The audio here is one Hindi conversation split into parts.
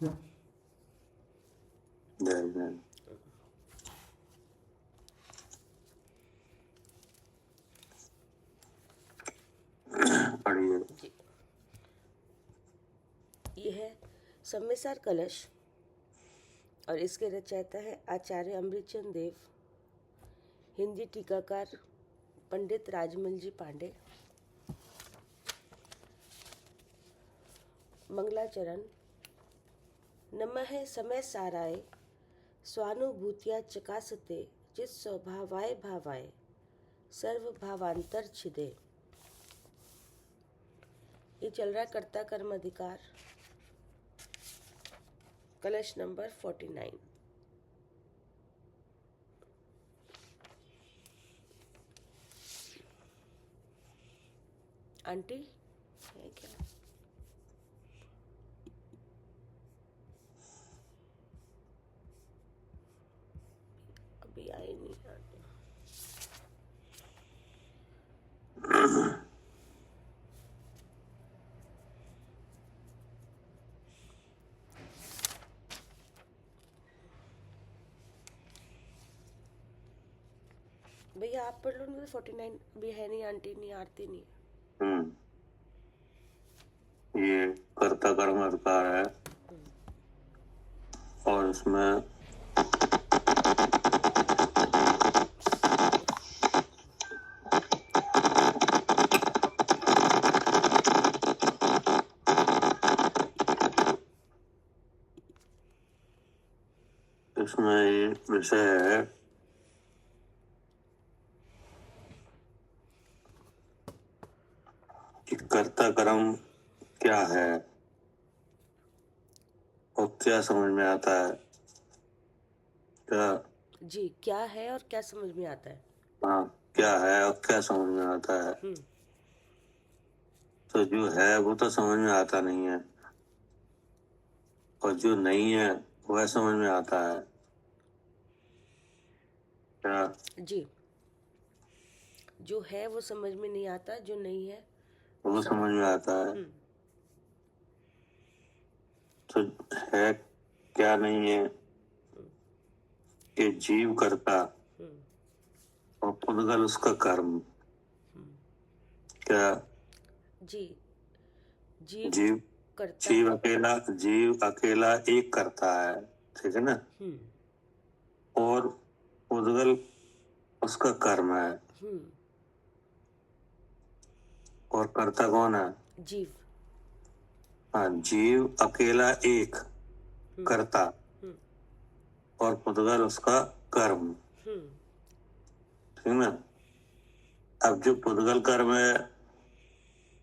जय जय। पढ़िए। जी, ये है सम्यसार कलश और इसके रचयिता है आचार्य अमृतचंद देव, हिंदी टीकाकार पंडित राजमल जी पांडे। मंगलाचरण। नमः समय साराय स्वानुभूतिया चकासते चित स्वभावाय भावाय सर्व भावांतर छिदे। ये चल रहा है कर्ता कर्म अधिकार, कलश नंबर 49। आंटी है क्या? अभी आई नहीं आंटी। भैया आप पढ़ लो ना, 49 अभी है नहीं आंटी, नहीं आरती नहीं। ये कर्ता कर्म अधिकार है और इसमें ये विषय है कि कर्ता कर्म क्या है और क्या समझ में आता है। क्या? जी, क्या है और क्या समझ में आता है? हाँ, क्या है और क्या समझ में आता है। तो जो है वो तो समझ में आता नहीं है और जो नहीं है वह समझ में आता है। क्या? जी, जो है वो समझ में नहीं आता, जो नहीं है वो समझ में आता है। तो है क्या नहीं है कि जीव करता और पुद्गल उसका कर्म। क्या? जी, जीव जीव करता जीव है। अकेला एक करता है, ठीक है ना। और पुद्गल उसका कर्म है। और कर्ता कौन है? जीव। हाँ, जीव अकेला एक करता और पुद्गल उसका कर्म, ठीक ना। अब जो पुद्गल कर्म है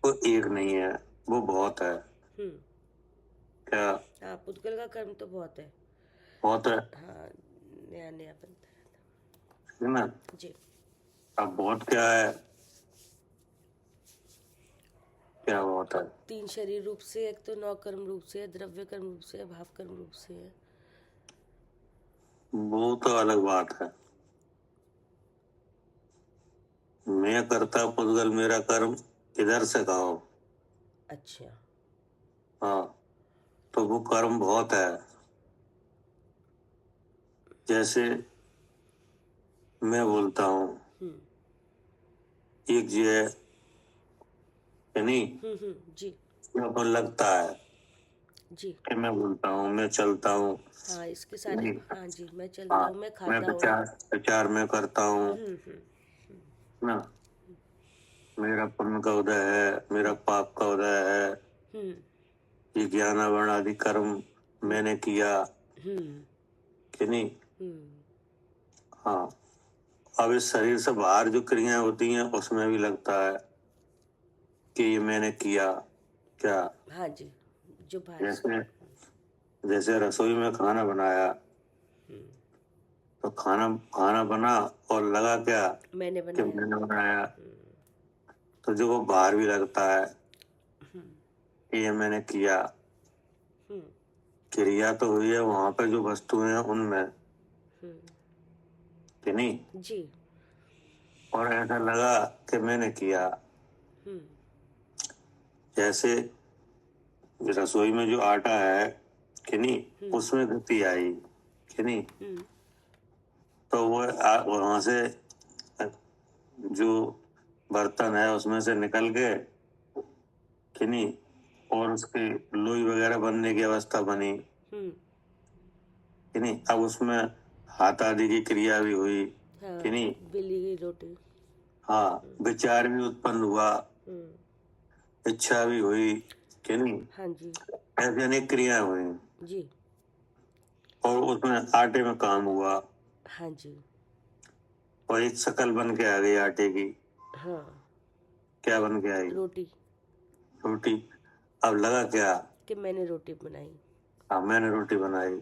वो एक नहीं है, वो बहुत है। क्या? हाँ, पुद्गल का कर्म तो बहुत है। बहुत है, हाँ, नया नया बनता है। ठीक ना। जी, अब बहुत क्या है? क्या बहुत है? 3 शरीर रूप से, एक तो 9 कर्म रूप से है, द्रव्य कर्म रूप से है, भाव कर्म रूप से है। वो तो अलग बात है। मैं करता पुद्गल मेरा कर्म इधर से कहो। अच्छा। हाँ, तो वो कर्म बहुत है। जैसे मैं बोलता हूँ एक जी है, यानी जी मेरे को लगता है जी। कि मैं बोलता हूँ, मैं चलता हूँ। हाँ, इसके सारे। नहीं। हाँ जी, मैं चलता हाँ, हूँ, मैं मैं खाता हूँ। विचार विचार में करता हूँ ना। मेरा पुण्य का उदय है, मेरा पाप का उदय है। ये ज्ञान आवरण आदि कर्म मैंने किया कि नहीं। हाँ, अब इस शरीर से बाहर जो क्रियाएं होती हैं उसमें भी लगता है कि ये मैंने किया। क्या? हाँ जी, जो बाहर से। जैसे जैसे रसोई में खाना बनाया तो खाना खाना बना और लगा क्या मैंने कि बनाया। मैंने बनाया। तो जो वो बाहर भी लगता है कि ये मैंने किया। क्रिया तो हुई है वहां पे जो वस्तुएं हैं उनमें, कि नहीं। जी। और ऐसा लगा कि मैंने किया। जैसे रसोई में जो आटा है कि नहीं, उसमें गति आई कि नहीं, तो वो वहां से जो बर्तन है उसमें से निकल के कि नहीं, और उसकी लोई वगैरह बनने की अवस्था बनी कि नहीं। अब उसमें हाथ आदि की क्रिया भी हुई कि नहीं, बेली गई रोटी, हाँ, विचार भी उत्पन्न हुआ, इच्छा भी हुई कि नहीं, हाँ जी, ऐसी अनेक क्रियाएं हुई जी, और उसमें आटे में काम हुआ, हाँ जी, और एक शकल बन के आ गई आटे की। हाँ, क्या बन के आई? रोटी, रोटी। अब लगा क्या कि मैंने रोटी बनाई, हाँ, मैंने रोटी बनाई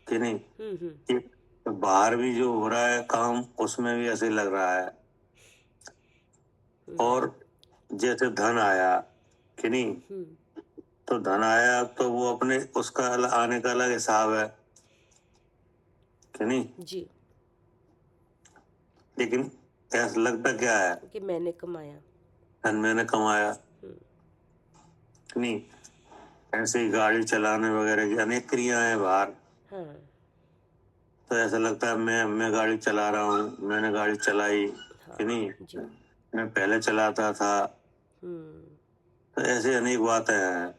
कि नहीं। ये तो बाहर भी जो हो रहा है काम, उसमें भी ऐसे लग रहा है। और जैसे धन आया कि नहीं, तो धन आया तो वो अपने उसका आने का अलग हिसाब है कि नहीं, जी, लेकिन ऐसा लगता क्या है कि मैंने कमाया, धन मैंने कमाया कि नहीं। ऐसे ही गाड़ी चलाने वगैरह की अनेक क्रियाएं हैं बाहर, हाँ, तो ऐसा लगता है मैं गाड़ी चला रहा हूँ, मैंने गाड़ी चलाई कि नहीं, जी, मैं पहले चलाता था। तो ऐसे अनेक बातें हैं।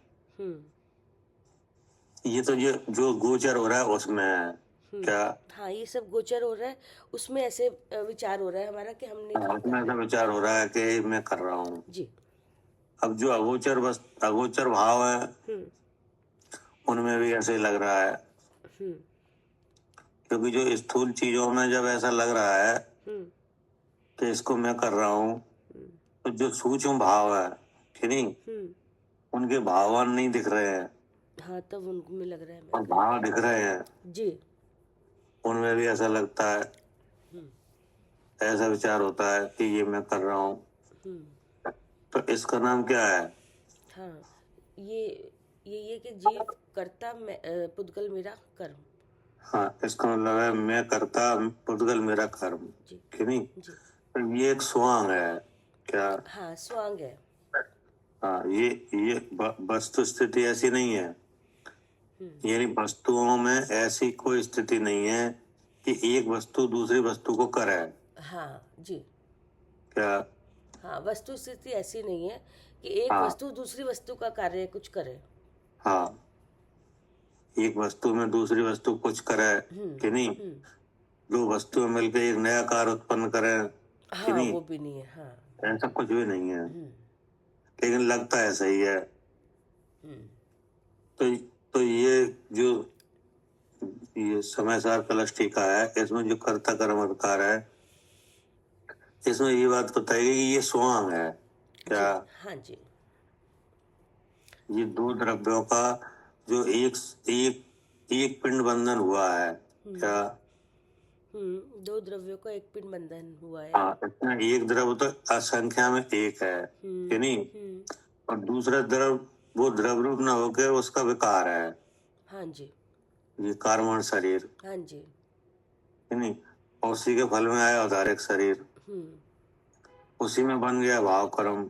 ये तो जो गोचर हो रहा है उसमें है क्या? हाँ, ये सब गोचर हो रहा है, उसमें ऐसे विचार हो रहा है हमारा कि हमने उसमें ऐसा विचार हो रहा है कि मैं कर रहा हूँ। जी, अब जो अगोचर भाव है उनमें भी ऐसे लग रहा है, क्योंकि जो स्थूल चीजों में जब ऐसा लग रहा है कि इसको मैं कर रहा हूँ, तो जो सूक्ष्म भाव है कि नहीं, उनके भावान नहीं दिख रहे हैं, हाँ, तब उनको में लग रहा है और मैं भाव दिख रहे हैं, जी, उनमें भी ऐसा लगता है, ऐसा विचार होता है कि ये मैं कर रहा हूँ। तो इसका नाम क्या है? हाँ, ये कि जीव कर्ता पुद्गल मेरा कर्म, हाँ, इसका मतलब है मैं करता पुद्गल मेरा कर्म जी, कि नहीं। जी, तो ये एक स्वांग है क्या? हाँ, स्वांग है, हाँ, ये वस्तु स्थिति ऐसी नहीं है, यानी वस्तुओं में ऐसी कोई स्थिति नहीं है कि एक वस्तु दूसरी वस्तु को करे। हाँ, जी, क्या? हाँ, वस्तु स्थिति ऐसी नहीं है कि एक हाँ, वस्तु दूसरी वस्तु का कार्य कुछ करे, हाँ, एक वस्तु में दूसरी वस्तु कुछ करे कि नहीं, दो वस्तुएं मिलकर एक नया कार्य उत्पन्न करें कि हाँ, नहीं, वो भी नहीं है, हाँ, ऐसा कुछ भी नहीं है, लेकिन लगता है सही है। तो ये जो ये समय सार कलश टीका है, इसमें जो कर्ता कर्म अधिकार है, इसमें ये बात बताएगी कि ये स्वांग है क्या? जी, हाँ जी, ये दो द्रव्यों का जो एक एक एक पिंड बंधन हुआ है क्या? दो द्रव्यों का एक पिंड बंधन हुआ है, हाँ, इसमें एक द्रव्य तो असंख्या में एक है कि नहीं, और दूसरा द्रव वो द्रव रूप न होकर उसका विकार है, हाँ जी, ये कार्बन शरीर हाँ जी, कि नहीं, और उसी के फल में आया औदारिक शरीर, उसी में बन गया भाव कर्म।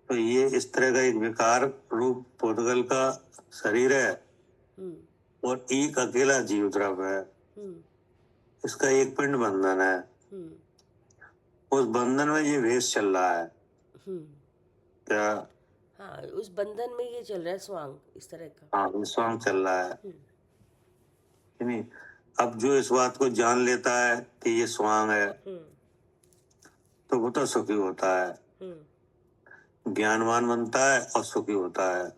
तो ये इस तरह का एक विकार रूप पुद्गल का शरीर है, और एक अकेला जीव द्रव है, इसका एक पिंड बंधन है, उस बंधन में ये भेष चल रहा है क्या? हाँ, उस बंधन में ये चल रहा है स्वांग इस तरह का, हाँ, विश्वांग चल रहा है कि नहीं। अब जो इस बात को जान लेता है कि ये स्वांग है, तो वो तो सुखी होता है, ज्ञानवान बनता है और सुखी होता है।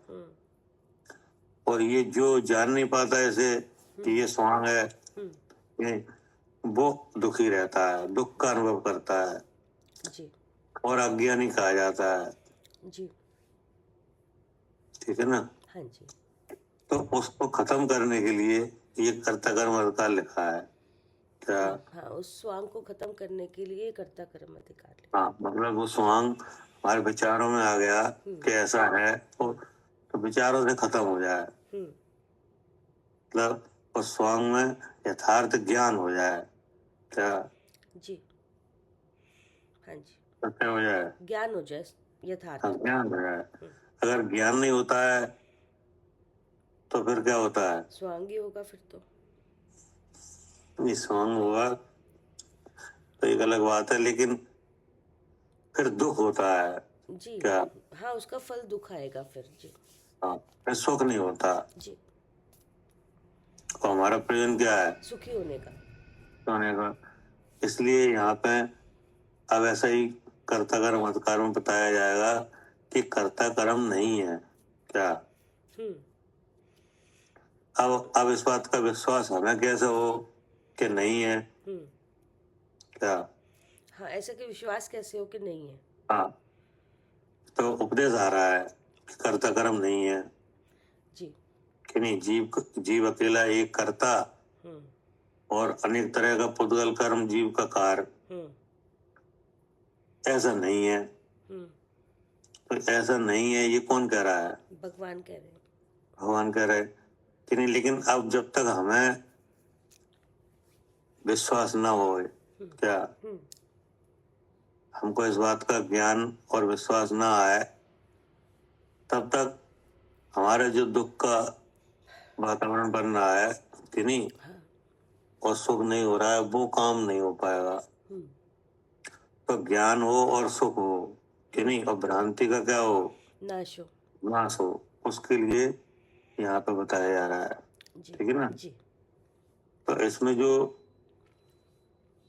और ये जो जान नहीं पाता ऐसे कि ये स्वांग है, ये वो दुखी रहता है, दुख का अनुभव करता है, जी, और अज्ञानी कहा जाता है, जी, ठीक है ना। हाँ जी, तो उसको खत्म करने के लिए ये कर्ता कर्म अधिकार लिखा है क्या? हाँ, उस स्वांग को खत्म करने के लिए कर्ता कर्म अधिकार हाँ, मतलब वो स्वांग हमारे विचारों में आ गया कि ऐसा है, तो विचारों से खत्म हो जाए, मतलब उस स्वांग में यथार्थ ज्ञान हो जाए क्या? जी, हाँ जी, सत्य हो जाए, ज्ञान हो जाए, यथार्थ, हाँ, ज्ञान हो जाए। अगर ज्ञान नहीं होता है तो फिर क्या होता है? स्वांग ही होगा फिर तो। नहीं, स्वांग हुआ तो एक अलग बात है, लेकिन फिर दुख होता है जी। क्या? हाँ, उसका फल दुख आएगा फिर। जी। हाँ, फिर सुख नहीं होता। जी। तो हमारा प्रयोजन क्या है? सुखी होने का। होने का। इसलिए यहाँ पे अब ऐसा ही कर्ता कर्म अधिकार में बताया जाएगा कि कर्ता कर्म नहीं है क्या? हम्म। अब इस बात का विश्वास हमें कैसे हो कि नहीं है हम्म। क्या? हाँ, ऐसा कि विश्वास कैसे हो कि नहीं है? हाँ, तो उपदेश आ रहा है कि कर्ता कर्म नहीं है जी। कि नहीं, जीव अकेला एक कर्ता हम्म। और अनेक तरह का पुद्गल कर्म जीव का कार्य, हम्म। ऐसा नहीं है। हम्म। तो ऐसा नहीं है, ये कौन कह रहा है? भगवान कह रहे हैं। भगवान कह रहे कि नहीं, लेकिन अब जब तक हमें विश्वास न हो क्या, हम्म। हमको इस बात का ज्ञान और विश्वास न आए, तब तक हमारे जो दुख का वातावरण बन रहा है कि नहीं, हाँ। और सुख नहीं हो रहा है, वो काम नहीं हो पाएगा। हम्म। तो ज्ञान हो और सुख हो कि नहीं, और भ्रांति का क्या हो? नाश हो। नाश हो। उसके लिए यहाँ पे बताया जा रहा है। जी। ठीक है ना? जी। तो इसमें जो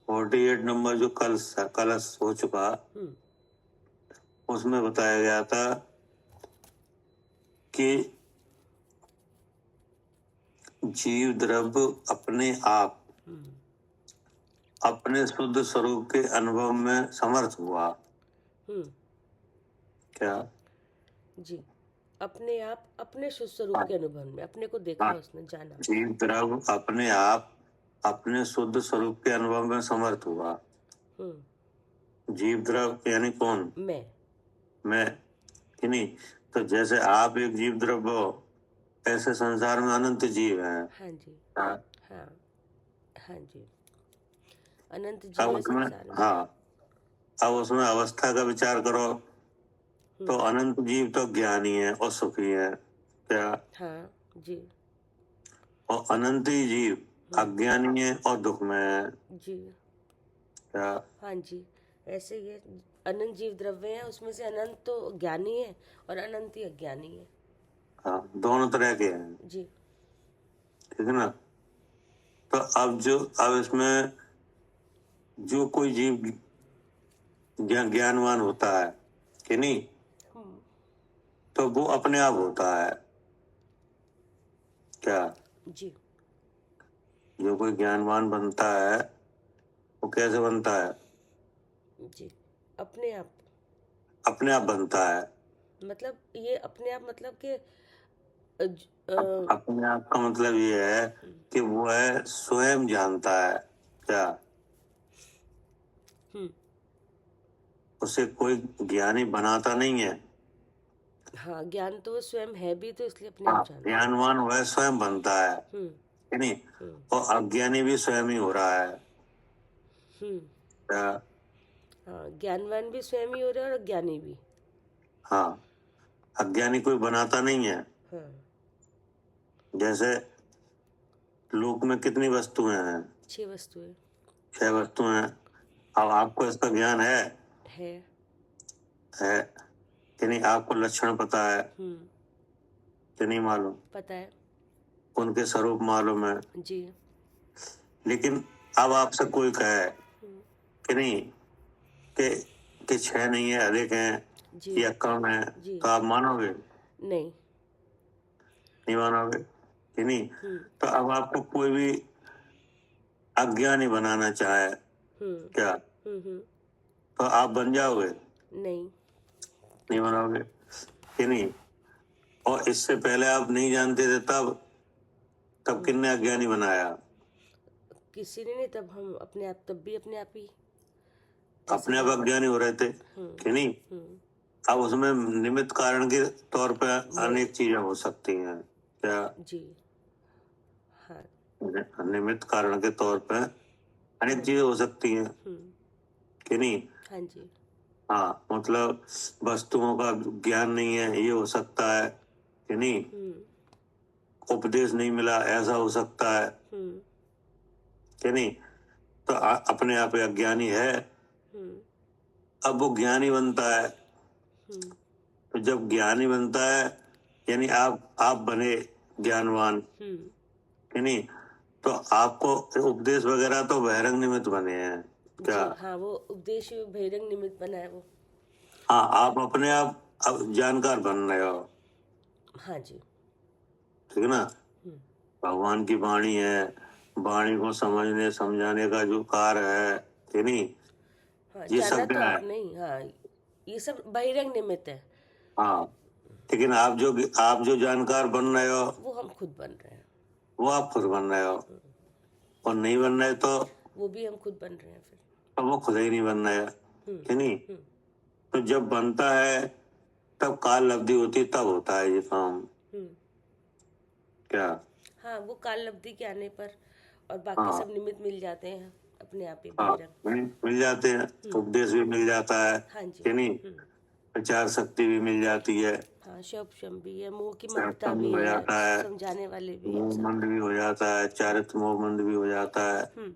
48 नंबर जो कलश हो चुका, हम्म। उसमें बताया गया था कि जीव द्रव्य अपने आप हम्म। अपने शुद्ध स्वरूप के अनुभव में समर्थ हुआ हम्म। क्या? जी। अपने आप अपने शुद्ध स्वरूप के अनुभव में अपने को देखा, हाँ, उसने जाना। जीव द्रव्य अपने आप अपने शुद्ध स्वरूप के अनुभव में समर्थ हुआ। जीव द्रव्य यानी कौन? मैं कि नहीं? तो जैसे आप एक जीव द्रव्य हो, ऐसे संसार में अनंत जीव हैं। हाँ जी। हाँ। हाँ। हाँ जी। अनंत अब जीव है उसमें, संसार में। हाँ, अब उसमें अवस्था का विचार करो तो अनंत जीव तो ज्ञानी है और सुखी है क्या? हाँ जी। और अनंत ही जीव अज्ञानी है और दुख में है जी। क्या? हाँ जी, ऐसे ही है। अनंत जीव द्रव्य है, उसमें से अनंत तो ज्ञानी है और अनंत ही अज्ञानी है। हाँ, दोनों तरह के हैं। जी। ठीक है ना? तो अब इसमें जो कोई जीव ज्ञानवान होता है कि नहीं, तो वो अपने आप होता है क्या? जी। जो कोई ज्ञानवान बनता है वो कैसे बनता है? जी। अपने आप अपने आप बनता है। मतलब ये अपने आप मतलब कि अपने आप का मतलब ये है कि वो है स्वयं जानता है क्या? उसे कोई ज्ञानी बनाता नहीं है। हाँ, ज्ञान तो वो स्वयं है भी, तो इसलिए अपने हाँ, आप जानता है। ज्ञानवान वह स्वयं बनता है कि नहीं, और अज्ञानी भी स्वयं ही हो रहा है क्या? हाँ, ज्ञानवान भी स्वयं ही हो रहा है और अज्ञानी भी। हाँ, अज्ञानी कोई बनाता नहीं है। हाँ। जैसे लोक में कितनी वस्तुएं हैं? 6 वस्तुएं 6 वस्तुएं। अब आपको इसका ज्ञान है। है कि नहीं? आपको लक्षण पता है कि नहीं मालूम? पता है। उनके स्वरूप मालूम है। जी। लेकिन अब आपसे कोई कहे कि नहीं कि 6 नहीं है, अधिक हैं जी। या कम है, जी। तो आप मानोगे? नहीं। नहीं मानोगे कि नहीं? तो अब आपको कोई भी अज्ञानी बनाना चाहे क्या, तो आप बन जाओगे? नहीं। नहीं बनाओगे कि नहीं? और इससे पहले आप नहीं जानते थे, तब किसने अज्ञानी बनाया? किसी ने नहीं, तब हम अपने आप, तब भी अपने आप ही अपने आप अज्ञानी हो रहे थे कि नहीं? अब उसमें निमित्त कारण के तौर पे अनेक चीजें हो सकती हैं क्या? जी। हाँ। निमित्त कारण के तौर पे अनेक चीजें हो सकती हैं कि नहीं? हाँ जी। हाँ, मतलब वस्तुओं का ज्ञान नहीं है, ये हो सकता है कि नहीं? उपदेश नहीं मिला, ऐसा हो सकता है कि नहीं? तो अपने आप अज्ञानी है। अब वो ज्ञानी बनता है, तो जब ज्ञानी बनता है यानी आप बने ज्ञानवान, कि नहीं? तो आपको उपदेश वगैरह तो बहिरंग निमित्त बने हैं क्या? जी हाँ, वो उपदेश बहिरंग निमित्त बना है वो। हाँ, आप अपने आप अब जानकार बन रहे हो। हाँ जी। ठीक है ना? भगवान की वाणी है, वाणी को समझने समझाने का जो कार्य है, कि नहीं? हाँ, ये जाना सब तो क्या है? आपने ही। हाँ, ये सब बहिरंग निमित्त है। हाँ, लेकिन आप जो जानकार बन रहे हो, वो हम खुद बन रहे हैं। वो आप खुद बन रहे हो, और नहीं बन रहे तो वो भी हम खुद बन रहे हैं फिर। तो वो खुद ही नहीं बन रहे, कि नहीं? तो जब बनता है तब काल लब्धि होती, तब होता है ये काम। क्या? हाँ, वो काल लब्धि के आने पर और बाकी हाँ, सब निमित्त मिल जाते हैं अपने आप ही हाँ, बहिरंग। मिल जाते हैं, उपदेश भी मिल जाता है, हाँ जी। कि नहीं? प्रचार शक्ति भी मिल जाती है, हाँ, शम भी है, मोह की ममता सत्संग भी हो है, जाता है, समझाने वाले भी मोह सब। मंद भी हो जाता है, चारित्र मोह मंद भी हो जाता है,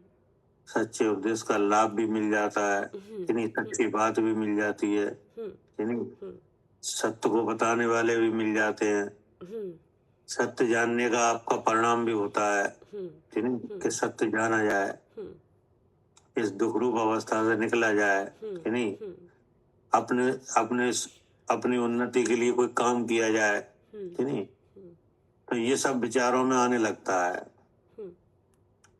सच्चे उपदेश का लाभ भी मिल जाता है, कि नहीं? सच्ची बात भी मिल जाती है, कि नहीं? सत्य को बताने वाले भी मिल जाते हैं, सत्य जानने का आपका परिणाम भी होता है, कि नहीं? कि सत्य जाना जाए, इस दुखरूप अवस्था से निकला जाए, कि नहीं? अपने अपने अपनी उन्नति के लिए कोई काम किया जाए, कि नहीं? तो ये सब विचारों में आने लगता है,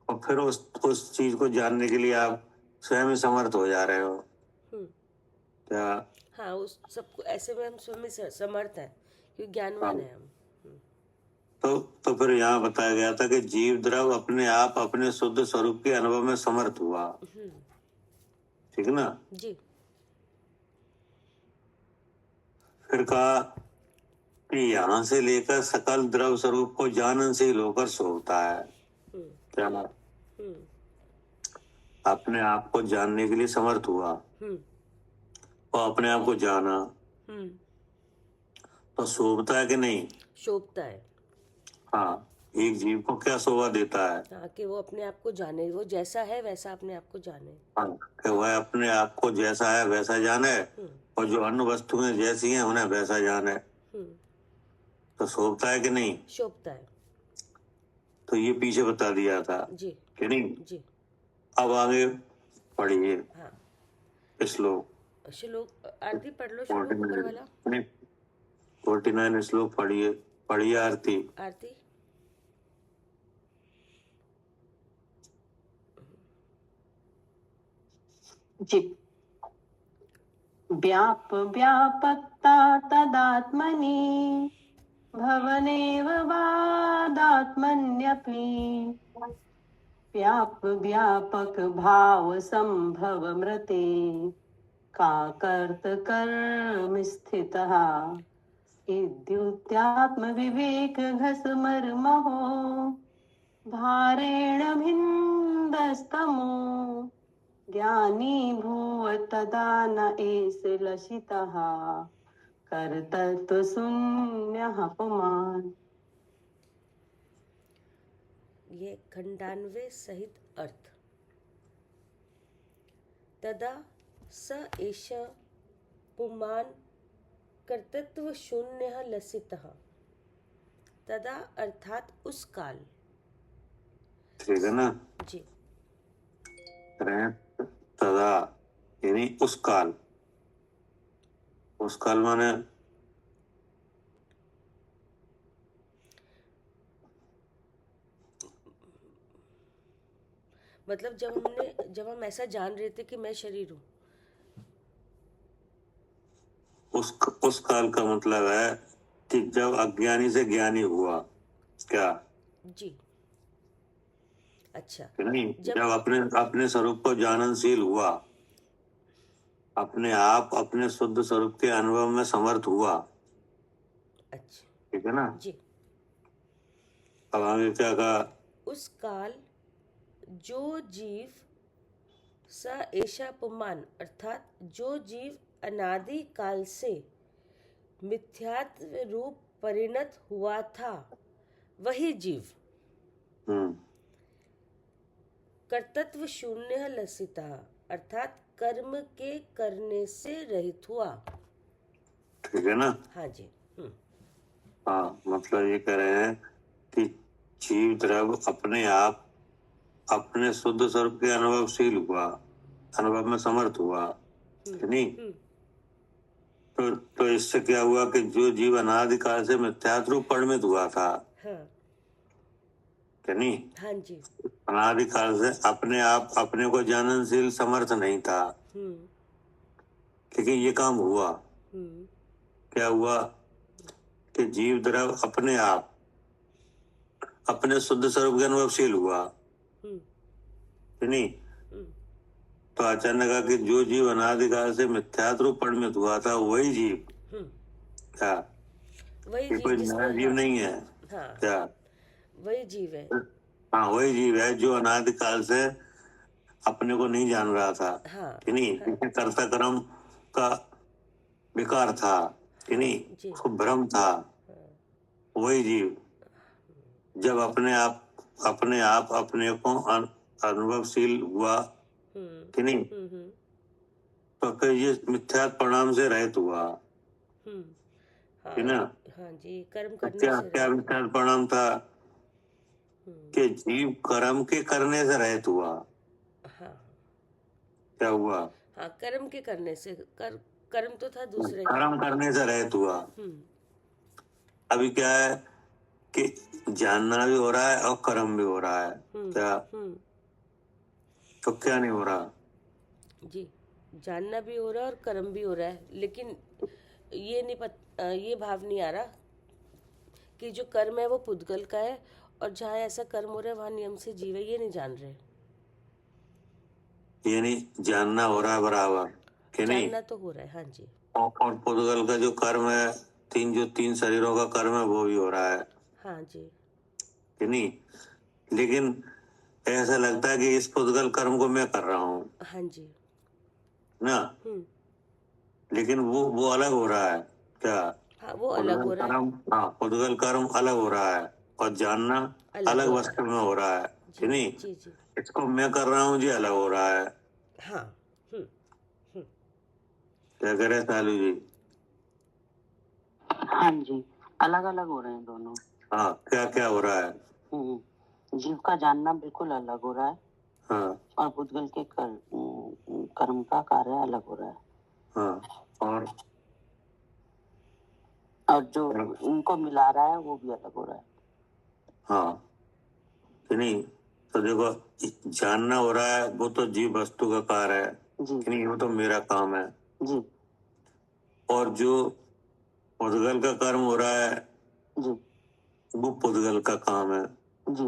और फिर उस चीज को जानने के लिए आप स्वयं ही समर्थ हो जा रहे हो। क्या? हाँ, उस सबको ऐसे में हम स्वयं में समर्थ हैं क्योंकि ज्ञानवान है हम। तो फिर यहाँ बताया गया था कि जीव द्रव अपने आप अपने शुद्ध स्वरूप के अनुभव में समर्थ हुआ। ठीक है ना? जी। फिर कहा कि यहाँ से लेकर सकल द्रव स्वरूप को जाननशील होकर सोता है। क्या? अपने आप को जानने के लिए समर्थ हुआ, और अपने आप को जाना, तो शोभता है कि नहीं? शोभता है। हाँ, एक जीव को क्या शोभा देता है? हाँ, कि वो अपने आप को जाने, वो जैसा है वैसा अपने आप को जाने। हाँ, कि वह अपने आप को जैसा है वैसा जाने, और जो अन्य वस्तुएं जैसी हैं उन्हें वैसा जाने, तो शोभता है कि नहीं? शोभता है। तो ये पीछे बता दिया था, जी। कि नहीं? जी। अब आगे पढ़िए। हाँ, श्लोक आरती पढ़ लो, श्लोक ऊपर वाला। 49 श्लोक पढ़िए आरती। जी। व्यापकता तदात्मनि भवनेव वादात्मन्यपि व्यापक भाव संभव मृते का कर्म स्थितः इत्युक्त्यात्म विवेक घसमर्महो भारेण भिन्दस्तमो ज्ञानी भूव तदा न एष लसितः कर्तृत्व शून्यः पुमान्। ये खंडान्वय सहित अर्थ। तदा स एष पुमान् कर्तृत्व शून्यः लसितः। तदा अर्थात उस काल। ठीक है ना? जी। तदा यानी उस काल माने मतलब जब हम ऐसा जान रहे थे कि मैं शरीर हूँ। उस काल का मतलब है कि जब अज्ञानी से ज्ञानी हुआ। क्या? जी। अच्छा, नहीं, जब अपने स्वरूप को जाननशील हुआ, अपने आप अपने शुद्ध स्वरूप के अनुभव में समर्थ हुआ। अच्छा, ठीक है ना? जी। अब आगे क्या कहा? उस काल जो जीव स एषा पुमान, अर्थात जो जीव अनादि काल से मिथ्यात्व रूप परिणत हुआ था, वही जीव। हम्म। कर्तृत्व शून्य लसिता, अर्थात कर्म के करने से रहित हुआ। ठीक है ना। हाँ जी। हाँ, मतलब ये कह रहे हैं कि जीव द्रव्य अपने आप अपने शुद्ध स्वरूप के अनुभवशील हुआ, अनुभव में समर्थ हुआ, नहीं? तो इससे क्या हुआ कि जो जीव अनादिकाल से मिथ्यात्व रूप परिणमित हुआ था, हाँ नहीं? हाँ जी। अनादिकाल से अपने आप अपने को जाननशील समर्थ नहीं था, लेकिन ये काम हुआ। क्या हुआ कि जीव द्रव्य अपने आप अपने शुद्ध स्वरूप के अनुभवशील हुआ, नहीं? तो अचानक कि जो जीव अनादिकाल से मिथ्यात्व रूप परिणमित हुआ था, वही जीव क्या, वही ये कोई नया जीव नहीं है। हाँ, क्या वही जीव है। हाँ, वही जीव है जो अनादिकाल से अपने को नहीं जान रहा था, कि नहीं? कर्ता कर्म का विकार था, कि नहीं? उसको भ्रम था। वही जीव जब अपने आप अपने को अनुभवशील हुआ, कि नहीं, तो फिर ये मिथ्या परिणाम से रहित हुआ, है ना? हाँ जी, कर्म करने क्या से क्या मिथ्या परिणाम था कि जीव कर्म के करने से रहित हुआ। क्या हुआ? हाँ, कर्म के करने से, कर्म तो था दूसरे का। कर्म करने से रहित हुआ। अभी क्या है कि जानना भी हो रहा है और कर्म भी हो रहा है। क्या तो क्या नहीं हो रहा? जी, जानना भी हो रहा है और कर्म भी हो रहा है, लेकिन ये नहीं ये भाव नहीं आ रहा कि जो कर्म है वो पुद्गल का है, और जहाँ ऐसा कर्म हो रहा है वहाँ नियम से जीव है, ये नहीं जान रहे। ये नहीं जानना हो रहा है बराबर, कि नहीं? जानना तो हो रहा है, हाँ जी। और पुद्गल का जो कर्म है, तीन शरीरों का कर्म है, वो भी हो रहा है, हाँ जी, कि नहीं? लेकिन ऐसा लगता है कि इस पुद्गल कर्म को मैं कर रहा हूँ, हाँ जी ना? लेकिन वो अलग हो रहा है। क्या? हाँ, वो अलग हो रहा है। हाँ, पुद्गल कर्म अलग हो रहा है और जानना अलग वस्तु में हो रहा है, कि नहीं? जी जी। इसको मैं कर रहा हूँ जी, अलग हो रहा है। हाँ। क्या करे सालू जी? हाँ जी, अलग अलग हो रहे हैं दोनों। हाँ, क्या क्या हो रहा है? जीव का जानना बिल्कुल अलग हो रहा है। हाँ, और पुद्गल के कर्म का कार्य अलग हो रहा है। हाँ, और जो उनको मिला रहा है वो भी अलग हो रहा है। हाँ, कि नहीं? तो देखो, जानना हो रहा है वो तो जीव वस्तु का कार्य है, कि नहीं? वो तो मेरा काम है जी। और जो पुद्गल का कर्म हो रहा है जी, वो पुद्गल का काम है जी।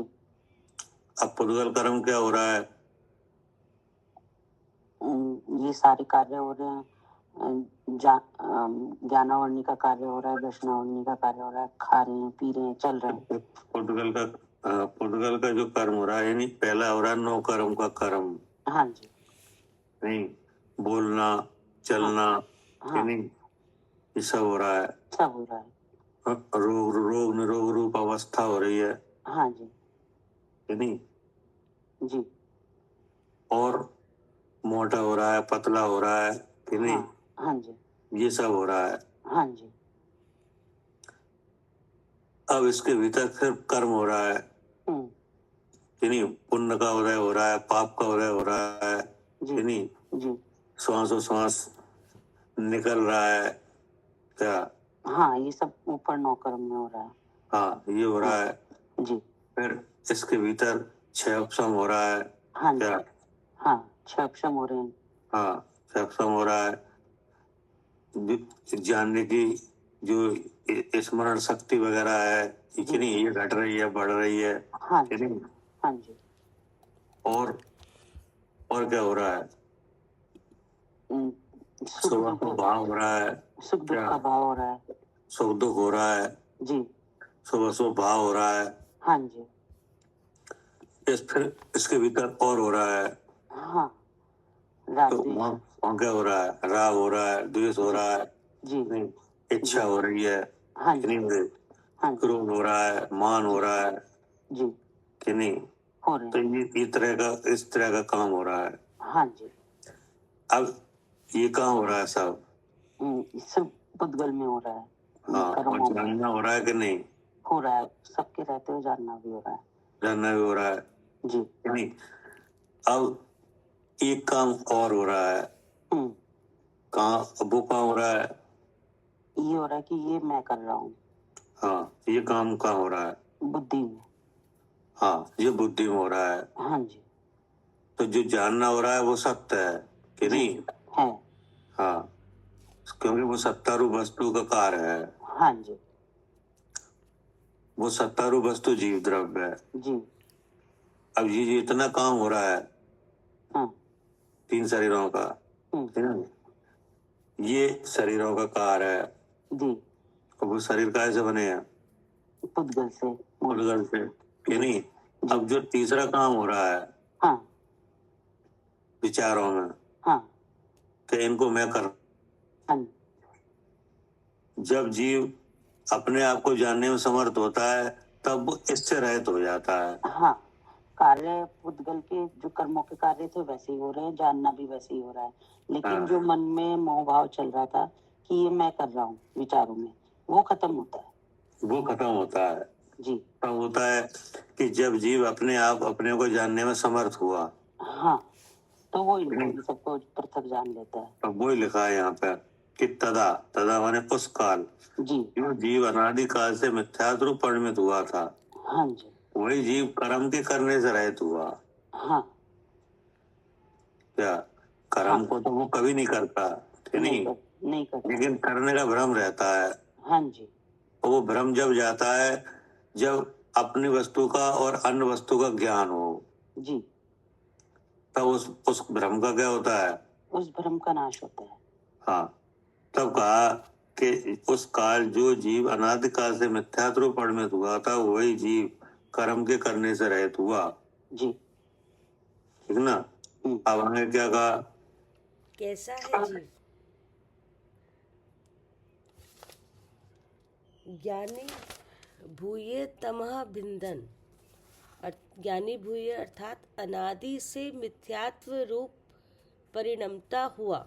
अब पुद्गल कर्म क्या हो रहा है? ये सारे कार्य हो रहे हैं। ज्ञानावर्णी का कार्य हो रहा है, दर्शनावर्णी का कार्य हो रहा है, खा रहे हैं, पी रहे हैं, चल रहे हैं। पुद्गल का जो कर्म हो रहा है, यानी पहला हो रहा है नौ कर्म का कर्म। हाँ जी। नहीं, बोलना, चलना, हाँ। नहीं, ये सब हो रहा है। सब हो रहा है। रोग निरोग रूप अवस्था हो रही है। हाँ जी। नहीं जी। और मोटा हो रहा है, पतला हो रहा है, कि नहीं? हाँ जी। ये सब हो रहा है। हाँ जी। अब इसके भीतर फिर कर्म हो रहा है, कि नहीं? पुण्य का उदय हो रहा है, पाप का उदय हो रहा है, कि नहीं? जी। श्वास निकल रहा है। क्या? हाँ, ये सब ऊपर नौ कर्म में हो रहा है। हाँ, ये हो रहा है। जी। फिर इसके भीतर 6 उपशम हो रहा है। हाँ जी। क्या? हाँ, 6 उपशम हो रहे हैं। हाँ, 6 उपशम हो रहा है। जानने की जो स्मरण शक्ति वगैरह है, कि नहीं, ये घट रही है, बढ़ रही है। हाँ जी। हाँ जी। और क्या हो रहा है? सुख दुख भाव हो रहा है। सुख दुख का भाव हो रहा है। सुख दुख हो रहा है जी। शुभ भाव हो रहा है। हाँ जी। फिर इसके भीतर और हो रहा है। हाँ, तो वहाँ क्या हो रहा है? राग हो रहा है, द्वेष हो रहा है, जी। इच्छा हो रही है, हाँ जी। हाँ जी क्रोध हो रहा है, मान हो रहा है जी कि नहीं? हो रहे तो हैं। इस तरह का काम हो रहा है। हाँ जी अब ये कहाँ हो रहा है सब? इससे पुद्गल में हो रहा है। हाँ, और कर्मों में जानना हो रहा है कि नहीं? हो रहा है, सबके रहते हुए जानना भी हो रहा है। जानना भी हो रहा है जी कि नहीं? अब एक काम और हो रहा है। हम्म, वो कहाँ हो रहा है? ये हो रहा है कि ये मैं कर रहा हूँ हाँ, ये काम कहाँ हो रहा है? बुद्धि में। हाँ, ये बुद्धि में हो रहा है। हाँ जी तो जो जानना हो रहा है वो सत्य है कि जी नहीं? है। हाँ, क्योंकि वो सत्तारूप वस्तु का कार्य है। हाँ जी वो सत्तारूप वस्तु जीव द्रव्य है। जी अब ये जो इतना काम हो रहा है हाँ 3 शरीरों का, है ना? ये शरीरों का कार्य है। जी अब वो शरीर कैसे बने हैं? पुद्गल से। उद्गल से कि नहीं? अब जो तीसरा काम हो रहा है हाँ विचारों में हाँ कि इनको मैं कर, हाँ जब जीव अपने आप को जानने में समर्थ होता है तब वो इससे रहित हो जाता है। हाँ कार्य पुद्गल के जो कर्मों के कार्य थे वैसे ही हो रहे हैं, जानना भी वैसे ही हो रहा है। लेकिन हाँ। जो मन में मोह भाव चल रहा था कि ये मैं कर रहा हूँ विचारों में, वो खत्म होता है। वो खत्म होता है। जी तब होता है कि जब जीव अपने आप अपने को जानने में समर्थ हुआ, हाँ तो वो इन सबको पृथक जान लेता है। तब वही लिखा है यहाँ पे कि तदा तदा माने उस काल जी जो जीव अनादि काल से मिथ्यात्व रूप परिणमित हुआ था, हाँ जी वही जीव कर्म के करने से रहित हुआ। हाँ क्या कर्म को तो वो कभी नहीं करता कि नहीं? नहीं करता। लेकिन करने का भ्रम रहता है। हाँ जी तो वो भ्रम जब जाता है जब अपनी वस्तु का और अन्य वस्तु का ज्ञान हो, जी तब उस भ्रम का क्या होता है? उस भ्रम का नाश होता है। हाँ, तब कहा कि उस काल जो जीव अनादि काल से मिथ्यात्व रूप परिणमित हुआ था, वही जीव कर्म के करने से रहित हुआ। जी ठीक ना? अब आगे क्या कहा? कैसा है जीव? ज्ञानी भूये तमह बिंदन। ज्ञानी भूये अर्थात अनादि से मिथ्यात्व रूप परिणमता हुआ।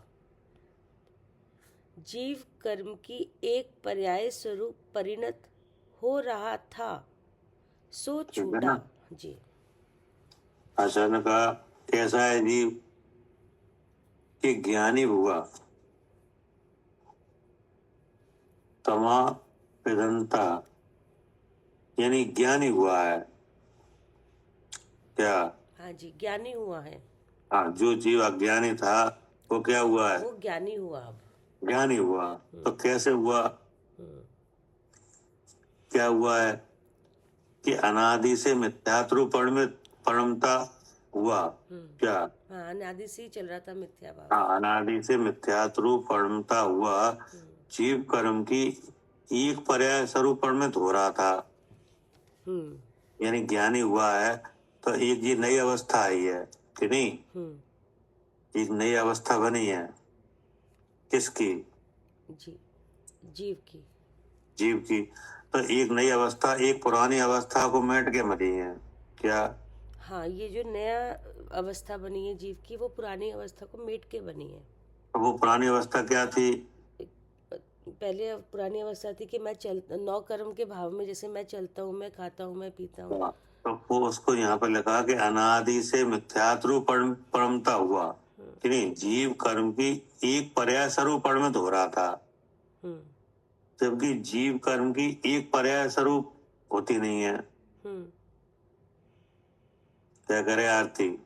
जीव कर्म की एक पर्याय स्वरूप परिणत हो रहा था, सो छूटा। जी अचानक कहा कैसा है जीव? कि ज्ञानी हुआ तमा विदंता, यानी ज्ञानी हुआ है। क्या? हाँ जी ज्ञानी हुआ है। हाँ, जो जीव अज्ञानी था वो क्या हुआ है? वो ज्ञानी हुआ। अब ज्ञानी हुआ। तो कैसे हुआ? क्या हुआ है कि अनादि से मिथ्यात्व रूप परिणमता हुआ। क्या? हाँ अनादि से ही चल रहा था मिथ्या भाव। हाँ, अनादि से मिथ्यात्व रूप परिणमता हुआ। जीव कर्म की एक पर्याय स्वरूप परिणमित हो रहा था, यानी ज्ञानी हुआ है। तो एक ये नई अवस्था आई है कि नहीं? एक नई अवस्था बनी है। किसकी? जी जीव की। जीव की। तो एक नई अवस्था एक पुरानी अवस्था को मेट के मरी है। क्या? हाँ ये जो नया अवस्था बनी है जीव की, वो पुरानी अवस्था को मेट के बनी है। वो पुरानी अवस्था क्या थी? पहले पुरानी अवस्था थी कि मैं नौ कर्म के भाव में, जैसे मैं चलता हूँ, मैं खाता हूँ, मैं पीता हूँ। तो वो उसको यहाँ पर लिखा कि अनादि से मिथ्यात्व रूप परिणमता हुआ कि नहीं? जीव कर्म की एक पर्याय स्वरूप परिणमित हो रहा था, जबकि जीव कर्म की एक पर्याय स्वरूप होती नहीं है। क्या करे आरती?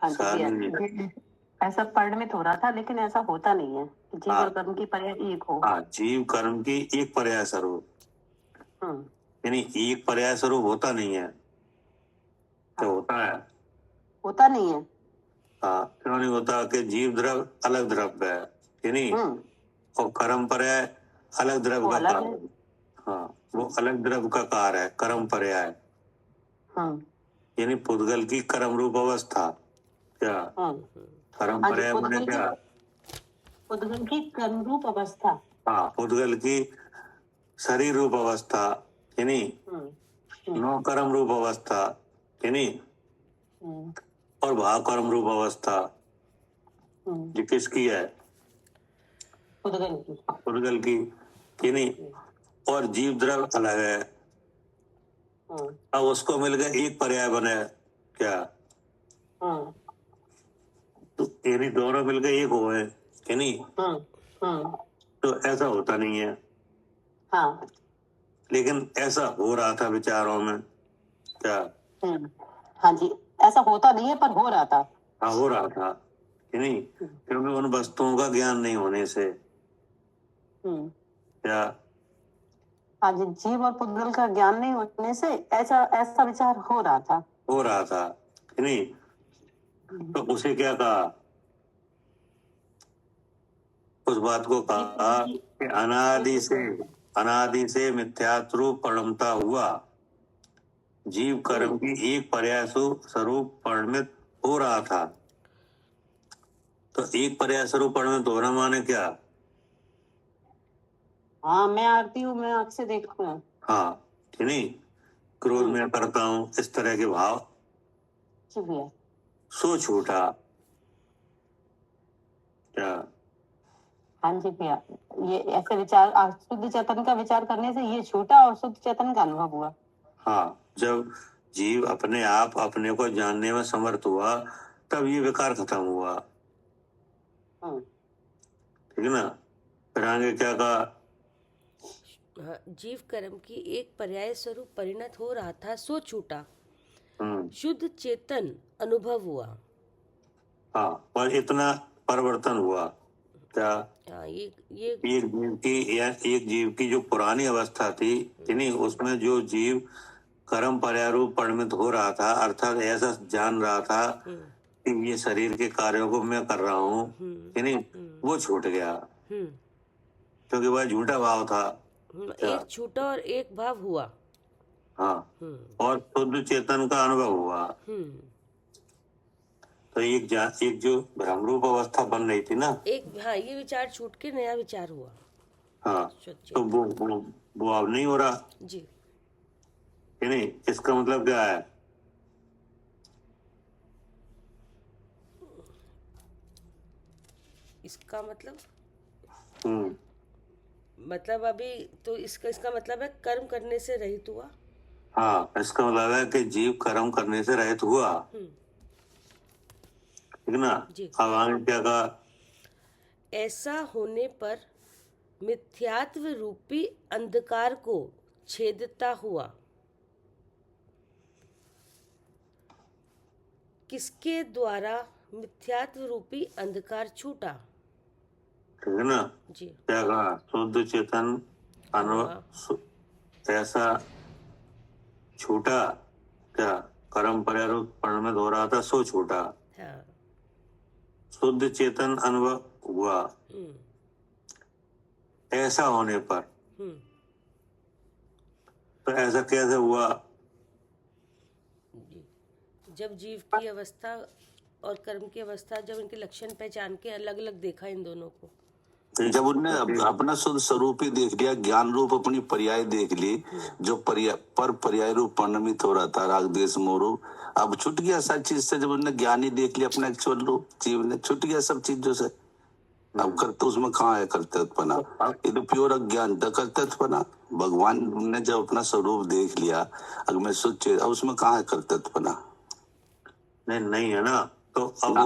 ऐसा परिणमित हो रहा था, लेकिन ऐसा होता नहीं है कि जीव और कर्म की पर्याय एक हो। हाँ, जीव कर्म की एक पर्याय स्वरूप, यानी एक पर्याय स्वरूप होता नहीं है। तो होता है? होता नहीं है। हाँ, क्यों नहीं होता? कि जीव द्रव्य अलग द्रव्य है कि नहीं? और कर्म पर्याय अलग द्रव्य का कार्य है। हाँ, वो अलग द्रव्य का कार्य है कर्म पर्याय। यानी पुद्गल की कर्म रूप अवस्था। क्या कर्म हाँ जी, पर्याय माने क्या? पुद्गल की कर्म रूप अवस्था। हाँ, पुद्गल की शरीर रूप अवस्था यानी नो कर्म रूप अवस्था यानी और भाव कर्म रूप अवस्था ये किसकी है? पुद्गल की यानी और जीव द्रव्य अलग है। अब उसको मिल गया एक पर्याय बने क्या? तो यानी दोनों मिल गए एक हुए यानी तो ऐसा होता नहीं है। हाँ लेकिन ऐसा हो रहा था विचारों में। क्या? हाँ जी, ऐसा होता नहीं है पर हो रहा था। हाँ, हो रहा था यानी क्योंकि उन वस्तुओं का ज्ञान नहीं होने से। क्या? हाँ जी, जीव और पुद्गल का ज्ञान नहीं होने से ऐसा ऐसा विचार हो रहा था यानी तो उसे क्या कहा? उस बात को कहा कि अनादि से मिथ्यात्व रूप परिणमता हुआ जीव कर्म की एक पर्याय स्वरूप परिणमित हो रहा था। तो एक पर्याय स्वरूप परिणमित होना माने क्या? हाँ, मैं आती हूँ, मैं आँख से देखती हूँ। हाँ, नहीं क्रोध में करता हूँ इस तरह के भाव सो छूटा। क्या? हाँ जी भैया, ये ऐसे विचार शुद्ध चेतन का विचार करने से ये छूटा और शुद्ध चेतन का अनुभव हुआ। हाँ, जब जीव अपने आप अपने को जानने में समर्थ हुआ तब ये विकार खत्म हुआ। ठीक है ना? फिर आगे क्या कहा? हाँ, जीव कर्म की एक पर्याय स्वरूप परिणत हो रहा था सो छूटा शुद्ध चेतन अनुभव हुआ। हाँ, और इतना परिवर्तन हुआ। क्या? हाँ, एक जीव की जो पुरानी अवस्था थी यानी उसमें जो जीव कर्म पर्यारूप परिणमित हो रहा था अर्थात ऐसा जान रहा था कि ये शरीर के कार्यों को मैं कर रहा हूँ यानी वो छूट गया क्योंकि वह झूठा भाव था। एक छूटा और एक भाव हुआ। हाँ, और शुद्ध चेतन का अनुभव हुआ। तो एक जो भ्रम रूप अवस्था बन रही थी ना हाँ, ये विचार छूट के नया विचार हुआ। हाँ, तो वो अब नहीं हो रहा जी। नहीं, इसका मतलब क्या है? इसका मतलब अभी तो इसका मतलब है कर्म करने से रहित हुआ। हाँ, इसका मतलब है कि जीव कर्म करने से रहित हुआ। ठीक ना? अब आगे क्या कहा? ऐसा होने पर मिथ्यात्व रूपी अंधकार को छेदता हुआ किसके द्वारा मिथ्यात्व रूपी अंधकार छूटा? ठीक है ना? जी। क्या कहा? शुद्ध चेतन ऐसा छूटा। क्या? कर्म पर्यारूप परिणमित हो रहा था सो छूटा। हाँ। शुद्ध चेतन अनुभव हुआ ऐसा होने पर। तो ऐसा कैसे हुआ? जब जीव की अवस्था और कर्म की अवस्था जब इनके लक्षण पहचान के अलग अलग देखा इन दोनों को, जब उनने अपना शुद्ध स्वरूप ही देख लिया, ज्ञान रूप अपनी पर्याय देख ली, जो पर्याय रूप परिणमित हो रहा था राग द्वेष मोह रूप, अब छूट गया सब चीज से। जब उन्होंने ज्ञान ही देख लिया अपना एक्चुअल रूप, जीव ने छूट गया सब चीजों से। अब करते उसमें कहाँ है कर्तव्यपना? ये तो प्योर अज्ञान था कर्तव्यपना। भगवान ने जब अपना स्वरूप देख लिया, अगर मैं सोचे अब उसमें कहाँ है कर्तव्यपना? नहीं है ना। तो अब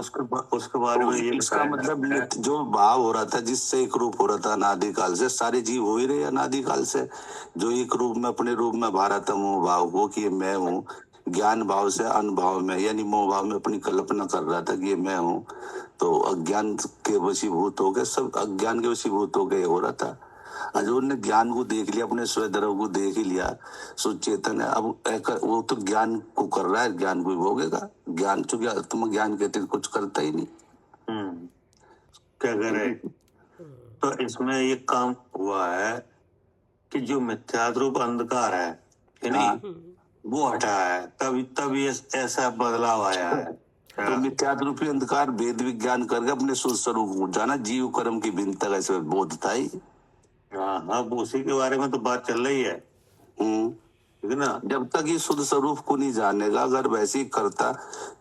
उसके बारे में ये इसका मतलब जो भाव हो रहा था जिससे एक रूप हो रहा था अनादिकाल से, सारे जीव हो ही रहे अनादिकाल से। जो एक रूप में अपने रूप में भारत मोह भाव को कि मैं हूँ, ज्ञान भाव से अनुभव में यानी मोह भाव में अपनी कल्पना कर रहा था कि ये मैं हूँ। तो अज्ञान के वशीभूत हो गए, सब अज्ञान के वशीभूत हो गए हो रहा था। आज उन्होंने ज्ञान को देख लिया, अपने स्वधर्म को देख ही लिया, सुचेतन है। अब वो तो ज्ञान को कर रहा है, ज्ञान को भोगेगा। ज्ञान चूंकि तुम ज्ञान कहते कुछ करता ही नहीं। क्या करे? तो इसमें ये काम हुआ है कि जो मिथ्यारूप अंधकार है नहीं, वो हटा है, तब ये ऐसा बदलाव आया है। तो मिथ्यात्व रूपी अंधकार वेद विज्ञान करके अपने शुद्ध स्वरूप को जाना, जीव कर्म की भिन्नता का इसमें बोध था ही। हाँ, अब उसी के बारे में तो बात चल रही है, ठीक है ना। जब तक ये शुद्ध स्वरूप को नहीं जानेगा, अगर वैसे ही करता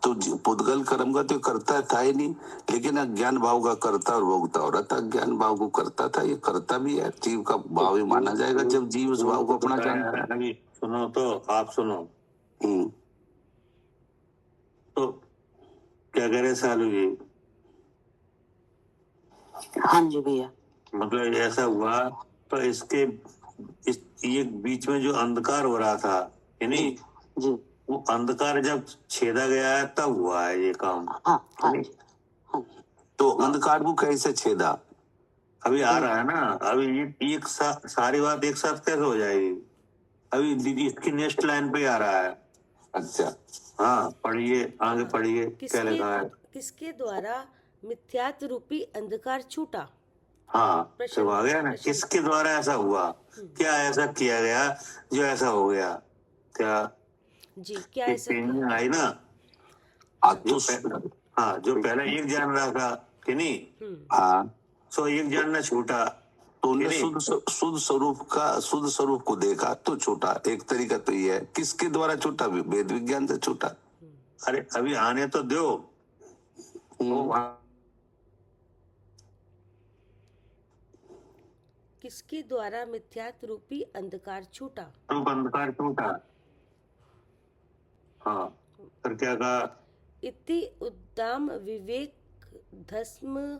तो पुद्गल कर्म का तो करता था ही नहीं, लेकिन अज्ञान भाव का करता और भोगता हो रहा था। अज्ञान भाव को करता था, ये करता भी है, जीव का भाव ही माना जाएगा जब जीव उस भाव को अपना जानता है। अभी सुनो तो, आप सुनो तो क्या करे सालू जी। हाँ जी भैया। मतलब ऐसा हुआ तो ये बीच में जो अंधकार हो रहा था, यानी जी वो अंधकार जब छेदा गया है तब हुआ है ये काम। हाँ जी। तो अंधकार को कैसे छेदा? अभी आ रहा है ना, अभी ये एक साथ सारी बात एक साथ कैसे हो जाएगी। अभी दीदी इसकी नेक्स्ट लाइन पे आ रहा है। अच्छा, हाँ पढ़िए, आगे पढ़िए, क्या लिखा है। किसके द्वारा मिथ्यात्व रूपी अंधकार छूटा? हाँ सब आ गया ना, किसके द्वारा ऐसा हुआ, क्या ऐसा किया गया जो ऐसा हो गया, क्या जी क्या ऐसा चेंजिंग आई ना। हाँ जो पहले एक जान रहा था कि नहीं, हाँ, सो एक जानना छूटा। तो उन्हें शुद्ध स्वरूप को देखा तो छूटा। एक तरीका तो ये है, किसके द्वारा छूटा? वेद विज्ञान से छूटा। अरे अभी आने तो दो। किसके द्वारा मिथ्यात्व रूपी अंधकार छूटा? अंधकार छूटा। हाँ फिर क्या कहा? इति उद्दाम विवेक धस्म,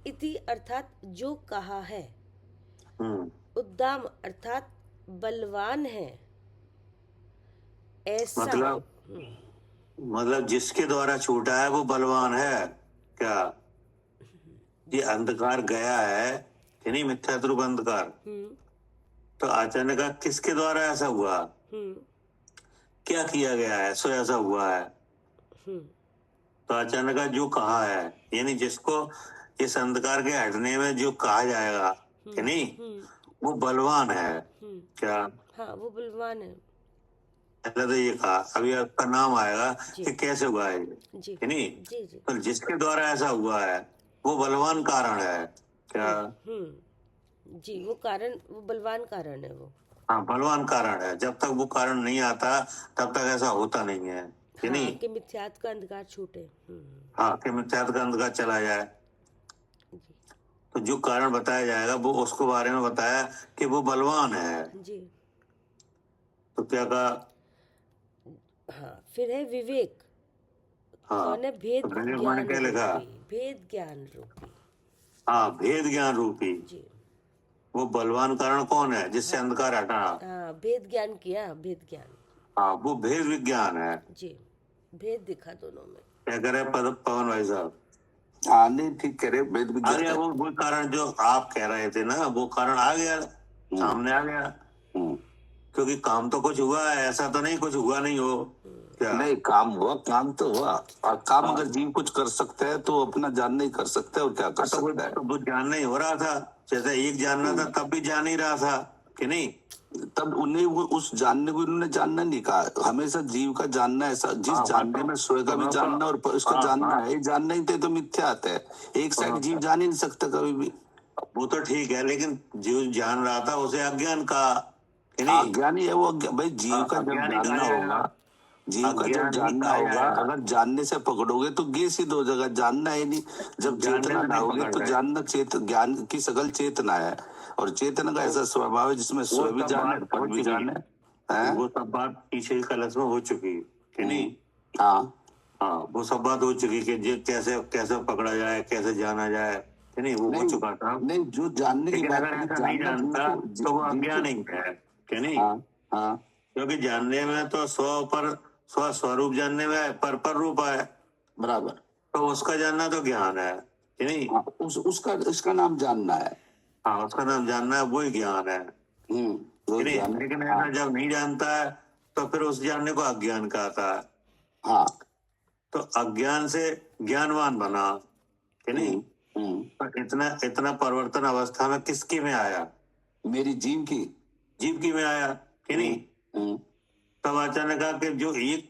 इति अर्थात जो कहा है। उद्दाम अर्थात बलवान है, ऐसा मतलब जिसके द्वारा छूटा है वो बलवान है। क्या ये अंधकार गया है कि नहीं, मिथ्यात्व रूप अंधकार, तो अचानक किसके द्वारा ऐसा हुआ, क्या किया गया है सो ऐसा हुआ है। तो अचानक जो कहा है, यानी जिसको इस अंधकार के हटने में जो कहा जाएगा कि नहीं, वो बलवान है। क्या? हाँ वो बलवान है। पहले तो ये कहा, अभी आपका नाम आएगा कि कैसे हुआ है कि नहीं। तो जिसके द्वारा ऐसा हुआ है वो बलवान कारण है। क्या? जी वो कारण, वो बलवान कारण है वो। हाँ बलवान कारण है। जब तक वो कारण नहीं आता तब तक ऐसा होता नहीं है कि नहीं, कि मिथ्यात्व का अंधकार छूटे। हाँ कि मिथ्यात्व का अंधकार चला जाए। तो जो कारण बताया जाएगा वो उसको बारे में बताया कि वो बलवान है जी। तो क्या कहा? हाँ फिर है विवेक। हाँ कौन है? भेद ज्ञान क्या लिखा? भेद ज्ञान रूपी। हाँ भेद ज्ञान रूपी जी। वो बलवान कारण कौन है जिससे अंधकार हटा? हाँ भेद ज्ञान किया, भेद ज्ञान। हाँ वो भेद विज्ञान है जी, भेद दिखा दोनों में। क्या करे पवन भाई साहब? हाँ नहीं ठीक कह रहे, भेद विज्ञान आ गया वो कारण जो आप कह रहे थे ना, वो कारण आ गया, सामने आ गया। क्योंकि काम तो कुछ हुआ है, ऐसा तो नहीं कुछ हुआ नहीं हो। क्या? नहीं काम हुआ, काम तो हुआ। और काम अगर जीव कुछ कर सकता है तो अपना जान नहीं कर सकता है, और क्या कर सकता है। तो वो जान नहीं हो रहा था, जैसे एक जानना था तब भी जान नहीं रहा था कि नहीं। तब उन्हें वो उस जानने को इन्होंने जानना नहीं कहा। हमेशा जीव का जानना ऐसा, जिस जानने में स्वयं का भी जानना और उसका जानना है, जानना ही तो मिथ्या आता है। एक साइड जीव जान ही नहीं सकता कभी भी। वो तो ठीक है, लेकिन जीव जान रहा था उसे अज्ञान का, अज्ञानी है वो। भाई जीव का जब जानना होगा, जीव का जब जानना होगा, अगर जानने से पकड़ोगे तो गे सिद्ध हो जाएगा। जानना है नहीं, जब चेतना ना होगी तो जानना ज्ञान की सकल चेतना है, और चेतना का ऐसा स्वभाव है जिसमें स्वयं भी जाने पर भी जाने। वो सब बात पीछे कलश में हो चुकी कि नहीं। हाँ वो सब बात हो चुकी कि कैसे कैसे पकड़ा जाए, कैसे जाना जाए कि नहीं, वो हो चुका था। नहीं जो जानने की बात नहीं जानता तो वो अज्ञान ही है कि नहीं। क्योंकि जानने में तो स्वरूप जानने में पर रूप है, बराबर। तो उसका जानना तो ज्ञान है कि नहीं। उसका नाम जानना है। हाँ उसका नाम जानना है, वही ज्ञान है। लेकिन ऐसा जब नहीं जानता है तो फिर उस जानने को अज्ञान कहता है। हाँ तो अज्ञान से ज्ञानवान बना कि नहीं। तो इतना परिवर्तन अवस्था में किसकी में आया? मेरी जीव की में आया कि नहीं। तब अचानक कहा कि जो एक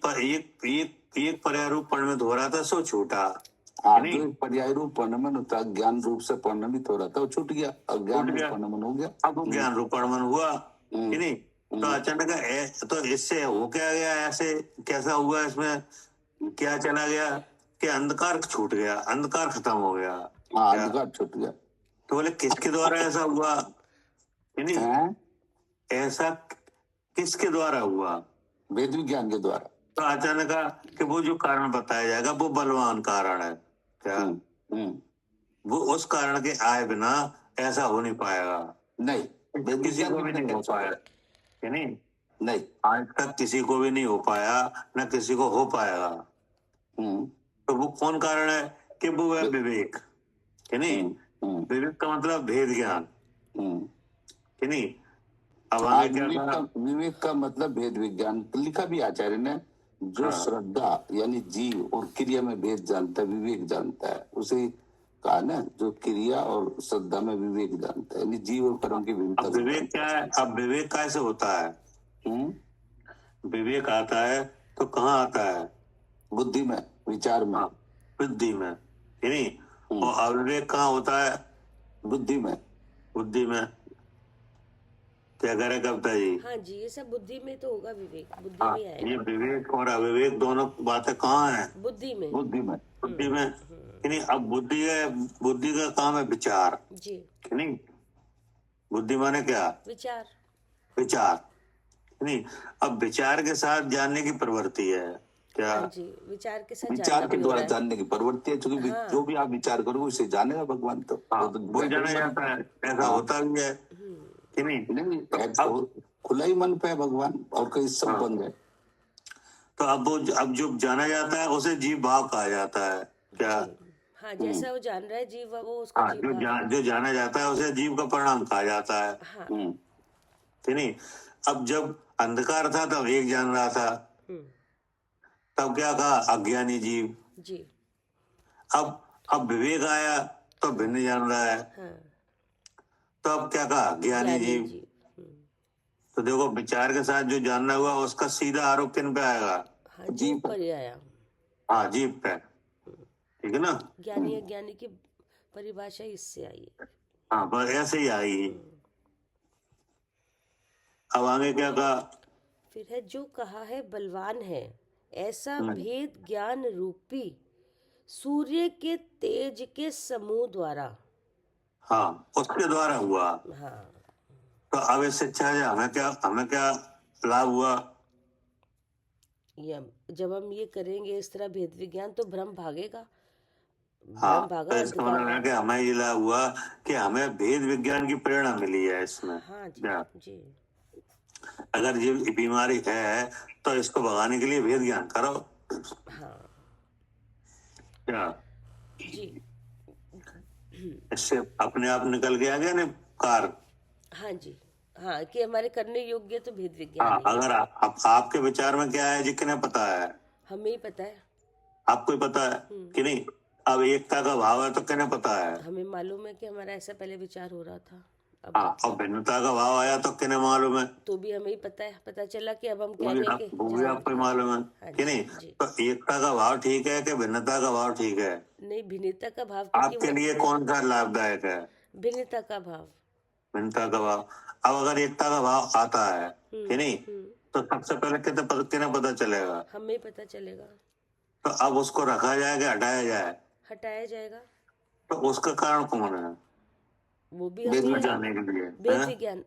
पर्याय रूप परिणमित हो रहा था सो छूटा। हाँ, जो एक पर्याय रूप परिणमन होता है, ज्ञान रूप से परिणमित हो रहा था, वो छूट गया, अब ज्ञान रूप परिणमन हो गया। अब वो ज्ञान रूप परिणमन हुआ कि नहीं। तो अचानक तो इससे हो क्या गया, ऐसे कैसा हुआ, इसमें क्या चला गया कि अंधकार छूट गया, अंधकार खत्म हो गया। हाँ, अंधकार छूट गया। तो बोले किसके द्वारा ऐसा हुआ कि नहीं, ऐसा किसके द्वारा हुआ, वेद विज्ञान के द्वारा। तो अचानक कि वो जो कारण बताया जाएगा वो बलवान कारण है क्या, वो उस कारण के आए बिना ऐसा हो नहीं पाएगा। नहीं, किसी को भी नहीं हो पाया कि नहीं, आज तक किसी को भी नहीं हो पाया, न किसी को हो पाएगा। तो वो कौन कारण है कि वो है विवेक कि नहीं। विवेक का मतलब भेद ज्ञान कि नहीं। अब आगे क्या कहा, विवेक का मतलब भेद विज्ञान लिखा भी आचार्य ने। जो श्रद्धा यानी जीव और क्रिया में भेद जानता है, विवेक जानता है, उसे कहा ना, जो क्रिया और श्रद्धा में विवेक जानता है, यानी जीव और कर्म की भिन्नता। अब विवेक क्या है, अब विवेक कैसे होता है, विवेक आता है तो कहाँ आता है, बुद्धि में, विचार में, बुद्धि में कि नहीं। और अविवेक कहाँ होता है, बुद्धि में, बुद्धि में। क्या करे कविता जी। हाँ जी, ये सब बुद्धि में तो होगा, विवेक बुद्धि हाँ, में आएगा। ये विवेक और अविवेक दोनों बातें कहाँ है, बुद्धि में, बुद्धि में, बुद्धि में कि नहीं। अब बुद्धि है, बुद्धि का काम है विचार जी कि नहीं। बुद्धि माने क्या, विचार, विचार कि नहीं। अब विचार के साथ जानने की प्रवृत्ति है क्या, हाँ जी, विचार के साथ विचार के जानना भी हो द्वारा रहा है। जानने की प्रवृत्ति है, क्योंकि जो भी आप विचार करोगे उसे जानेगा भगवान। तो वो जाना जाता है, ऐसा होता भी है कि नहीं। अब खुला ही मन पे है भगवान, और कहीं संबंध है। तो अब जो जाना जाता है उसे जीव भाव कहा जाता है क्या। हाँ, जैसा वो जान रहा है जीव, वो उसको जीव भाव। जो जाना जाता है उसे जीव का परिणाम कहा जाता है हाँ। कि नहीं। अब जब अंधकार था तब एक जान रहा था, तब क्या कहा, अज्ञानी जीव जी। अब विवेक आया तो भिन्न जान रहा है। हाँ। तो अब क्या कहा, ज्ञानी जीव। तो देखो, विचार के साथ जो जानना हुआ उसका सीधा आरोप किन पे आएगा, हाँ, जीव पर ही आया। हाँ, जीव पे, ठीक है ना। ज्ञानी अज्ञानी की परिभाषा इससे आई है। हाँ, बस ऐसे ही आई। अब आगे क्या कहा, फिर है जो कहा है बलवान है, ऐसा भेद ज्ञान रूपी सूर्य के तेज के समूह द्वारा। हाँ, उसके द्वारा हुआ। हाँ। तो अब इस शिक्षा से हमें क्या लाभ हुआ, जब हम ये करेंगे इस तरह भेद विज्ञान, तो भ्रम भागेगा। हाँ, तो इसका मतलब है कि हमें ये लाभ हुआ कि हमें भेद विज्ञान की प्रेरणा मिली है इसमें। हाँ जी। अगर ये बीमारी है तो इसको भगाने के लिए भेद ज्ञान करो। हाँ क्या जी, इससे अपने आप निकल के आ गया ना कार। हाँ जी, हाँ, कि हमारे करने योग्य तो भेद विज्ञान हाँ, है। अगर आपके विचार में क्या है जी, किन्हें पता है, हमें ही पता है, आपको ही पता है कि नहीं। अब एकता का भाव है तो किन्हें पता है, हमें मालूम है कि हमारा ऐसा पहले विचार हो रहा था। हाँ, और भिन्नता का भाव आया तो किन्हें मालूम है, तो भी हमें ही पता चला कि अब हम वो भी आपको ही मालूम है कि नहीं। तो एकता का भाव ठीक है कि भिन्नता का भाव ठीक है, नहीं, भिन्नता का भाव आपके लिए कौन सा लाभदायक है, भिन्नता का भाव, भिन्नता का भाव। अब अगर एकता का भाव आता है कि नहीं, तो सबसे पहले किन्हें पता चलेगा, हमें पता चलेगा। तो अब उसको रखा जाए कि हटाया जाए, हटाया जाएगा। तो उसका कारण कौन है, वो भी भेद जाने के लिए, भेद विज्ञान।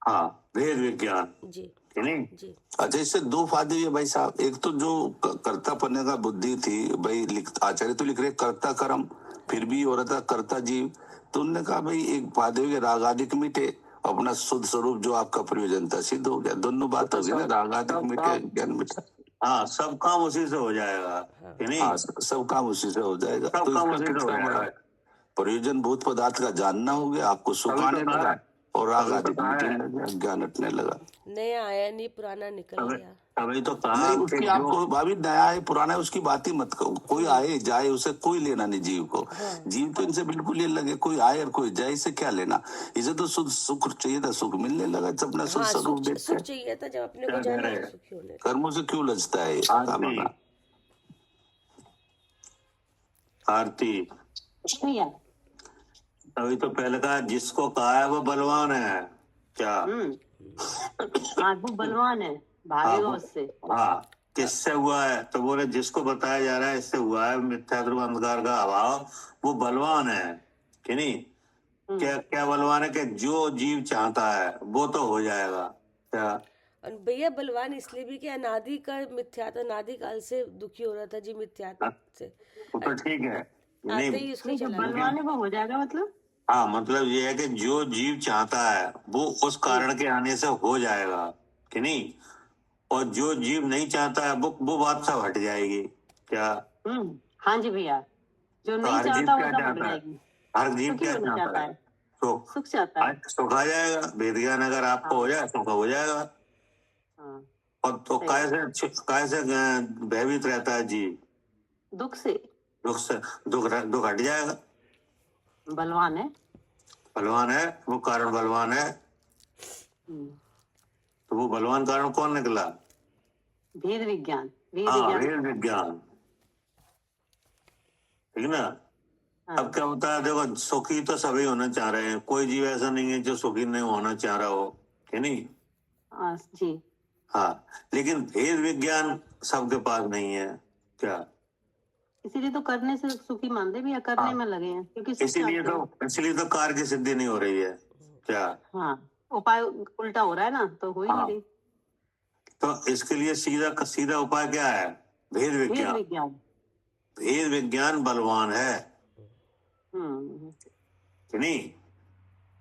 हाँ, भेद विज्ञान जी नहीं जी। अच्छा, इससे दो फायदे हुए भाई साहब। एक तो जो कर्ता पन्ने का बुद्धि थी भाई, आचार्य तो लिख रहे कर्ता कर्म, फिर भी हो रहा था कर्ता जीव। तो उन्होंने कहा भाई एक फायदे हुए, रागादिक मिटे, अपना शुद्ध स्वरूप जो आपका प्रयोजन था सिद्ध हो गया। दोनों बात हो गई ना, रागादिक मिटे, ज्ञान मिटा। हाँ, सब काम उसी से हो जाएगा कि नहीं। हाँ, सब काम उसी से हो जाएगा। सब तो काम इसका उसी से हो कितना जाएगा। बड़ा प्रयोजन भूत पदार्थ का जानना हो गया, आपको सुख आने लगा। और राग तभी आदि तो कहा मिटने है, लगा, ज्ञान हटने लगा। नया आया नहीं, पुराना निकल तभी गया। तभी तो कहा नहीं, कि उसकी जो आपको भाभी नया है पुराना है उसकी बात ही मत करो। कोई आए जाए उसे कोई लेना नहीं जीव को। हाँ। जीव तो इनसे बिल्कुल ये लगे, कोई आए और कोई जाए, इससे क्या लेना। इसे तो सुख सुख चाहिए था, सुख मिलने लगा जब अपना सुख हाँ, स्वरूप देख सुख के। चाहिए था, जब अपने को क्या कह जाना रहे तो हैं, सुखी होने लगा। कर्मों से क्यों लजता है ये? आरती आरती जी भैया। तभी तो पहले कहा जिसको कहा है वो बलवान है। क्या? हाँ, वो बलवान है, भागेगा उससे। हाँ, किससे हुआ है? तो बोले जिसको बताया जा रहा है इससे हुआ है, मिथ्या ध्रुव अंधकार का अभाव, वो बलवान है कि नहीं? क्या क्या बलवान है कि जो जीव चाहता है वो तो हो जाएगा। क्या? और भैया बलवान इसलिए भी कि अनादि का मिथ्यात्व, अनादि काल से दुखी हो रहा था जी मिथ्यात्व से, वो तो ठीक है, आते नहीं ही उसको नहीं, जो चला गया। बलवान है वो हो जाएगा मतलब। हाँ, मतलब ये है कि जो जीव चाहता है वो उस कारण के आने से हो जाएगा कि नहीं, और जो जीव नहीं चाहता है वो बात सब हट जाएगी। क्या? हाँ जी भैया, जो तो नहीं हर जीव चाहता वो क्या सब उठ चाहता है? जाएगी। हर जीव सुखी क्या होना चाहता चाहता है? है, सुख। सुख चाहता है। आज सुख आ जाएगा, वेद ज्ञान अगर आपको हो जाए सुख हो जाएगा। हाँ, और तो सही कैसे भयभीत रहता है जीव? दुख से। दुख से, दुख हट जाएगा। बलवान है। बलवान है, वो कारण बलवान है। हम्म, तो वो बलवान कारण कौन निकला? भेद विज्ञान, वेद हाँ, ज्ञान। वेद विज्ञान, ठीक ना। हाँ, अब क्या होता है, देखो सुखी तो सभी होना चाह रहे हैं, कोई जीव ऐसा नहीं है जो सुखी नहीं होना चाह रहा हो, कि नहीं? जी। हाँ, लेकिन भेद विज्ञान सबके पास नहीं है। क्या? इसीलिए तो करने से सुखी मानते भी, या करने हाँ, में लगे हैं क्योंकि सुख चाहते हैं। इसीलिए तो कार्य की सिद्धि नहीं हो रही है। क्या? हाँ, उपाय उल्टा हो रहा है ना, तो हो ही नहीं हाँ, रही। तो इसके लिए सीधा सीधा उपाय क्या है? भेद भेद विज्ञान। विज्ञान। भेद विज्ञान बलवान है हम्म कि नहीं?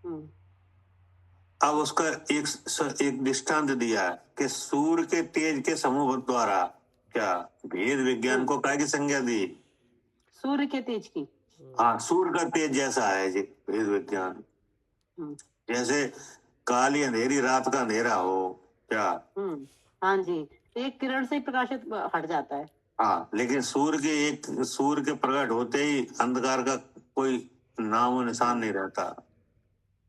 हम्म अब उसका एक दृष्टांत दिया है कि सूर्य के तेज के समूह द्वारा, क्या भेद विज्ञान को काय की संज्ञा दी? सूर्य के तेज की। हाँ, सूर्य का तेज जैसा है जी भेद विज्ञान। हम्म जैसे काली अंधेरी रात का अंधेरा हो। क्या? हाँ जी, एक किरण से ही प्रकाशित हट जाता है। हाँ, लेकिन सूर्य के प्रकट होते ही अंधकार का कोई नामो निशान नहीं रहता।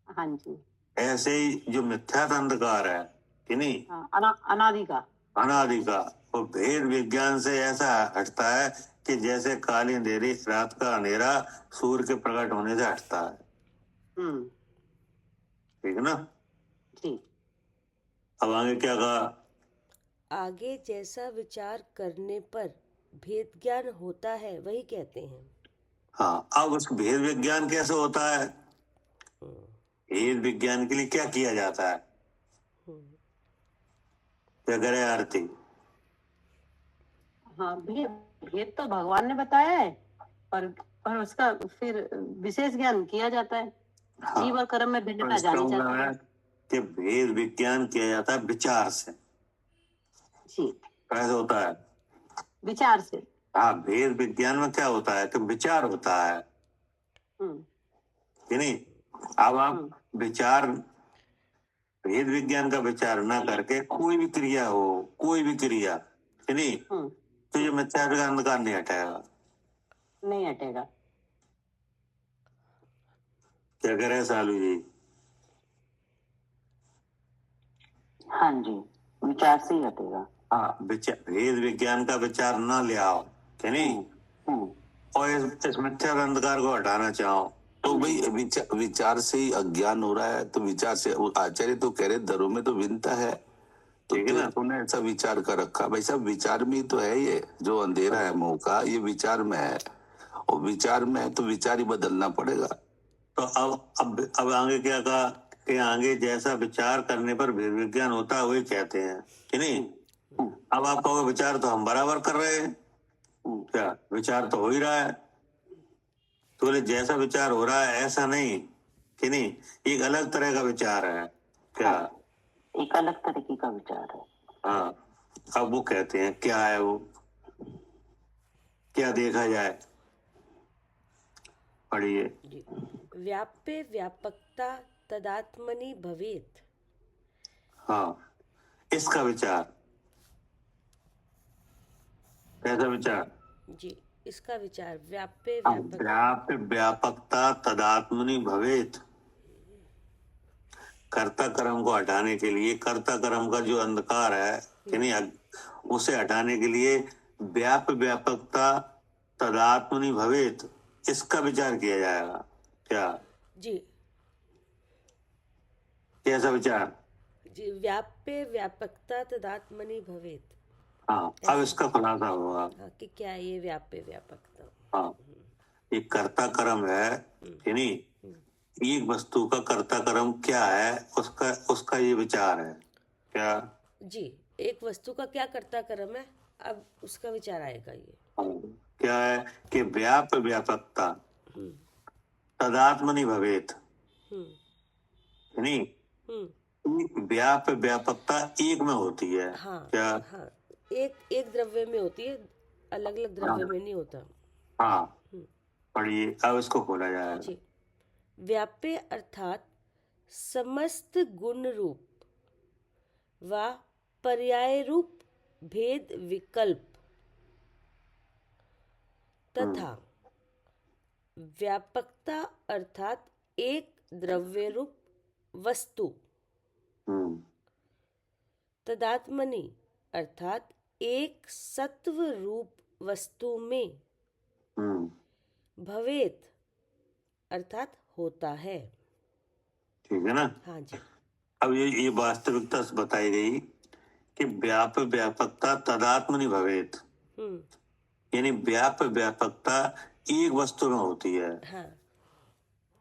हाँ जी। ऐसे ही जो मिथ्यात्व अंधकार है कि नहीं, हाँ, अनादि का। अनादि का, वो भेद विज्ञान से ऐसा हटता है कि जैसे काली अंधेरी रात का अंधेरा सूर्य के प्रकट होने से हटता है। ठीक है ना। जी। अब आगे क्या कहा? आगे जैसा विचार करने पर भेद ज्ञान होता है वही कहते हैं। हाँ, अब उस भेद विज्ञान कैसे होता है? भेद विज्ञान के लिए क्या किया जाता है? क्या करे आरती? हाँ, भेद भेद तो भगवान ने बताया है, पर उसका फिर विशेष ज्ञान किया जाता है। हाँ, जीव और कर्म में तो भिन्नता इसका जानी मतलब जाती है है। कि भेद विज्ञान किया जाता है विचार से। जी, कैसे होता है? विचार से। हाँ, भेद विज्ञान में क्या होता है कि विचार होता है हम्म कि नहीं। अब आप विचार, भेद विज्ञान का विचार ना करके कोई भी क्रिया हो, कोई भी क्रिया कि नहीं, तो ये मिथ्या का अंधकार नहीं हटेगा। नहीं हटेगा। क्या कह रहे हैं सालू जी? हाँ जी, विचार से ही हटेगा। हाँ, भेद विज्ञान का विचार ना ले आओ कि नहीं, और इस मिथ्या अंधकार को हटाना चाहो तो भाई विचार से ही अज्ञान हो रहा है, तो विचार से आचार्य तो कह रहे धर्म में तो भिन्नता है, तो ठीक है ना। तूने ऐसा विचार कर रखा भाई साहब। विचार में ही तो है, ये जो अंधेरा है मोह का ये विचार में है, और विचार में है तो विचार ही बदलना पड़ेगा। तो अब आगे क्या कहा कि आगे जैसा विचार करने पर भेद विज्ञान होता है वही कहते हैं कि नहीं। अब आप कहोगे विचार तो हम बराबर कर रहे हैं, क्या विचार तो हो ही रहा है। तो बोले जैसा विचार हो रहा है ऐसा नहीं कि नहीं, एक अलग तरह का विचार है। क्या? एक अलग तरीके का विचार है। हाँ, अब वो कहते हैं क्या है वो, क्या देखा जाए, पढ़िए। व्याप्य व्यापकता तदात्मनि भवेत। हाँ, इसका विचार, कैसा विचार? जी, इसका विचार व्याप्य हाँ, व्यापक। व्याप्य व्यापकता तदात्मनि भवेत। कर्ता कर्म को हटाने के लिए, कर्ता कर्म का जो अंधकार है कि नहीं, उसे हटाने के लिए व्याप्य व्यापकता तदात्मनि भवेत, इसका विचार किया जाएगा। क्या? जी कैसा विचार? जी, व्याप्य व्यापकता तदात्मनि भवेत। हाँ, अब इसका खुलासा होगा। हाँ, कि क्या है ये व्याप्य व्यापकता? हाँ, ये कर्ता कर्म है कि नहीं, एक वस्तु का कर्ता कर्म क्या है, उसका ये विचार है। क्या? जी, एक वस्तु का क्या कर्ता कर्म है, अब उसका विचार आएगा ये। क्या है कि व्याप्य व्यापकता तदात्मनि भवेत, नहीं, व्याप्य व्यापकता एक में होती है। हाँ क्या? हाँ, एक द्रव्य में होती है, अलग अलग द्रव्य में नहीं होता। हाँ, पढ़िए, अब इसको खोला जाएगा। जी, व्याप्य अर्थात समस्त गुण रूप व पर्याय रूप भेद विकल्प तथा व्यापकता अर्थात एक द्रव्य रूप वस्तु तदात्मनि अर्थात एक सत्व रूप वस्तु में भवेत अर्थात होता है। ठीक है ना? हाँ जी। अब ये वास्तविकता बताई गई कि व्याप्य व्यापकता तदात्मनि भवेत, यानी व्याप्य व्यापकता एक वस्तु में होती है। हाँ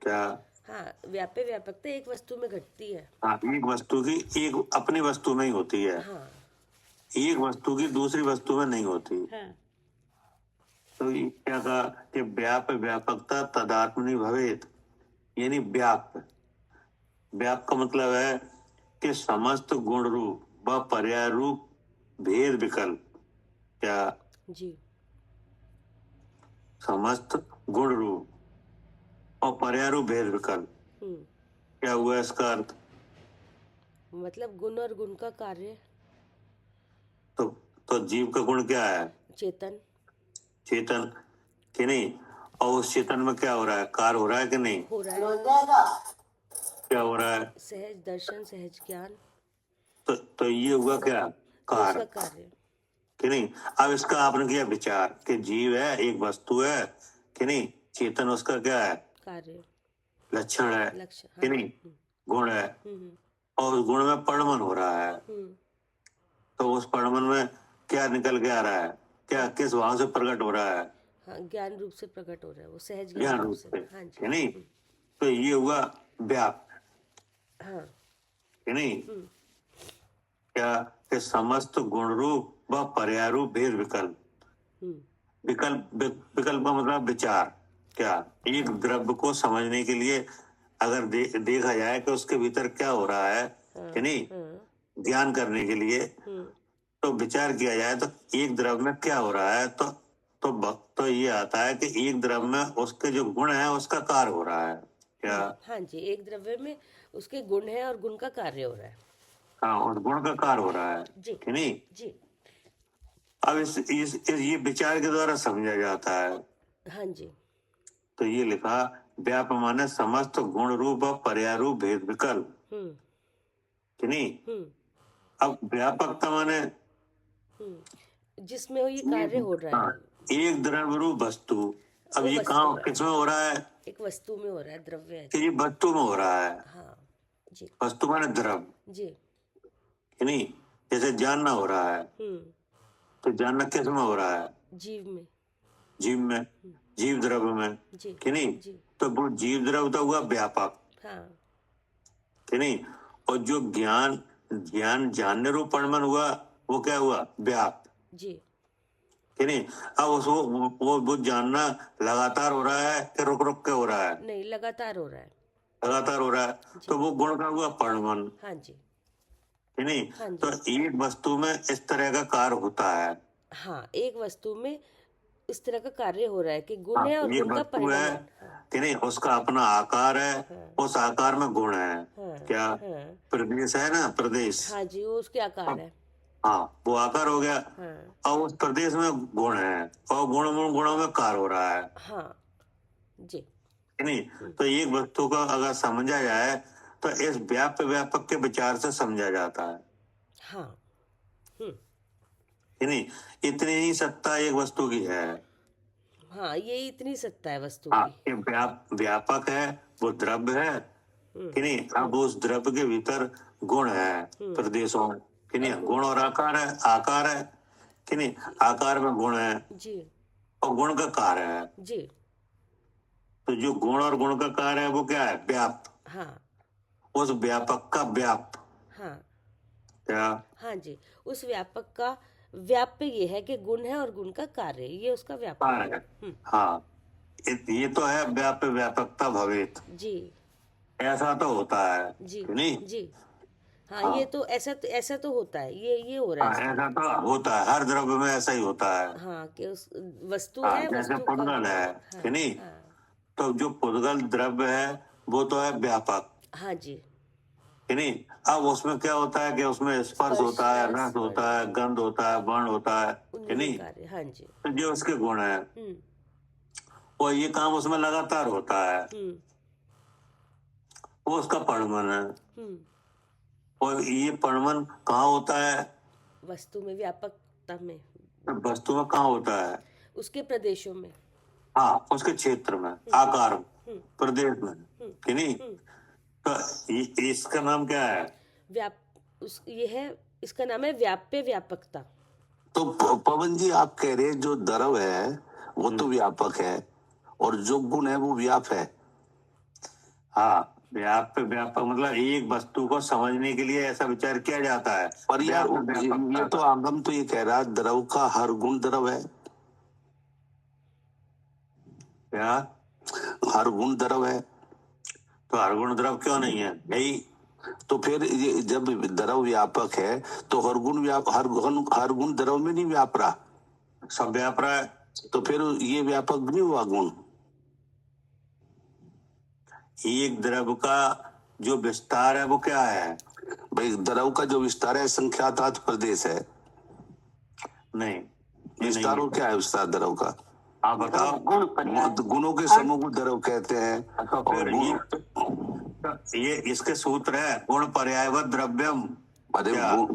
क्या? हाँ, व्याप्य व्यापकता एक वस्तु में घटती है। हाँ, एक वस्तु की एक अपनी वस्तु में ही होती है। हाँ एक वस्तु की दूसरी वस्तु में नहीं होती। हाँ तो ये क्या कहा कि व्याप्य व्यापकता तदात्मनि भवेत, यानी व्याप्य, व्याप का मतलब है कि समस्त गुण रूप व पर्याय रूप भेद विकल्प। क्या? जी, समस्त गुण रूप और पर्याय रूप भेद विकल्प, क्या हुआ इसका अर्थ? मतलब गुण और गुण का कार्य। तो जीव का गुण क्या है? चेतन। चेतन, कि नहीं? और उस चेतन में क्या हो रहा है? कार्य हो रहा है कि नहीं? हो रहा है। क्या हो रहा है? सहज दर्शन, सहज ज्ञान। तो ये हुआ क्या? उसका कार्य, कि नहीं? अब इसका आपने किया विचार कि जीव है, एक वस्तु है कि नहीं, चेतन उसका क्या है? कार्य, लक्षण है लक्ष्य। कि नहीं, गुण है, और उस गुण में परिणमन हो रहा है। तो उस परिणमन में क्या निकल के आ रहा है? क्या किस भाव से प्रकट हो रहा है? हाँ, ज्ञान रूप से प्रकट हो रहा है, वो सहज ज्ञान रूप से। हाँ जी, कि नहीं? तो ये हुआ व्याप। हाँ, कि नहीं? क्या कि समस्त गुण रूप व पर्याय रूप भेद विकल्प। विकल्प का मतलब विचार। क्या? एक द्रव्य को समझने के लिए अगर देखा जाए कि उसके भीतर क्या हो रहा है, कि नहीं, ध्यान करने के लिए तो विचार किया जाए तो एक द्रव्य में क्या हो रहा है, तो ये आता है कि एक द्रव्य में उसके जो गुण है उसका कार्य हो रहा है। क्या? हाँ जी, एक द्रव्य में उसके गुण है और गुण का कार्य हो रहा है। हाँ, उस गुण का कार्य हो रहा है जी, कि नहीं? जी, अब ये विचार के द्वारा समझा जाता है। हाँ जी। तो ये लिखा व्याप माने समस्त गुण रूप और पर्याय रूप भेद विकल्प, कि नहीं? अब व्यापकता माने जिसमें ये कार्य हो रहा है, एक द्रव्य रूप वस्तु। अब ये कहाँ किसमें हो रहा है? एक वस्तु में हो रहा है, द्रव्य है। कि ये वस्तु में हो रहा है। हाँ जी, वस्तु माने द्रव्य, जी, कि नहीं? जैसे जानना हो रहा है, तो जानना किसमें हो रहा है? जीव में, जीव में, जीव द्रव्य में, जी, कि नहीं? जी, तो वो जीव द्रव्य तो हुआ व्यापक, हाँ, कि नहीं? और जो ज्ञान जानने रूप परिणमन हुआ वो क्या हुआ? व्याप, जी, कि नहीं? अब उसको वो जानना लगातार हो रहा है कि रुक रुक के हो रहा है? नहीं, लगातार हो रहा है। लगातार हो रहा है, तो वो गुण का हुआ परिणमन। हाँ जी, कि नहीं? हाँ जी। तो एक वस्तु में इस तरह का कार्य होता है। हाँ, एक वस्तु में इस तरह का कार्य हो रहा है कि गुण है और ये गुण का वस्तु परिणाम है है। कि नहीं, उसका अपना आकार है, हाँ, उस आकार में गुण है। हाँ, क्या हाँ, प्रदेश है ना, प्रदेश, हाँ जी, वो उसके आकार है। हाँ वो आकार हो गया, हाँ, और उस प्रदेश में गुण है, और गुणों में कार्य हो रहा है हाँ जी। कि नहीं। तो एक वस्तु का अगर समझा जाए तो इस व्याप्य व्यापक के विचार से समझा जाता है हाँ, कि नहीं। इतनी ही सत्ता एक वस्तु की है। हाँ, ये इतनी सत्ता है वस्तु हाँ, की। ये व्यापक है, वो द्रव्य है कि नहीं। अब उस द्रव्य के भीतर गुण है, प्रदेशों कि नहीं, गुण और आकार है कि नहीं। आकार में गुण है जी, और गुण का कार्य है। जी, तो जो गुण और गुण का कार्य है वो क्या है, व्याप्त। हाँ, उस व्यापक का व्याप्त हाँ, क्या, हाँ जी, उस व्यापक का व्याप्य ये है कि गुण है और गुण का कार्य, ये उसका व्यापक कार्य है। हाँ, ये तो है व्याप्य व्यापकता भवेत, जी, ऐसा तो होता है जी, कि नहीं। जी। हाँ, ये तो ऐसा तो होता है, ये हो रहा हाँ, है। ऐसा तो होता है, हर द्रव्य में ऐसा ही होता है। हाँ, कि उस वस्तु हाँ, है, जैसे वस्तु का पुद्गल है हाँ, कि नहीं। हाँ, तो जो पुद्गल द्रव्य है वो तो है व्यापक हाँ जी, कि नहीं। अब उसमें क्या होता है कि उसमें स्पर्श होता है, रस होता है, गंध होता है, वर्ण होता है कि उन्हीं नहीं। के कार्य, हाँ जी। तो जो उसके गुण है वो ये काम उसमें लगातार होता है, वो उसका परिणमन है। और ये परिणमन कहाँ होता है, वस्तु में, व्यापकता में, वस्तु में कहाँ होता है, उसके प्रदेशों में। हाँ उसके क्षेत्र में, आकार में, प्रदेश में कि नहीं। तो इसका नाम क्या है, ये है, इसका नाम है व्याप्य व्यापकता। तो पवन जी आप कह रहे हैं जो द्रव है वो तो व्यापक है और जो गुण है वो व्याप है। हाँ, व्याप्य व्यापक मतलब एक वस्तु को समझने के लिए ऐसा विचार किया जाता है। पर यार ये तो आगम तो ये कह रहा है द्रव का हर गुण द्रव है। क्या हर गुण द्रव है? तो हर गुण द्रव क्यों नहीं है भाई। तो फिर ये जब द्रव व्यापक है तो हर गुण द्रव में नहीं व्याप रहा, सब व्याप रहा है। तो फिर ये व्यापक नहीं हुआ गुण। एक द्रव का जो विस्तार है वो क्या है, भाई द्रव का जो विस्तार है संख्यातात् प्रदेश है। नहीं, विस्तार और क्या है विस्तार द्रव का? आप बताओ। गुणों के समूह को द्रव कहते हैं। तो फिर ये इसके सूत्र है, गुण पर्यायवत द्रव्यम। अरे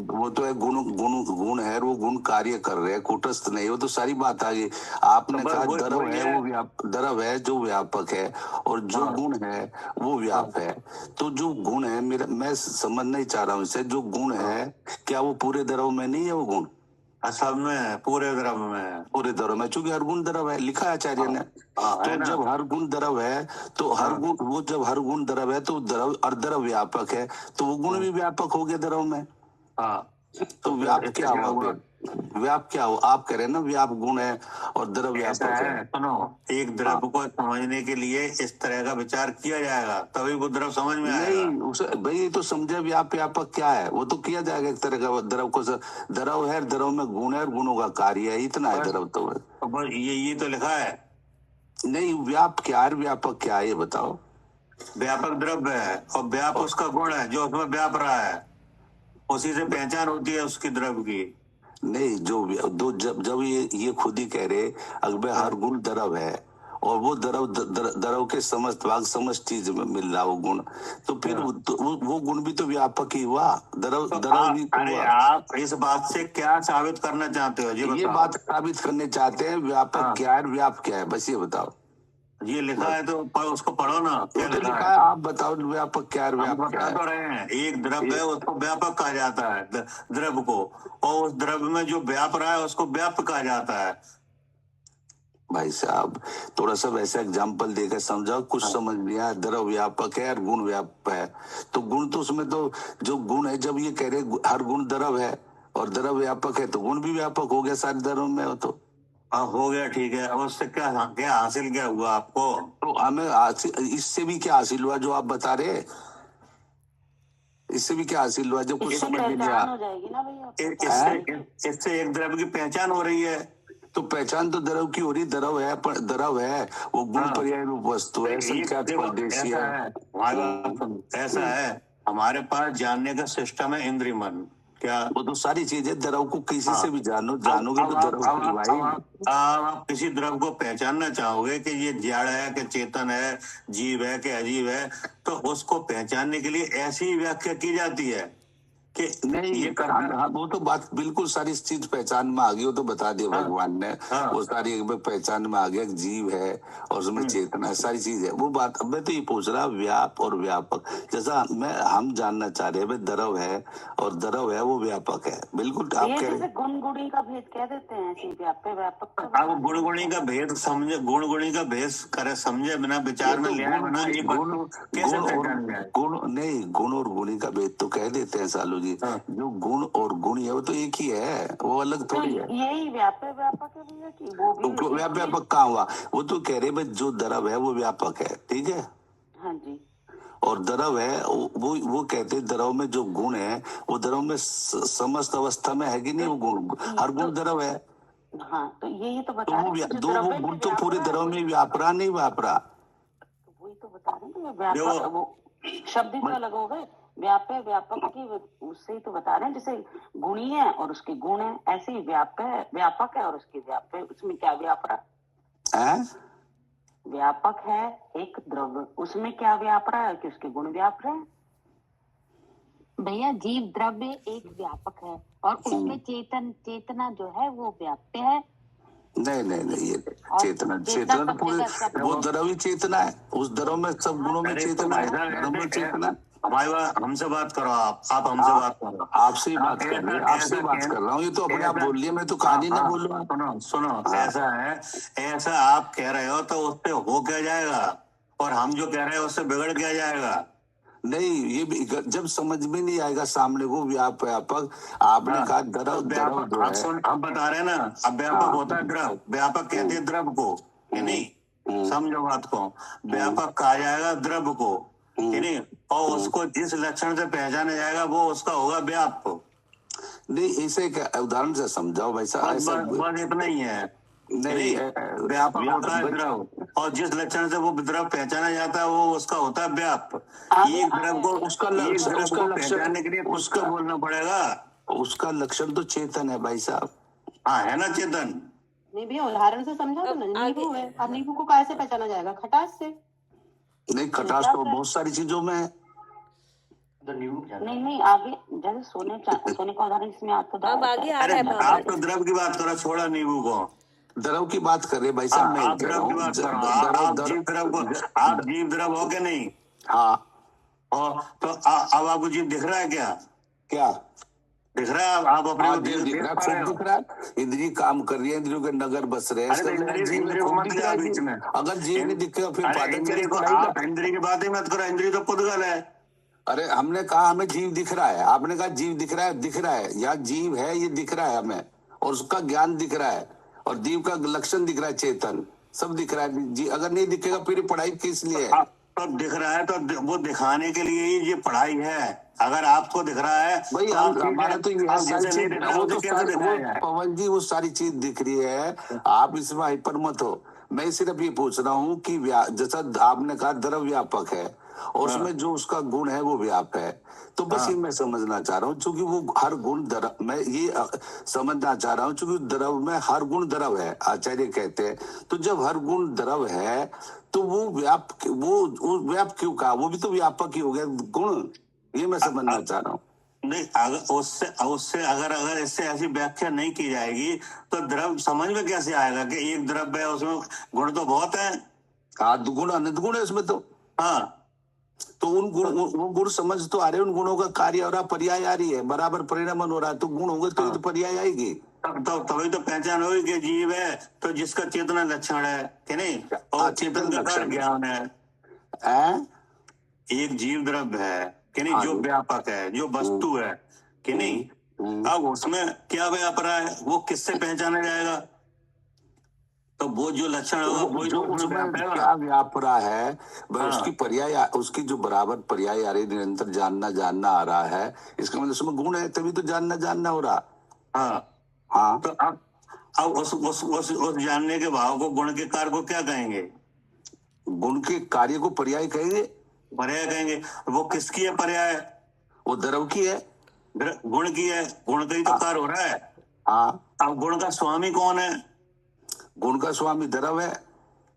वो तो है, गुण है, वो गुण कार्य कर रहे हैं, कूटस्थ नहीं। वो तो सारी बात आ गई। आपने कहा द्रव है, वो द्रव है जो व्यापक है और जो गुण है वो व्याप है। तो जो गुण है मैं समझ नहीं चाह रहा हूँ इसे, जो गुण है क्या वो पूरे द्रव में नहीं है? वो गुण सब में, पूरे द्रव में, पूरे द्रव में, चूंकि हर गुण द्रव है लिखा है आचार्य ने। तो जब हर गुण द्रव है तो हर गुण, वो जब हर गुण द्रव है तो द्रव और द्रव व्यापक है, तो वो गुण भी व्यापक हो गया द्रव में। तो व्याप क्या हुआ? व्याप क्या हो? आप कह रहे हैं ना व्याप गुण है और द्रव व्यापक है। सुनो, एक द्रव को समझने के लिए इस तरह का विचार किया जाएगा तभी वो द्रव समझ में आएगा। नहीं उसे भाई तो समझे व्याप व्यापक क्या है, वो तो किया जाएगा एक तरह का। द्रव को द्रव है, द्रव में गुण है और गुणों का कार्य है, इतना है द्रव। तो बस ये तो लिखा है। नहीं, व्याप क्या है, व्यापक क्या है ये बताओ। व्यापक द्रव्य है और व्याप उसका गुण है जो उसमें व्याप रहा है, उसी से पहचान होती है उसकी द्रव्य की। नहीं, जब ये खुद ही कह रहे अगर हर गुण द्रव है और वो द्रव के समस्त भाग समस्त चीज में मिल रहा वो गुण, तो फिर वो गुण भी तो व्यापक ही हुआ। द्रव भी तो अरे हुआ। आप इस बात से क्या साबित करना चाहते हो जी? ये बात साबित करने चाहते हैं व्यापक क्या है, व्याप क्या है, बस ये बताओ। ये लिखा है तो उसको पढ़ो ना। क्या तो लिखा है आप बताओ, व्यापक क्या है, व्याप क्या है। बता तो रहे हैं, एक द्रव्य है उसको व्यापक कहा जाता है, द्रव्य को, और उस द्रव्य में जो व्याप रहा है उसको व्याप्त कहा जाता है। भाई साहब थोड़ा सा वैसा एग्जाम्पल देकर समझाओ, कुछ समझ लिया। द्रव व्यापक है और गुण व्यापक है, तो गुण तो उसमें तो जो गुण है, जब ये कह रहे हर गुण द्रव है और द्रव व्यापक है तो गुण भी व्यापक हो गया सारे द्रव में। तो हो गया, ठीक है। अब उससे क्या हासिल क्या हुआ आपको? तो हमें इससे भी क्या हासिल हुआ जो आप बता रहे? इससे भी क्या हासिल हुआ जो कुछ समझ नहीं लिया? इससे एक द्रव्य की पहचान हो रही है। तो पहचान तो द्रव की हो रही, द्रव है, पर द्रव है वो गुण हाँ। पर्याय रूप वस्तु है, संख्यात परदेशी ऐसा है। है, हमारी बात सुन, ऐसा है, हमारे पास जानने का सिस्टम है इंद्रिय मन, क्या? वो तो सारी चीजें द्रव को किसी हाँ। से भी अब जानोगे तो द्रव की भाई। आप किसी द्रव को पहचानना चाहोगे कि ये जड़ है कि चेतन है, जीव है कि अजीव है, तो उसको पहचानने के लिए ऐसी ही व्याख्या की जाती है कि नहीं ये वो तो बात बिल्कुल सारी चीज पहचान में आ गई, वो तो बता दिया हाँ। भगवान ने। हाँ। वो सारी एक बार पहचान में आ गया, जीव है और उसमें चेतना है, सारी चीज है। वो बात अब मैं तो ये पूछ रहा, व्याप और व्यापक, जैसा हम जानना चाह रहे हैं द्रव है और द्रव है वो व्यापक है, बिल्कुल आप ये कह जैसे रहे। गुण गुणी का भेद कह देते हैं, ऐसे व्यापक व्यापक का आप गुण गुणी का भेद समझे, गुण गुणी का भेद करे समझे बिना, विचार में ले आए बिना, ये वस्तु कैसे पहचान जाए? गुण नहीं, गुण और गुणी का भेद तो कह देते हैं सालू जी। हाँ। जो गुण और गुणी है वो तो एक ही है, वो अलग तो थोड़ी है। यही व्यापक व्यापक है भैया कि वो भी तो व्यापक कहाँ हुआ? वो तो कह रहे भाई जो द्रव है वो व्यापक है, ठीक है। हाँ जी। और द्रव है वो कहते हैं द्रव में जो गुण है वो द्रव में समस्त अवस्था में है कि नहीं, वो गुण हर गुण द्रव है। हाँ, तो यही तो तो बता रहे हैं, जो वो द्रव्य गुण में तो पूरे व्यापक है, द्रव में व्याप रहा नहीं व्याप रहा। तो वही तो बता रहे हैं कि ये व्यापक, वो शब्द ही तो अलग हो गए। व्यापक व्यापक की उससे ही तो बता रहे हैं, जैसे गुणी है और उसके गुण है, ऐसे ही व्यापक है और उसके व्यापक, उसमें क्या व्याप रहा है? व्यापक है एक द्रव्य, उसमें क्या व्याप रहा है कि उसके गुण व्याप रहे हैं। भैया जीव द्रव्य एक व्यापक है और उसमें चेतना जो है वो व्याप्य है। नहीं ये चेतना तो पूरे वो द्रव ही चेतना है, उस द्रव में सब गुणों में चेतना है, द्रव में चेतना। हमारी बात हमसे बात करो, आप हमसे बात करो। आपसे ही बात कर रहे हैं, आपसे बात कर रहा हूँ, ये तो अपने आप बोल लिया, मैं तो कहानी ना बोल रहा हूँ। सुनो ऐसा है, ऐसा आप कह रहे हो तो उससे हो क्या जाएगा, और हम जो कह रहे हैं उससे बिगड़ क्या जाएगा? नहीं, ये भी जब समझ में नहीं आएगा सामने को व्यापक, आपने कहा द्रव जो है, हम बता रहे हैं ना, अब व्यापक होता है द्रव, व्यापक कहते हैं द्रव को, कि नहीं? समझो बात को, व्यापक कहा जाएगा द्रव को, कि नहीं? और उसको जिस लक्षण से पहचाना जाएगा वो उसका होगा व्याप। नहीं इसे उदाहरण से समझाओ भाई साहब। बस इतना ही है। नहीं व्यापक होता है द्रव, और जिस लक्षण से वो द्रव पहचाना जाता है वो उसका होता है व्याप। एक द्रव को उसका लक्षण पहचानने के लिए उसका बोलना पड़ेगा। उसका लक्षण तो चेतन है भाई साहब। हाँ है ना चेतन। नहीं भैया उदाहरण से समझा दो ना, नींबू है, अब नींबू को कैसे पहचाना जाएगा? खटास से। नहीं खटास तो बहुत सारी चीजों में है। नहीं आगे जैसे सोने का उदाहरण इसमें आपको अब आगे आ रहा है। आप तो द्रव की बात करो, छोड़ा नींबू को। द्रव की बात कर रहे भाई साहब। मैं कह रहा हूँ आप जीव द्रव हो के नहीं? हाँ। और तो अब आपको जीव दिख रहा है क्या? क्या दिख रहा है? आप अपने को दिख रहा है, इंद्रिय काम कर रही है, इंद्रियों के नगर बस रहे हैं। अगर जीव नहीं दिखेगा फिर इंद्रिय की बात ही मत करो, इंद्रिय तो पुद्गल है। अरे हमने कहा हमें जीव दिख रहा है, आपने कहा जीव दिख रहा है, या जीव है ये दिख रहा है हमें, और उसका ज्ञान दिख रहा है, और जीव का लक्षण दिख रहा है, चेतन सब दिख रहा है। जी अगर नहीं दिखेगा फिर पढ़ाई किस लिए है? तो दिख रहा है तो वो दिखाने के लिए ही ये पढ़ाई है। अगर आपको दिख रहा है भाई तो हमारा तो ये पवन जी वो सारी चीज दिख रही है, आप इसमें हाइपर मत हो। मैं सिर्फ ये पूछ रहा हूँ कि जैसा आपने कहा द्रव व्यापक है और उसमें जो उसका गुण है वो व्याप है, तो बस ये मैं समझना चाह रहा हूँ, क्योंकि वो हर गुण द्रव, मैं ये समझना चाह रहा हूँ क्योंकि द्रव में हर गुण द्रव है, आचार्य कहते हैं। तो जब हर गुण द्रव है तो वो व्याप क्यों कहा? वो भी तो व्यापक ही हो गया गुण, ये मैं समझना चाह रहा हूँ। नहीं अगर उससे अगर इससे ऐसी व्याख्या नहीं की जाएगी तो द्रव समझ में कैसे आएगा कि एक द्रव्य है उसमें गुण तो बहुत है। हाँ गुण अनंत गुण है उसमें तो। हाँ तो उन गुण वो गुण समझ तो आ रहे, उन गुणों का कार्य हो रहा, पर्याय आ रही है, बराबर परिणामन हो रहा है, तो गुण होंगे तो ये तो पर्याय आएगी। तभी तो पहचान होगी कि जीव है तो जिसका चेतना लक्षण है कि नहीं, और चेतन का कारण ज्ञान है। एक जीव द्रव्य है कि नहीं, जो व्यापक है, जो वस्तु है कि नहीं। अब उसमें क्या व्याप रहा है वो किससे पहचाना जाएगा? तो वो जो लक्षण होगा वो जो उसमें क्या व्याप रहा है भाई, उसकी पर्याय, उसकी जो बराबर पर्याय आ रही, निरंतर जानना आ रहा है, इसका मतलब उसमें गुण है, तभी तो जानना हो रहा। हाँ हाँ तो अब उस जानने के भाव को, गुण के कार्य को क्या कहेंगे? गुण के कार्य को पर्याय कहेंगे। पर्याय कहेंगे। वो किसकी है पर्याय? वो द्रव की है, गुण की है। गुण का ही तो कार्य हो रहा है। हाँ। अब गुण का स्वामी कौन है? गुण का स्वामी द्रव है।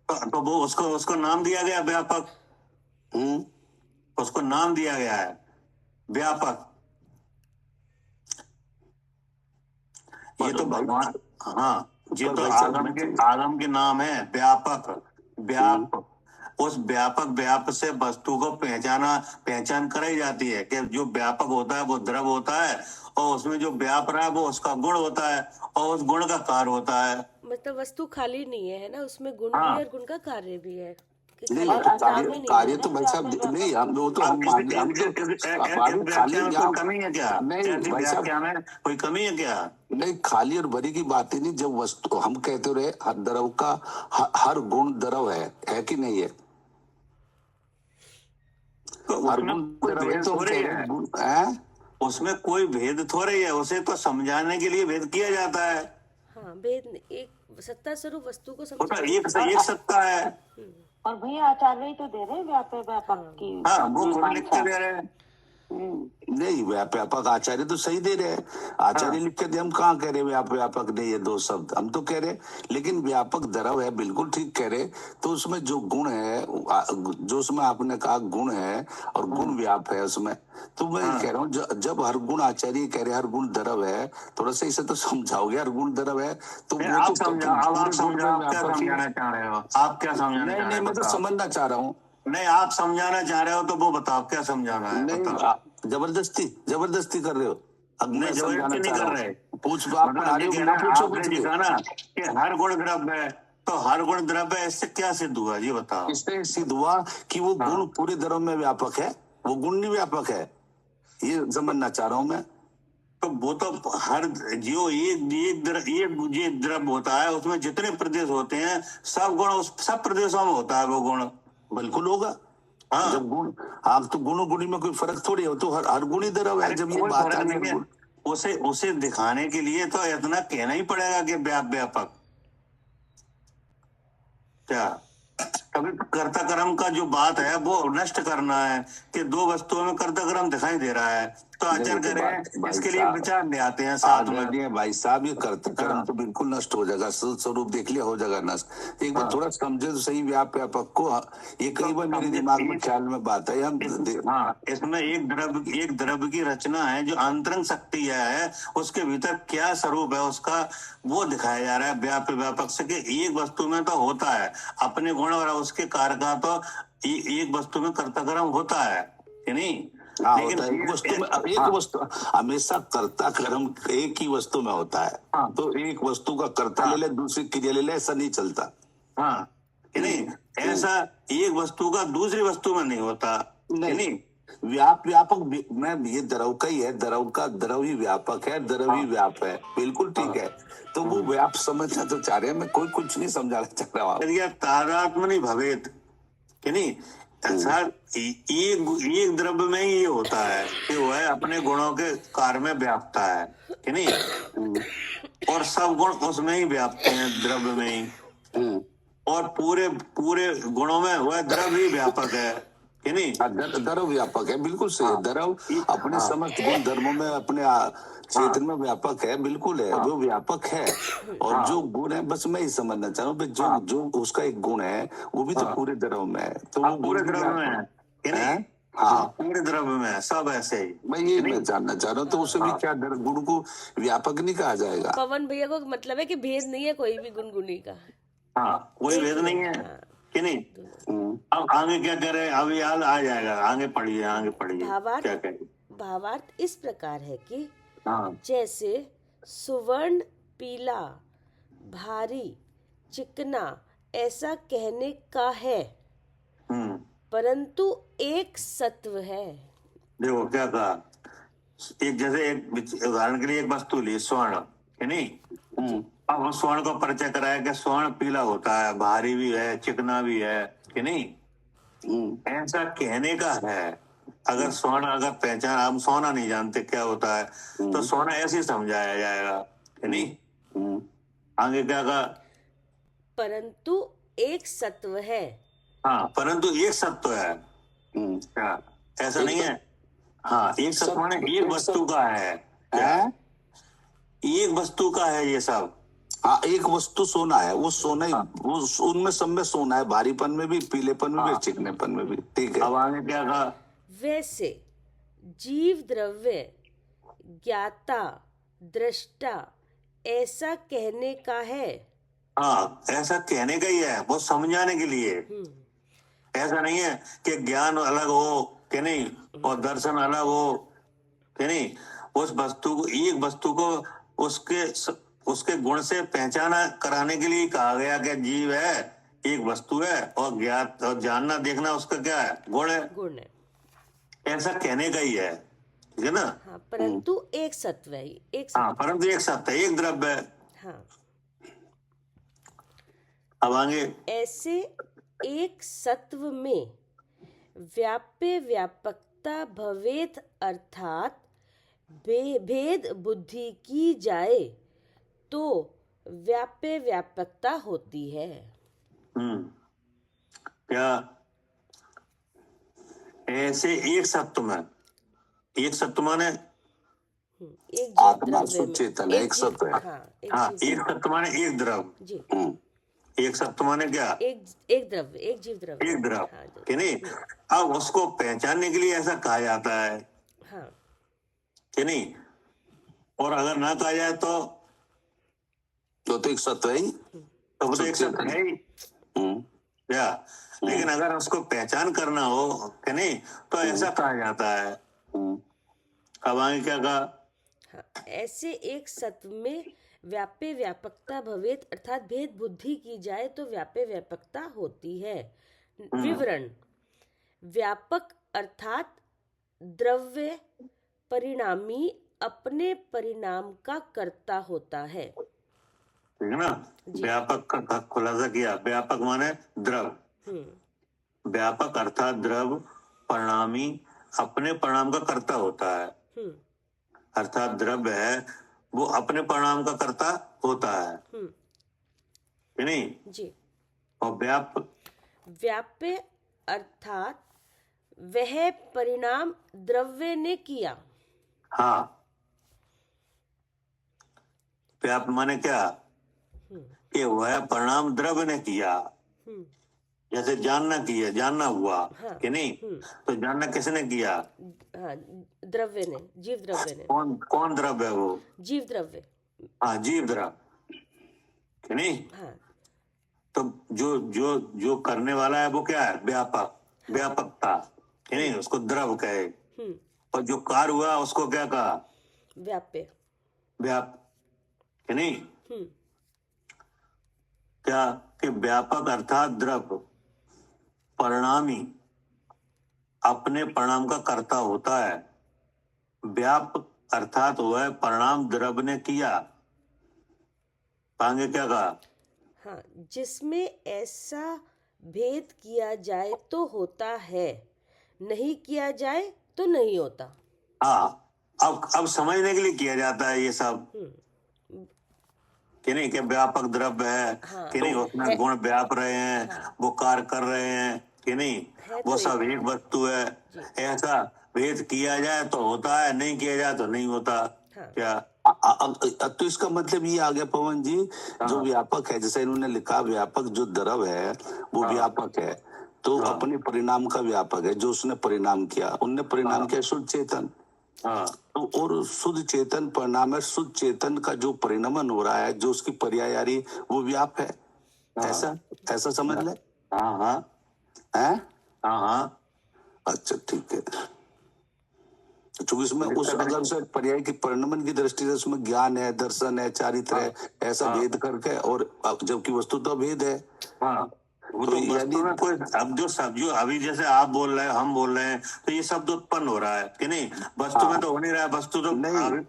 तो वो उसको नाम दिया गया व्यापक। उसको नाम दिया गया है व्यापक। ये तो भगवान, हाँ, ये तो आगम के नाम है व्यापक। व्याप, उस व्याप से वस्तु को पहचान कराई जाती है कि जो व्यापक होता है वो द्रव होता है, और उसमें जो व्याप रहा है वो उसका गुण होता है, और उस गुण का कार्य होता है। मतलब वस्तु खाली नहीं है ना, उसमें गुण हाँ। भी और गुण का कार्य भी है। नहीं, कार्य तो भाई साहब नहीं, हम वो तो हम खाली कमी है क्या? नहीं भाई साहब, क्या में कोई कमी है क्या? नहीं, खाली और भरी की बात ही नहीं। जब वस्तु हम कहते रहे हर द्रव का हर गुण द्रव है कि नहीं है? हर गुण द्रव है, तो हम कह रहे हैं उसमें कोई भेद थोड़ा ही है। उसे तो समझाने के लिए भेद किया जाता है। हाँ, भेद एक सत्ता स्वरूप वस्तु को समझाने, एक सत्ता है। और भैया आचार्य ही तो दे रहे व्यापक की। हाँ, वो खुद लिख के दे रहे हैं। नहीं, व्यापक आचार्य तो सही दे रहे हैं। आचार्य लिख के दे, हम कहाँ कह रहे व्यापक नहीं, ये दो शब्द हम तो कह रहे, लेकिन व्यापक द्रव है, बिल्कुल ठीक कह रहे। तो उसमें जो गुण है, जो उसमें आपने कहा गुण है और गुण व्याप है उसमें, तो मैं कह रहा हूँ जब हर गुण आचार्य कह रहे हर गुण द्रव है, थोड़ा सा इसे तो समझाओगे। हर गुण द्रव है तो वो आप तो समझाना चाह रहे हो? आप क्या समझाना? नहीं, मैं तो समझना चाह रहा हूँ। नहीं, आप समझाना चाह रहे हो तो वो बताओ क्या समझाना है। नहीं, जबरदस्ती कर रहे हो। नहीं, जबरदस्ती नहीं कर रहे। पूछ आप दिखा ना कि हर गुण द्रव्य है, तो हर गुण द्रव्य है, इससे क्या सिद्ध हुआ ये बताओ। इससे सिद्ध हुआ कि वो गुण पूरे द्रव्य में व्यापक है, वो गुण नहीं व्यापक है, ये समझना चाह रहा हूँ मैं। तो वो तो हर जो एक द्रव्य होता है, उसमें जितने प्रदेश होते हैं सब गुण सब प्रदेशों में होता है। वो गुण बिल्कुल होगा। हाँ, जब गुण, आप तो गुणी में कोई फर्क थोड़ी हो, तो हर गुण ही द्रव है। जब ये बात आ गई, उसे दिखाने के लिए तो इतना कहना ही पड़ेगा कि व्यापक क्या। कभी कर्ता कर्म का जो बात है वो नष्ट करना है कि दो वस्तुओं में कर्ता कर्म दिखाई दे रहा है, तो आचार्य करें इसके लिए विचार ले आते हैं साथ में। भाई साहब, ये कर्ता कर्म तो बिल्कुल नष्ट हो जाएगा, स्वरूप देख लिया हो जाएगा नष्ट। एक बार थोड़ा समझे तो सही व्यापक को। ये कई बार मेरे दिमाग में ख्याल में बात है। हम इसमें एक द्रव्य की रचना है, जो अंतरंग शक्ति है, उसके भीतर क्या स्वरूप है उसका, वो दिखाया जा रहा है व्यापक से। कि एक वस्तु में तो होता है अपने गुण और उसके कार्य का, तो एक वस्तु में कर्ता कर्म होता है कि नहीं? लेकिन एक वस्तु में, एक वस्तु हमेशा कर्ता कर्म एक ही वस्तु में होता है। तो एक वस्तु का कर्ता ले ले, दूसरी क्रिया ले ले, ऐसा नहीं चलता। हाँ कि नहीं? ऐसा एक वस्तु का दूसरी वस्तु में नहीं होता। नहीं, व्यापक में ये द्रव का ही है, द्रव ही व्यापक है, द्रव ही व्याप है, बिल्कुल ठीक है। तो वो व्याप समझना तो चाह रहे हैं, मैं कोई कुछ नहीं समझाना चाह रहा हूँ। तादात्म्य नहीं भवेत कि नहीं, ऐसा एक द्रव्य में ही ये होता है कि वो है अपने गुणों के कार्य में व्यापता है कि नहीं, और सब गुण उसमें ही व्यापते हैं, द्रव्य में ही, और पूरे गुणों में वह द्रव्य ही व्यापक है कि नहीं? द्रव व्यापक है, बिल्कुल सही। द्रव अपने समस्त गुण धर्मों में, अपने क्षेत्र में व्यापक है, बिल्कुल है, वो व्यापक है। और जो गुण है, बस मैं ही समझना चाह रहा हूँ, जो उसका एक गुण है वो भी तो पूरे द्रव में है। तो वो पूरे द्रव में है कि नहीं? हाँ, पूरे द्रव्य में है, सब ऐसे ही। मैं जानना चाह रहा हूँ, तो उसे भी क्या गुण को व्यापक नहीं कहा जाएगा? पवन भैया को मतलब है कि भेद नहीं है कोई भी गुणी का। हाँ, कोई भेद नहीं है कि नहीं? अब आगे क्या करे, अभी याद आ जाएगा, आगे पढ़िए। भावार्थ इस प्रकार है कि जैसे सुवर्ण पीला, भारी, चिकना ऐसा कहने का है, परंतु एक सत्व है। देखो क्या कहा, जैसे एक उदाहरण के लिए एक वस्तु ली, स्वर्ण है नहीं। अब हम स्वर्ण को परिचय कराया कि स्वर्ण पीला होता है, भारी भी है, चिकना भी है कि नहीं, ऐसा कहने का है। अगर स्वर्ण, अगर पहचान, हम सोना नहीं जानते क्या होता है, तो सोना ऐसे समझाया जाएगा कि नहीं। आगे क्या कहा? परंतु एक सत्व है। हाँ, परंतु एक सत्व है। क्या ऐसा नहीं है? हाँ, एक सत्व माने एक वस्तु का है। क्या? एक वस्तु का है ये सब। हाँ, एक वस्तु सोना है, वो सोना ही, वो उनमें सब में सोना है, भारीपन में भी, पीलेपन में भी, चिकनेपन में भी। ठीक है, अब आगे क्या कहा? वैसे जीव द्रव्य ज्ञाता दृष्टा ऐसा कहने का है। हाँ, ऐसा कहने का ही है, वो समझाने के लिए। ऐसा नहीं है कि ज्ञान अलग हो कि नहीं और दर्शन अलग हो कि नहीं। उस वस्तु को, एक वस्तु को उसके गुण से पहचाना कराने के लिए कहा गया कि जीव है, एक वस्तु है, और ज्ञात और जानना देखना उसका क्या है? गुण है। गुण है। ऐसा कहने का ही है, ठीक है ना? हाँ, परंतु एक सत्व है, एक सत्व। हाँ, परंतु एक सत्य है, एक द्रव्य है। हाँ, अब आगे, ऐसे एक सत्व में व्याप्य व्यापकता भवेत, अर्थात भेद बुद्धि की जाए तो व्याप्य व्यापकता होती है। क्या? ऐसे एक सत्व में, एक सत्व माने एक आत्मा सुचेतन एक सत्व है। हाँ, एक सत्व माने एक द्रव्य जी, एक सत्व माने क्या? एक द्रव्य, एक जीव द्रव्य, एक द्रव्य। हाँ, कि नहीं? अब उसको पहचानने के लिए ऐसा कहा जाता है, हाँ, कि नहीं? और अगर ना कहा जाए तो एक सत्व है ही, तो वो तो एक सत्य है ही। क्या? लेकिन अगर उसको पहचान करना हो कि नहीं तो ऐसा कहा जाता है। अब आगे क्या कहा? हाँ, ऐसे एक सत्व में व्याप्य व्यापकता भवेत, अर्थात भेद बुद्धि की जाए तो व्याप्य व्यापकता होती है। विवरण: व्यापक अर्थात द्रव्य परिणामी अपने परिणाम का कर्ता होता है। ठीक है ना? व्यापक का खुलासा किया। व्यापक माने द्रव्य, व्यापक अर्थात द्रव्य परिणामी अपने परिणाम का कर्ता होता है। अर्थात द्रव्य है वो अपने परिणाम का कर्ता होता है, कि नहीं? जी। और व्याप्य अर्थात वह परिणाम द्रव्य ने किया। हाँ, व्याप माने क्या? कि वह परिणाम द्रव्य ने किया। जैसे जानना किया, जानना हुआ, हाँ, कि नहीं? तो जानना किसने किया? हाँ, द्रव्य ने, जीव द्रव्य ने। कौन द्रव्य है वो? जीव द्रव्य। हाँ, जीव द्रव्य, कि नहीं? हाँ, तो जो करने वाला है वो क्या है? व्यापक, व्यापकता, कि नहीं? उसको द्रव्य कहे। और जो कार्य हुआ उसको क्या कहा? व्याप्य, कि नहीं? क्या? कि व्यापक अर्थात द्रव्य परिणामी अपने परिणाम का कर्ता होता है। व्याप अर्थात वह परिणाम द्रव्य ने किया। आगे क्या कहा? हाँ, जिसमें ऐसा भेद किया जाए तो होता है, नहीं किया जाए तो नहीं होता। हाँ, अब समझने के लिए किया जाता है ये सब, कि नहीं? कि व्यापक द्रव्य है, कि नहीं? उसमें गुण व्याप रहे हैं, वो कार्य कर रहे हैं, कि नहीं? वो सब एक वस्तु है। ऐसा भेद किया जाए तो होता है, नहीं किया जाए तो नहीं होता। क्या? तो इसका मतलब ये आ गया पवन जी, जो व्यापक है, जैसे इन्होंने लिखा व्यापक जो द्रव है वो व्यापक है, तो अपने परिणाम का व्यापक है। जो उसने परिणाम किया, उनने परिणाम किया शुद्ध चेतन। तो और शुद्ध चेतन परिणाम है, शुद्ध चेतन का जो परिणमन हो रहा है, जो उसकी पर्यायारी, वो व्याप है। ऐसा समझ ले। अच्छा, ठीक है। क्योंकि इसमें उस अगर से पर्याय की परिणमन की दृष्टि से उसमें ज्ञान है, दर्शन है, चारित्र है, ऐसा भेद करके, और जबकि वस्तु तो भेद है। वो तो वस्तु में कोई, अब जो अभी जैसे आप बोल रहे हैं, हम बोल रहे हैं, तो ये शब्द उत्पन्न हो रहा है, कि नहीं? वस्तु में तो हो नहीं रहा है, वस्तु तो नहीं।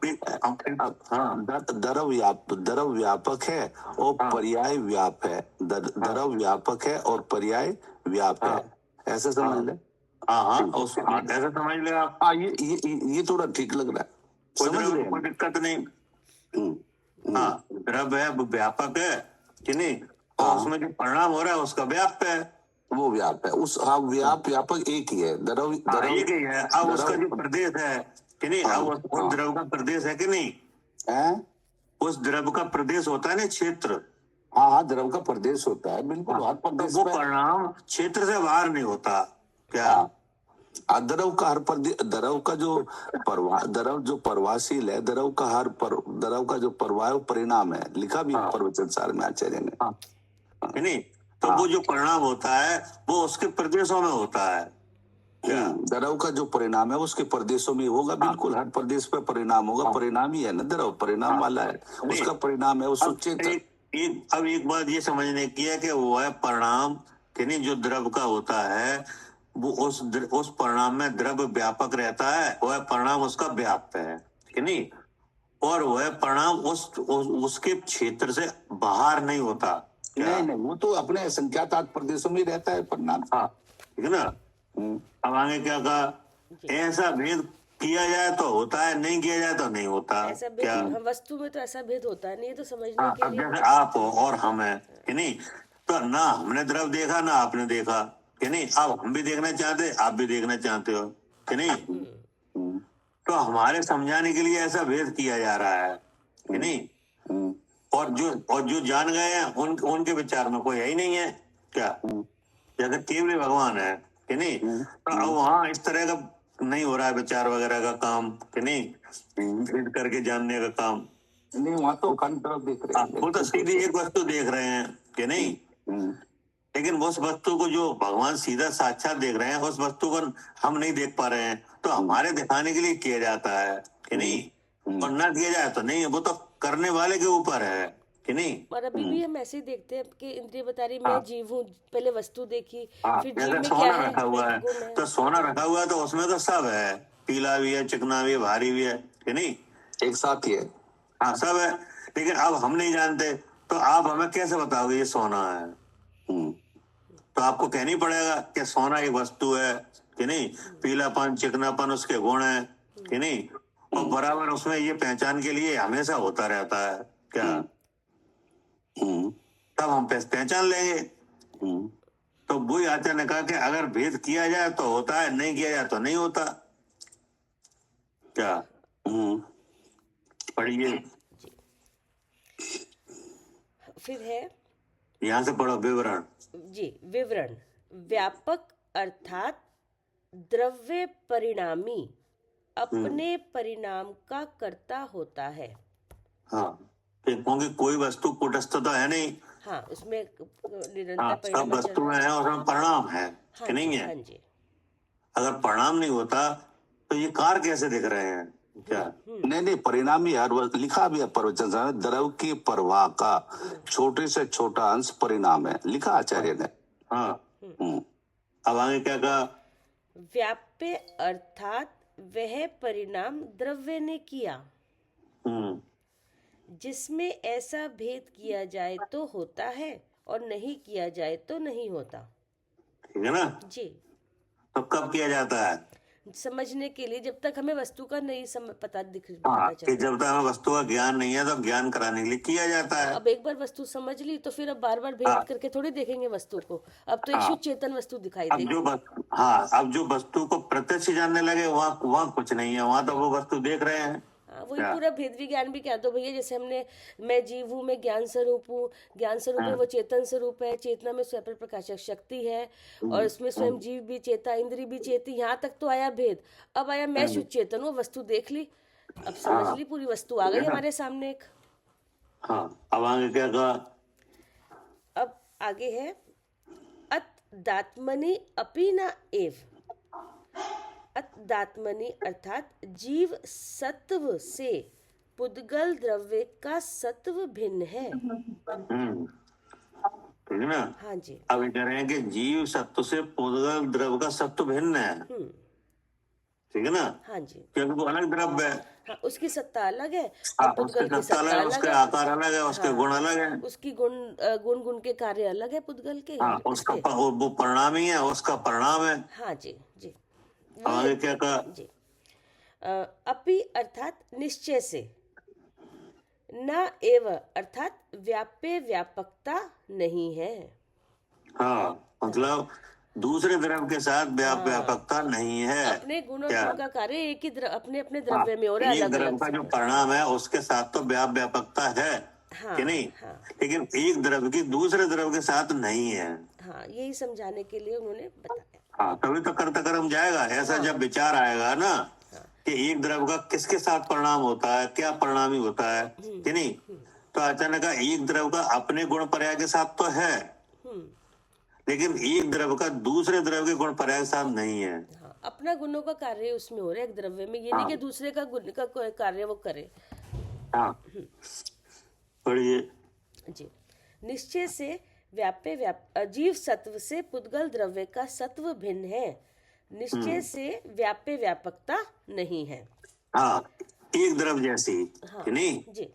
द्रव व्यापक है और पर्याय व्याप है। द्रव व्यापक है और पर्याय व्याप है, ऐसे समझ ले। ऐसा समझ ले आप। ये थोड़ा ठीक लग रहा है, कोई दिक्कत नहीं। हाँ, द्रव्य है वो व्यापक है कि नहीं, और उसमें जो परिणाम हो रहा है उसका व्याप्य है, वो व्याप है उस, हाँ व्याप व्यापक एक ही है। द्रव हाँ, एक ही है। अब उसका जो प्रदेश है कि नहीं, अब उस द्रव का प्रदेश है कि नहीं, है, उस द्रव का प्रदेश होता है ना क्षेत्र, हाँ हाँ द्रव का प्रदेश होता है, बिल्कुल हर तो प्रदेश वो में। परिणाम क्षेत्र से बाहर नहीं होता क्या? द्रव का हर प्रदेश, द्रव का जो द्रव जो प्रवासील है, द्रव का द्रव का जो प्रवाह परिणाम है, लिखा भी प्रवचन सार में आचार्य ने, कि नहीं, तो वो जो परिणाम होता है वो उसके प्रदेशों में होता है क्या? द्रव का जो परिणाम है उसके प्रदेशों में होगा, बिल्कुल हर प्रदेश पे परिणाम होगा। परिणाम ही है ना द्रव, परिणाम वाला है, उसका परिणाम है वो सुचेतन। अब एक बात ये समझने की है कि वो है परिणाम कि नहीं, जो द्रव का होता है वो उस परिणाम में द्रव व्यापक रहता है, वह परिणाम उसका व्याप्य है कि नहीं, और वह परिणाम उसके क्षेत्र से बाहर नहीं होता क्या? नहीं, वो तो अपने संख्यात प्रदेशों में रहता है परिणाम। हाँ, ठीक है ना। अब आगे क्या कहा, ऐसा भेद किया जाए तो होता है, नहीं किया जाए तो नहीं होता ऐसा भेद क्या? हम वस्तु में तो ऐसा भेद होता नहीं है, तो समझने हाँ, के अब लिए जैसे आप हो और हम है कि नहीं, तो ना हमने द्रव देखा ना आपने देखा कि नहीं, अब हम भी देखना चाहते, आप भी देखना चाहते हो कि नहीं, तो हमारे समझाने के लिए ऐसा भेद किया जा रहा है कि नहीं, और जो जान गए हैं उनके विचार में कोई है ही नहीं है क्या? जैसे केवल भगवान है कि नहीं, तो अब वहाँ इस तरह का नहीं हो रहा है विचार वगैरह का काम कि नहीं, भेद करके जानने का काम नहीं, वहाँ तो अखंड तरफ देख रहे हैं, वो तो सीधी एक वस्तु देख रहे हैं कि नहीं, लेकिन उस वस्तु को जो भगवान सीधा साक्षात देख रहे हैं, उस वस्तु को हम नहीं देख पा रहे हैं, तो हमारे दिखाने के लिए किया जाता है कि नहीं, और ना किया जाए तो नहीं, वो तो करने वाले के ऊपर है कि नहीं। और अभी भी हम ऐसे ही देखते हैं कि इंद्रिय बता रही मैं जीव हूँ, पहले वस्तु देखी, फिर जीव जैसे में सोना क्या है, रखा हुआ है, गुण है। तो सोना रखा हुआ है तो उसमें तो सब है, पीला भी है, चिकना भी है, भारी भी है कि नहीं, एक साथ ही है। हाँ, सब है, लेकिन अब हम नहीं जानते, तो आप हमें कैसे बताओगे ये सोना है? तो आपको कहनी पड़ेगा कि सोना एक वस्तु है कि नहीं, पीलापन चिकनापन उसके गुण है कि नहीं, और बराबर उसमें ये पहचान के लिए हमेशा होता रहता है क्या? तब हम पहचान लेंगे। तो वही आचार्य ने कहा कि अगर भेद किया जाए तो होता है, नहीं किया जाए तो नहीं होता क्या? पढ़िए, फिर है यहाँ से पढ़ो विवरण। जी, विवरण। व्यापक अर्थात द्रव्य परिणामी अपने परिणाम का कर्ता होता है। हाँ, क्योंकि कोई वस्तु कुटस्थ तो है नहीं, हाँ, उसमें निरंतर हाँ, परिणाम सब वस्तुएं हैं और उसमें परिणाम है कि नहीं है? हाँ जी, अगर परिणाम नहीं होता तो ये कार कैसे दिख रहे हैं क्या? नहीं, परिणाम ही हर लिखा भी है प्रवचन सार में, द्रव की प्रवाह का छोटे से छोटा अंश परिणाम है, लिखा आचार्य ने। हाँ, अब आगे क्या कहा, व्याप्य अर्थात वह परिणाम द्रव्य ने किया जिसमें ऐसा भेद किया जाए तो होता है और नहीं किया जाए तो नहीं होता। ठीक है ना जी, तो कब किया जाता है? समझने के लिए, जब तक हमें वस्तु का नहीं पता हाँ, कि चलता। जब तक हमें वस्तु का ज्ञान नहीं है तो ज्ञान कराने के लिए किया जाता है। अब एक बार वस्तु समझ ली तो फिर अब बार बार भेद करके थोड़ी देखेंगे वस्तु को, अब तो एक शुद्ध चेतन वस्तु दिखाई देगी। अब जो वस्तु को प्रत्यक्ष जानने लगे वहाँ कुछ नहीं है, वहाँ तो वो वस्तु देख रहे हैं। वही पूरा भेद विज्ञान भी क्या, तो भैया जैसे हमने मैं जीव हूँ, मैं ज्ञान स्वरूप हूँ, ज्ञान स्वरूप है वो चेतन स्वरूप है, चेतना में स्वयं प्रकाशक शक्ति है, और उसमें स्वयं जीव भी चेता, इंद्री भी चेती, यहाँ तक तो आया भेद। अब आया मैं शुद्ध चेतन, वो वस्तु देख ली, अब समझ ली, पूरी वस्तु आ गई हमारे सामने एक। हाँ, अब आगे क्या कहा, अब आगे है अतदात्मनि अपि न एव। अतदात्मनि अर्थात जीव सत्व से पुद्गल द्रव्य का सत्व भिन्न है। ठीक है ना। हाँ जी, अब कह रहे हैं कि जीव सत्व से पुद्गल द्रव्य का सत्व भिन्न है, ठीक है ना। हाँ जी, क्योंकि वो अलग द्रव्य है। हाँ, उसकी सत्ता अलग है, उसकी सत्ता अलग है, उसके आकार अलग है, उसके गुण अलग है, उसकी गुण के कार्य अलग है पुद्गल के। हाँ, उसका वो परिणाम ही है, उसका परिणाम है। हाँ जी जी, आगे क्या कहा जी, अपि अर्थात निश्चय से, न एव अर्थात व्याप्य व्यापकता नहीं है। हाँ, मतलब दूसरे द्रव्य के साथ व्यापकता नहीं है। अपने गुण और क्या? गुण का कार्य एक ही अपने अपने हाँ, द्रव्य में हो रहा है, एक अलग द्रव्य अलग का जो परिणाम है उसके साथ तो व्यापकता है हाँ, कि नहीं? हाँ, लेकिन एक द्रव्य की दूसरे द्रव्य के साथ नहीं है। हाँ, यही समझाने के लिए उन्होंने बताया। हाँ, तभी तो कर्ता कर्म जाएगा। ऐसा जब विचार आएगा ना कि एक द्रव्य का किसके साथ परिणाम होता है, क्या परिणामी होता है कि नहीं, तो अचानक एक द्रव्य का अपने गुण पर्याय के साथ तो है, लेकिन एक द्रव्य का दूसरे द्रव्य के गुण पर्याय के साथ नहीं है। हाँ, अपना गुणों का कार्य उसमें हो रहा है एक द्रव्य में, ये नहीं कि दूसरे का गुण का कोई कार्य वो करे। हाँ, पढ़िए। जी, निश्चय से व्याप्य अजीव सत्व से पुद्गल द्रव्य का सत्व भिन्न है, निश्चय से व्याप्य व्यापकता नहीं है। हाँ, एक द्रव्य जैसी हाँ, कि नहीं? जी,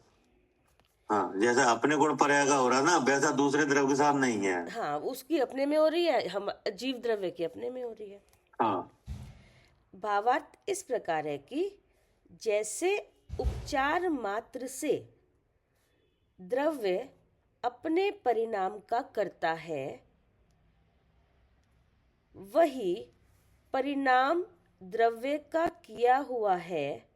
हाँ, जैसा अपने गुण पर्याय का हो रहा ना, वैसा दूसरे द्रव्य के साथ नहीं है। हाँ, उसकी अपने में हो रही है, हम जीव द्रव्य की अपने में हो रही है। हाँ, भावार्थ इस प्रकार है कि जैसे उपचार मात्र से द्रव्य अपने परिणाम का करता है, वही परिणाम द्रव्य का किया हुआ है,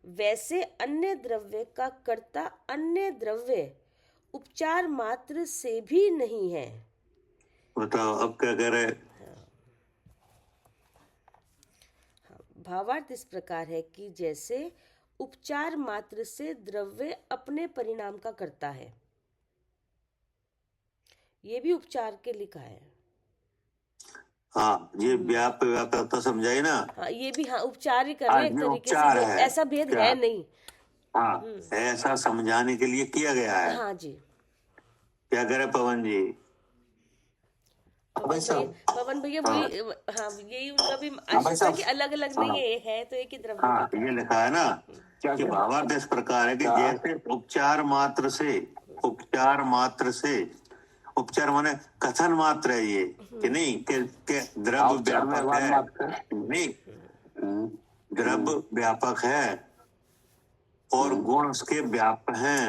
वैसे अन्य द्रव्य का कर्ता अन्य द्रव्य उपचार मात्र से भी नहीं है। बताओ अब क्या कह रहे? भावार्थ इस प्रकार है कि जैसे उपचार मात्र से द्रव्य अपने परिणाम का करता है, ये भी उपचार के लिखा है। हाँ, ये व्यापकता समझाई ना? हाँ, ये भी हाँ उपचार ही कर रहे हैं एक ये तरीके उपचार से, है। ऐसा भेद क्या? है नहीं। हाँ, ऐसा समझाने के लिए किया गया है। हाँ जी, क्या करे पवन जी? पवन भैया वही हाँ, यही उनका भी आशंका कि अलग अलग नहीं है तो एक ही द्रव्य हाँ, ये लिखा है ना कि भावार्थ इस प्रकार है कि जैसे उपचार उपचार माने कथन मात्र है ये कि नहीं कि द्रव्य व्यापक है, नहीं द्रव्य व्यापक है और गुण उसके व्यापक हैं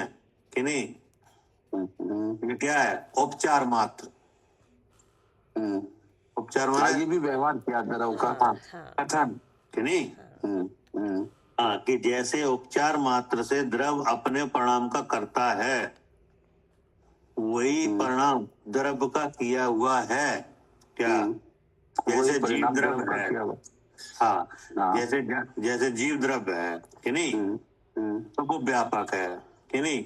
कि नहीं, ये क्या है? उपचार मात्र। उपचार माने ये भी व्यवहार किया द्रव का कथन कि नहीं? हाँ, कि जैसे उपचार मात्र से द्रव अपने परिणाम का करता है, वही परिणाम द्रव्य का किया हुआ है। क्या? जैसे जीव द्रव्य है। हाँ, जैसे जीव द्रव्य है कि नहीं, तो वो व्यापक है कि नहीं,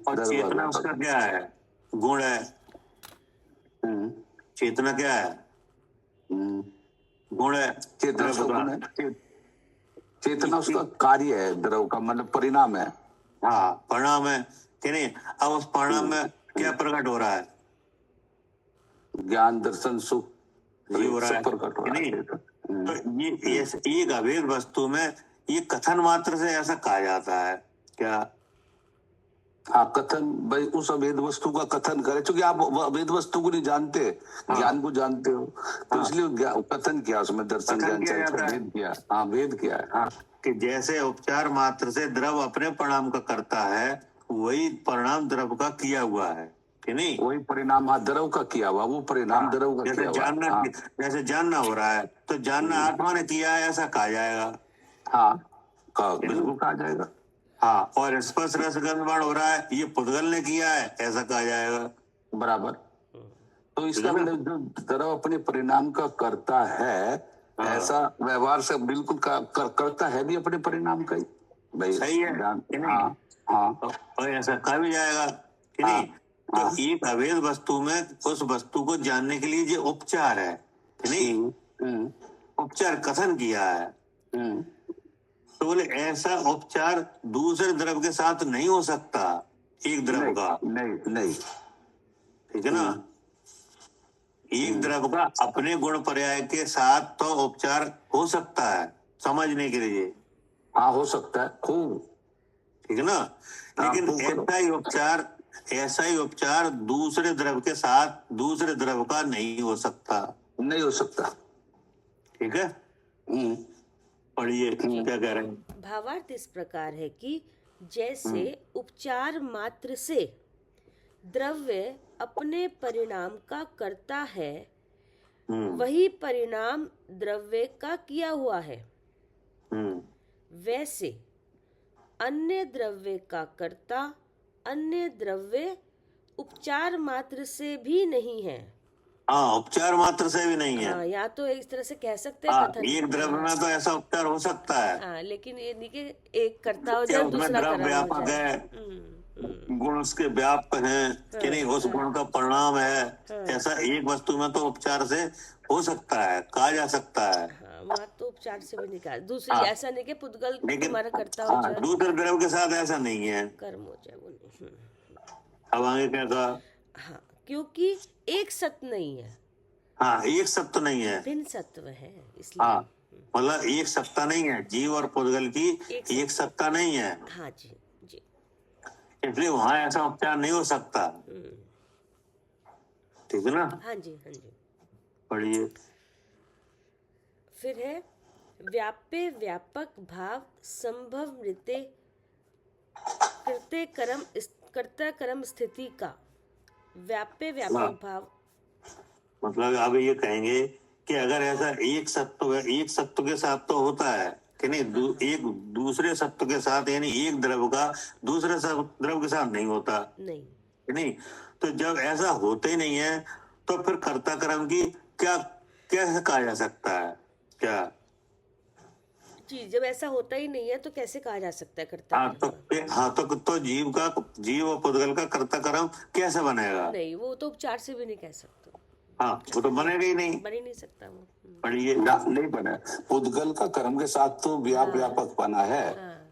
और चेतना उसका क्या है? गुण है। चेतना क्या है? गुण है। चेतना उसका कार्य है, द्रव का मतलब परिणाम है। हाँ, परिणाम है कि नहीं। अब उस परिणाम में क्या प्रकट हो रहा है? ज्ञान दर्शन सुख ये हो रहा है कि नहीं। तो ये एक अभेद वस्तु में ये कथन मात्र से ऐसा कहा जाता है। क्या? हाँ, कथन भाई उस अभेद वस्तु का कथन करे, क्योंकि आप अभेद वस्तु को नहीं जानते, ज्ञान को जानते हो, तो इसलिए कथन किया उसमें, दर्शन ज्ञान भेद किया। हाँ, भेद किया है। हाँ, कि जैसे उपचार मात्र से द्रव अपने परिणाम का करता है, वही परिणाम द्रव का किया हुआ है कि नहीं। वही परिणाम हाँ द्रव का किया हुआ, वो परिणाम द्रव का किया हुआ। जैसे जानना हो रहा है तो जानना आत्मा ने किया है ऐसा कहा जाएगा। हाँ, बिल्कुल कहा जाएगा। हाँ, और स्पर्श रस गंधवान हो रहा है, ये पुद्गल ने किया है ऐसा कहा जाएगा। बराबर। तो इसका मतलब जो द्रव अपने परिणाम का करता है, ऐसा व्यवहार से बिल्कुल करता है भी अपने परिणाम का ही भाई। सही है कि नहीं? हाँ, और ऐसा कहा भी जाएगा कि नहीं। तो एक अभेद वस्तु में उस वस्तु को जानने के लिए जो उपचार है कि नहीं, उपचार कथन किया है, तो बोले ऐसा उपचार दूसरे द्रव्य के साथ नहीं हो सकता एक द्रव्य का। नहीं, ठीक है ना। एक द्रव्य का अपने गुण पर्याय के साथ तो उपचार हो सकता है समझने के लिए। हाँ, हो सकता है खूब, ठीक है ना। लेकिन ऐसा ही उपचार दूसरे द्रव्य के साथ दूसरे द्रव्य का नहीं हो सकता। ठीक है। पढ़िए क्या कह रहे हैं। भावार्थ इस प्रकार है कि जैसे उपचार मात्र से द्रव्य अपने परिणाम का करता है, वही परिणाम द्रव्य का किया हुआ है। वैसे अन्य द्रव्य का कर्ता अन्य द्रव्य उपचार मात्र से भी नहीं है। हाँ, उपचार मात्र से भी नहीं है। हाँ, या तो इस तरह से कह सकते हैं हाँ, कथन। एक द्रव्य में तो ऐसा उपचार हो सकता है। हाँ, लेकिन ये नहीं कि एक कर्ता हो क्या जाए उसमें दूसरा द्रव्य कर्म हो व्यापक जाए। है, गुण उसके व्याप्त हैं कि नहीं, उस गुण का परिणाम है, ऐसा एक वस्तु में तो उपचार से हो सकता है, कहा जा सकता है। हाँ, वहाँ तो उपचार से भी नहीं कहा। दूसरी ऐसा नहीं कि पुद्गल लेकिन तुम्हारा कर्ता हो जाए दूसरे द्रव्य के साथ ऐसा नहीं है। कर्म हो जाए, वो नहीं। अब आगे क्या कहा? हाँ, क्योंकि एक सत्य नहीं है, हाँ, एक सत्य नहीं है, भिन्न सत्व है, इसलिए। हाँ, मतलब एक सत्ता नहीं है, जीव और पुद्गल की एक सत्ता नहीं है। हाँ जी जी। इसलिए वहां ऐसा उपचार नहीं हो सकता। ठीक है ना? हाँ जी हाँ जी। पढ़िए। फिर है व्याप्य व्यापक भाव संभव मृत्य कर्ता कर्म स्थिति का व्याप्य व्यापक भाव। मतलब अब ये कहेंगे कि अगर ऐसा एक सत्व के साथ तो होता है कि नहीं, एक दूसरे सत्व के साथ, यानी एक द्रव्य का दूसरे द्रव्य के साथ नहीं होता, नहीं। तो जब ऐसा होते ही नहीं है तो फिर कर्ता कर्म की क्या कैसे कहा जा सकता है? क्या जी, जब ऐसा होता ही नहीं है तो कैसे कहा जा सकता है कर्ता कर्म? तो जीव और पुद्गल का कर्ता कर्म कैसे बनेगा? नहीं, वो तो उपचार से भी नहीं कह सकते। हाँ, वो तो बनेगा ही नहीं, बन ही नहीं सकता वो। पढ़िए। नहीं बने। पुद्गल का कर्म के साथ तो व्यापक बना है,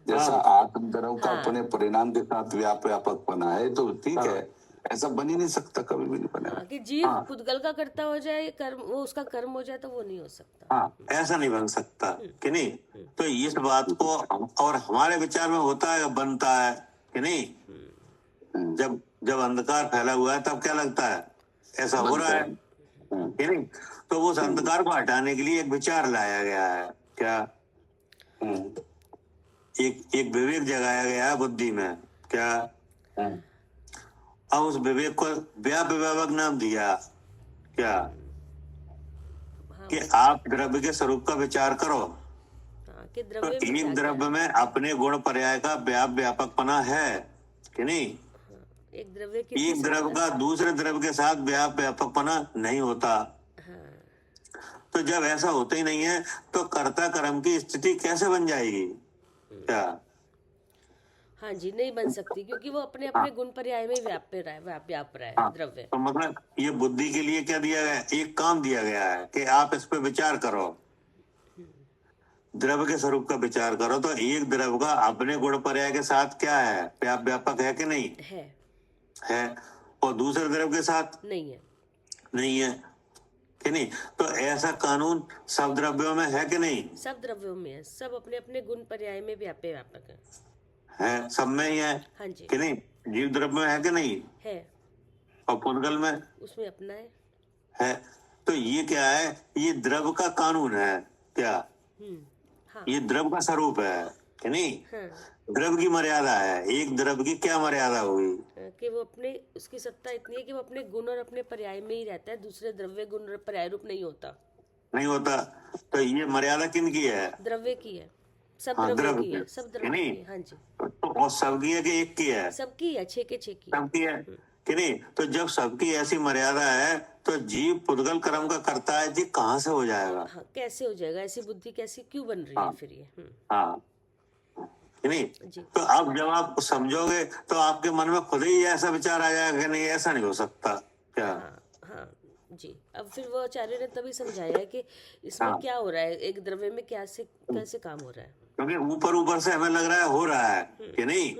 जैसा आत्म द्रव्य का अपने परिणाम के साथ व्यापक बना है, तो ठीक है, ऐसा बन ही नहीं सकता, कभी भी नहीं बनेगा। कि जीव पुद्गल का कर्ता हो जाए, कर्म वो उसका कर्म हो जाए, तो वो नहीं हो सकता। हाँ, ऐसा नहीं बन सकता कि नहीं। तो इस बात को और हमारे विचार में होता है, बनता है कि नहीं। जब अंधकार फैला हुआ है तब क्या लगता है, ऐसा हो रहा है कि नहीं। तो उस अंधकार को हटाने के लिए एक विचार लाया गया है, क्या एक विवेक जगाया गया है बुद्धि में, क्या। अब उस विवेक को व्यापक नाम दिया, क्या, कि आप द्रव्य के स्वरूप का विचार करो। कि तो एक द्रव्य में अपने गुण पर्याय का व्यापकपना है कि नहीं। एक द्रव्य का दूसरे द्रव्य के साथ व्यापकपना नहीं होता। तो जब ऐसा होता ही नहीं है तो कर्ता कर्म की स्थिति कैसे बन जाएगी? क्या? हाँ जी, नहीं बन सकती, क्योंकि वो अपने अपने गुण पर्याय में व्याप रहा है द्रव्य। तो मतलब ये बुद्धि के लिए क्या दिया गया, एक काम दिया गया है कि आप इस पे विचार करो, द्रव्य के स्वरूप का विचार करो। तो एक द्रव्य का अपने गुण पर्याय के साथ क्या है, व्यापक है कि नहीं है, और दूसरे द्रव्य के साथ नहीं है कि नहीं। तो ऐसा कानून सब द्रव्यों में है कि नहीं? सब द्रव्यों में है, सब अपने अपने गुण पर्याय में व्यापक है, सब में ही है। हाँ जी। कि नहीं, जीव द्रव्य में है कि नहीं है, और पुद्गल में उसमें अपना है। तो ये क्या है, ये द्रव्य का कानून है, क्या। हाँ। ये द्रव्य का स्वरूप है कि नहीं। हाँ। द्रव्य की मर्यादा है, एक द्रव्य की क्या मर्यादा होगी कि वो अपने, उसकी सत्ता इतनी है कि वो अपने गुण और अपने पर्याय में ही रहता है, दूसरे द्रव्य गुण पर्याय रूप नहीं होता। तो ये मर्यादा किन की है? द्रव्य की है, सब द्रव्य की है, सब द्रव्य की है। हाँ जी। तो और सबकी है कि एक की है? सबकी है, 6 की सबकी है कि नहीं। तो जब सबकी ऐसी मर्यादा है तो जीव पुद्गल कर्म का करता है, जी कहाँ से हो जाएगा? हाँ, कैसे हो जाएगा? ऐसी बुद्धि कैसी क्यों बन रही है फिर ये? हाँ कि नहीं। तो अब जब आप समझोगे तो आपके मन में खुद ही ऐसा विचार आ जाएगा कि नहीं, ऐसा नहीं हो सकता, क्या। हाँ जी। अब फिर वो आचार्य ने तभी समझाया कि इसमें क्या हो रहा है, एक द्रव्य में कैसे काम हो रहा है। क्योंकि ऊपर से हमें लग रहा है हो रहा है कि नहीं।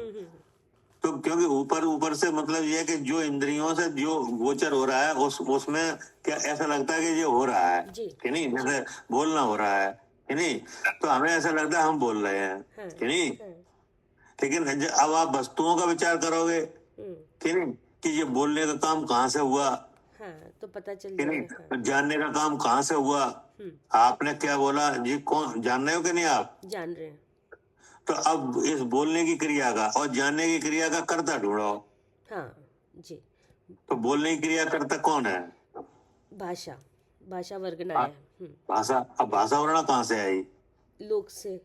तो क्योंकि ऊपर से मतलब ये है कि जो इंद्रियों से जो गोचर हो रहा है उसमें क्या ऐसा लगता है कि ये हो रहा है कि नहीं। जैसे बोलना हो रहा है कि नहीं, तो हमें ऐसा लगता है हम बोल रहे हैं कि नहीं। लेकिन अब आप वस्तुओं का विचार करोगे कि नहीं, कि ये बोलने का काम कहाँ से हुआ, तो पता चल जाएगा। जानने का काम कहाँ से हुआ, आपने क्या बोला जी, कौन जान रहे हो कि नहीं, आप जान रहे हैं। तो अब इस बोलने की क्रिया का और जानने की क्रिया का कर्ता ढूंढो। हाँ जी। तो बोलने की क्रिया कर्ता कौन है? भाषा, भाषा वर्गना है। भाषा। अब भाषा वर्णा कहाँ से आई? लोक से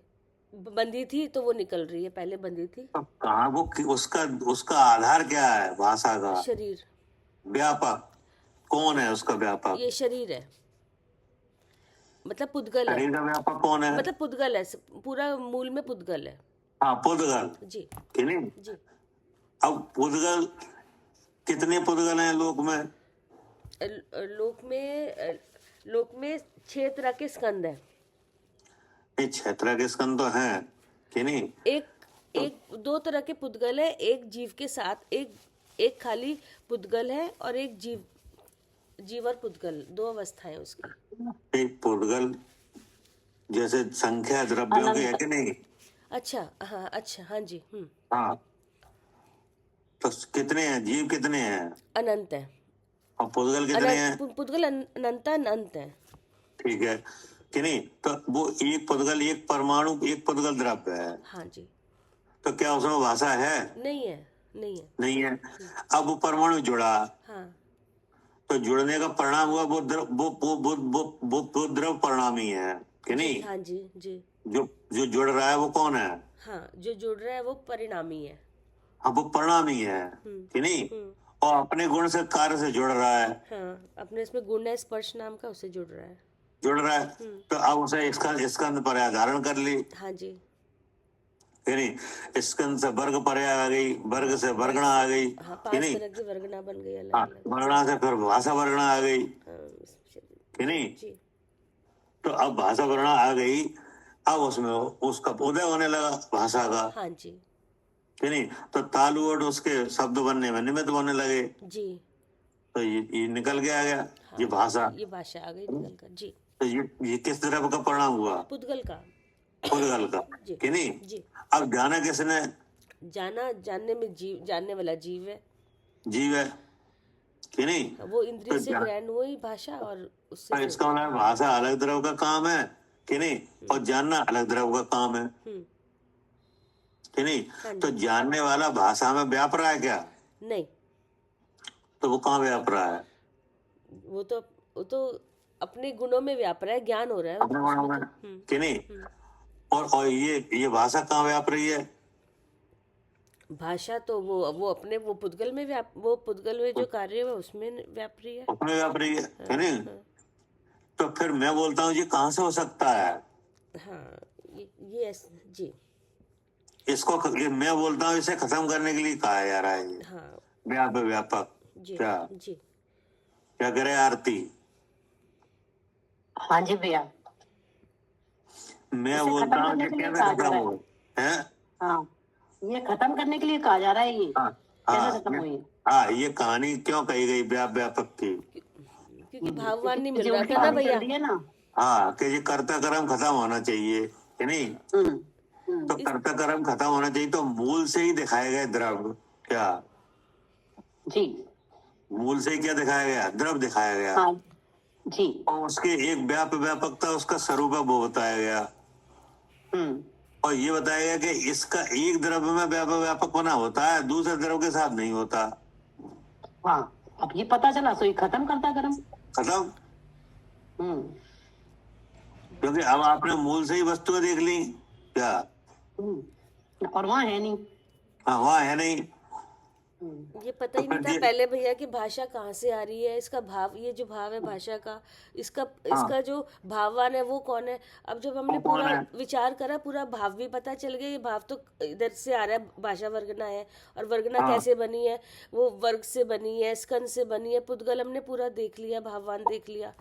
बंधी थी तो वो निकल रही है, पहले बंधी थी। तो कहाँ वो उसका उसका आधार क्या है भाषा का? शरीर। व्यापक कौन है उसका व्यापक? ये शरीर है, मतलब पुद्गल है। शरीर का व्यापक कौन है? मतलब पुद्गल है, पूरा मूल में पुद्गल है। हाँ, पुद्गल जी कि नहीं? जी। अब पुद्गल कितने पुद्गल हैं लोक में? लोक में 6 तरह के स्कंद है। ये 6 तरह के स्कंद तो हैं कि नहीं? एक 2 तरह के पुद्गल है, एक जीव के साथ, एक खाली पुद्गल है और एक जीव और पुद्गल, 2 अवस्थाएं उसकी। एक पुद्गल जैसे संख्या द्रव्यों की है कि नहीं? अच्छा हाँ जी। हाँ, तो कितने हैं जीव? कितने हैं? अनंत है। और पुद्गल कितने हैं? पुद्गल अनंत है। ठीक है कि नहीं? तो वो एक पुद्गल, एक परमाणु, एक पुद्गल द्रव्य है। हाँ जी। तो क्या उसमें भाषा है? नहीं है। नहीं है। अब वो परमाणु जुड़ा, हाँ तो जुड़ने का परिणाम हुआ वो द्रव परिणाम ही है कि नहीं? हाँ जी। जो जुड़ रहा है वो कौन है? हाँ, जो जुड़ रहा है वो परिणामी है। हाँ, वो परिणाम ही है कि नहीं? और अपने गुण से कार्य से जुड़ रहा है। हाँ, अपने इसमें गुण है स्पर्श नाम का, उसे जुड़ रहा है। तो अब उसे स्कंद पर धारण कर ली। हाँ जी। कि नहीं? स्कंद से वर्ग पर आ गई, वर्ग से वर्गणा आ गई। हाँ, कि 5 नहीं? तरह की वर्गना बन गई अलग हाँ, अलग। वर्गणा से फिर भाषा वर्गणा आ गई कि नहीं? जी। तो अब भाषा वर्गणा आ गई, अब उसमें उसका उदय होने लगा भाषा का। हाँ जी। कि नहीं? तो तालु और उसके शब्द बनने में निमित्त बनने लगे। जी। तो ये निकल के आ गया। हाँ, ये भाषा, ये भाषा आ गई निकल कर। जी। तो ये किस तरह का परिणाम हुआ? पुद्गल का। पुद्गल का जी। कि नहीं? जी। अब जाना किसने? जानने में जीव, जानने वाला जीव है। जीव है कि नहीं? वो इंद्रिय से ग्रहण हुई भाषा और उससे तो इसका मतलब भाषा अलग द्रव का काम है कि नहीं? और जानना अलग द्रव का काम है कि नहीं? तो जानने वाला भाषा में व्याप रहा है क्या? नहीं। तो वो कहाँ व्याप रहा है? वो तो अपने गुणों में व्याप रहा है, ज्ञान हो रहा है अपने गुणों में कि नहीं? और ये भाषा कहाँ व्याप रही है? भाषा तो वो अपने वो पुद्गल में वो पुद्गल में जो कार्य है उसमें व्याप रही है। उसमें व्याप रही है नहीं? तो फिर मैं बोलता हूँ जी कहाँ से हो सकता है? हाँ, ये जी। इसको मैं बोलता हूँ इसे खत्म करने के लिए कहा जा रहा है ये। हाँ, व्यापक जी क्या जी। क्या करे आरती? हाँ जी भैया, मैं इसे बोलता खत्म हूँ करने कि के लिए कैसे कहा जा खत्म रहा है। हो है? हाँ, ये खत्म करने के लिए कहा जा रहा है। ये कैसे खत्म हुई? हाँ, ये कहानी क्यों कही गई व्यापक की? क्योंकि भाववान नहीं मिल रहा था ना भैया। ना। हाँ, कि ये कर्ता कर्म खत्म होना चाहिए कि नहीं? तो कर्ता कर्म खत्म होना चाहिए, तो मूल से ही दिखाया गया द्रव क्या? जी, मूल से क्या दिखाया गया? द्रव दिखाया गया। हाँ जी। और उसके एक व्यापकता उसका स्वरूप है वो बताया गया। और ये बताया गया कि इसका एक द्रव्य में व्यापक बना होता है, दूसरे द्रव के साथ नहीं होता। हाँ, अब ये पता चला, तो ये खत्म करता कर्म खत्म। क्योंकि अब आपने मूल से ही वस्तुएं देख ली क्या? और वहाँ है नहीं। हाँ, वहाँ है नहीं। ये पता ही नहीं था पहले भैया कि भाषा कहाँ से आ रही है, इसका भाव, ये जो भाव है भाषा का, इसका जो भाववान है वो कौन है। अब जब हमने पूरा विचार करा, पूरा भाव भी पता चल गया। ये भाव तो इधर से आ रहा है, भाषा वर्गना है, और वर्गना कैसे बनी है? वो वर्ग से बनी है, स्कंद से बनी है। पुद्गल हमने पूरा देख लिया, भाववान देख लिया,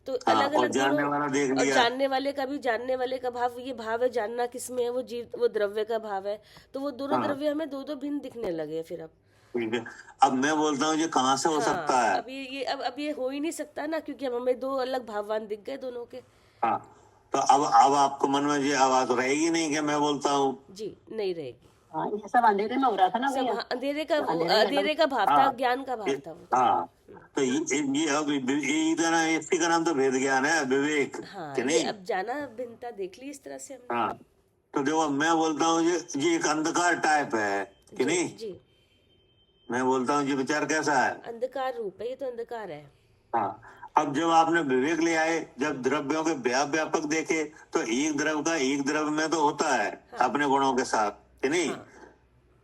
तो अलग अलग जानने वाला देख और लिया। जानने वाले का भी, जानने वाले का भाव, ये भाव है जानना किसमें है, वो जीव, वो द्रव्य का भाव है। तो वो दोनों द्रव्य हमें दो भिन्न दिखने लगे फिर। ठीक है, अब मैं बोलता हूँ ये कहाँ से हो सकता है? अब ये हो ही नहीं सकता ना, क्योंकि अब हमें 2 अलग भाववान दिख गए दोनों के। हाँ, तो अब आपको मन में ये आवाज रहेगी नहीं कि मैं बोलता हूँ? जी, नहीं रहेगी। हाँ, ये सब अंधेरे में हो रहा था ना भैया। अंधेरे का भाव था, ज्ञान का भाव था वो। हाँ, तो ये अब इसी का नाम तो भेद ज्ञान है, विवेक। हाँ, कि नहीं? अब जाना भिन्नता देख ली इस तरह से हमने। हाँ, तो देखो मैं बोलता हूँ ये एक अंधकार टाइप है कि नहीं? जी मैं बोलता हूँ ये विचार कैसा है? अंधकार रूप है, ये तो अंधकार है। हाँ। अब जब आपने विवेक ले आए, जब द्रव्यों के व्यापक देखे, तो एक द्रव का एक द्रव में तो होता है हाँ। अपने गुणों के साथ कि नहीं? हाँ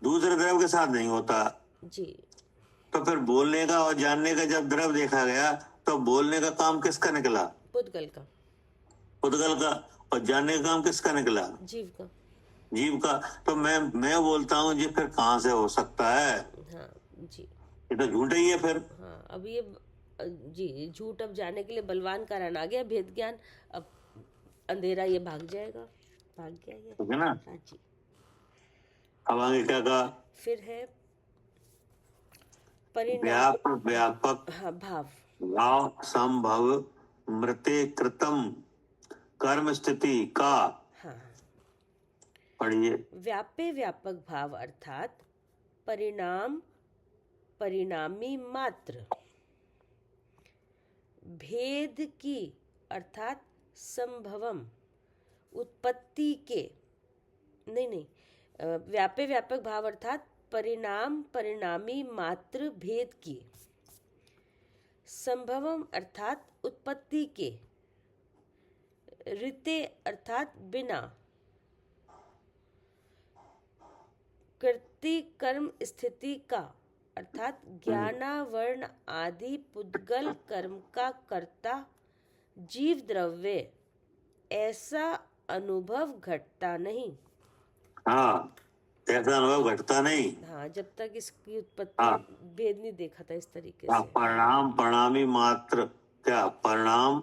दूसरे द्रव के साथ नहीं होता। जी तो फिर बोलने का और जानने का जब द्रव देखा गया, तो बोलने का काम किसका निकला? पुद्गल का, उद्गल का। और जानने का काम किसका निकला? जीव का। जीव का। तो मैं बोलता हूँ ये फिर कहाँ से हो सकता है? हाँ जी ये तो झूठ ही है फिर। हाँ, अब ये जी झूठ अब जाने के लिए बलवान कारण आ गया, भेद ज्ञान। अब अंधेरा ये भाग जाएगा, भाग गया ये। ठीक है ना? हाँ जी। अब आगे क्या कहा? फिर है परिणाम, व्यापक हाँ भाव, भाव संभव मृते कृतम कर्म स्थिति का। हाँ पढ़िए। व्यापे व्यापक भाव अर्थात परिणाम, परिणामी मात्र, भेद की अर्थात संभवम, उत्पत्ति के, नहीं व्यापे व्यापक भाव अर्थात परिणाम, परिणामी मात्र, भेद की, संभवम अर्थात उत्पत्ति के, ऋते अर्थात बिना, कृति कर्म स्थिति का अर्थात ज्ञानावरण आदि पुद्गल कर्म का कर्ता जीव द्रव्य, ऐसा अनुभव घटता नहीं। हाँ, ऐसा अनुभव घटता नहीं। हाँ, जब तक इसकी उत्पत्ति हाँ। भेद नहीं देखा था इस तरीके क्या? से। परिणाम परिणामी मात्र। क्या? परिणाम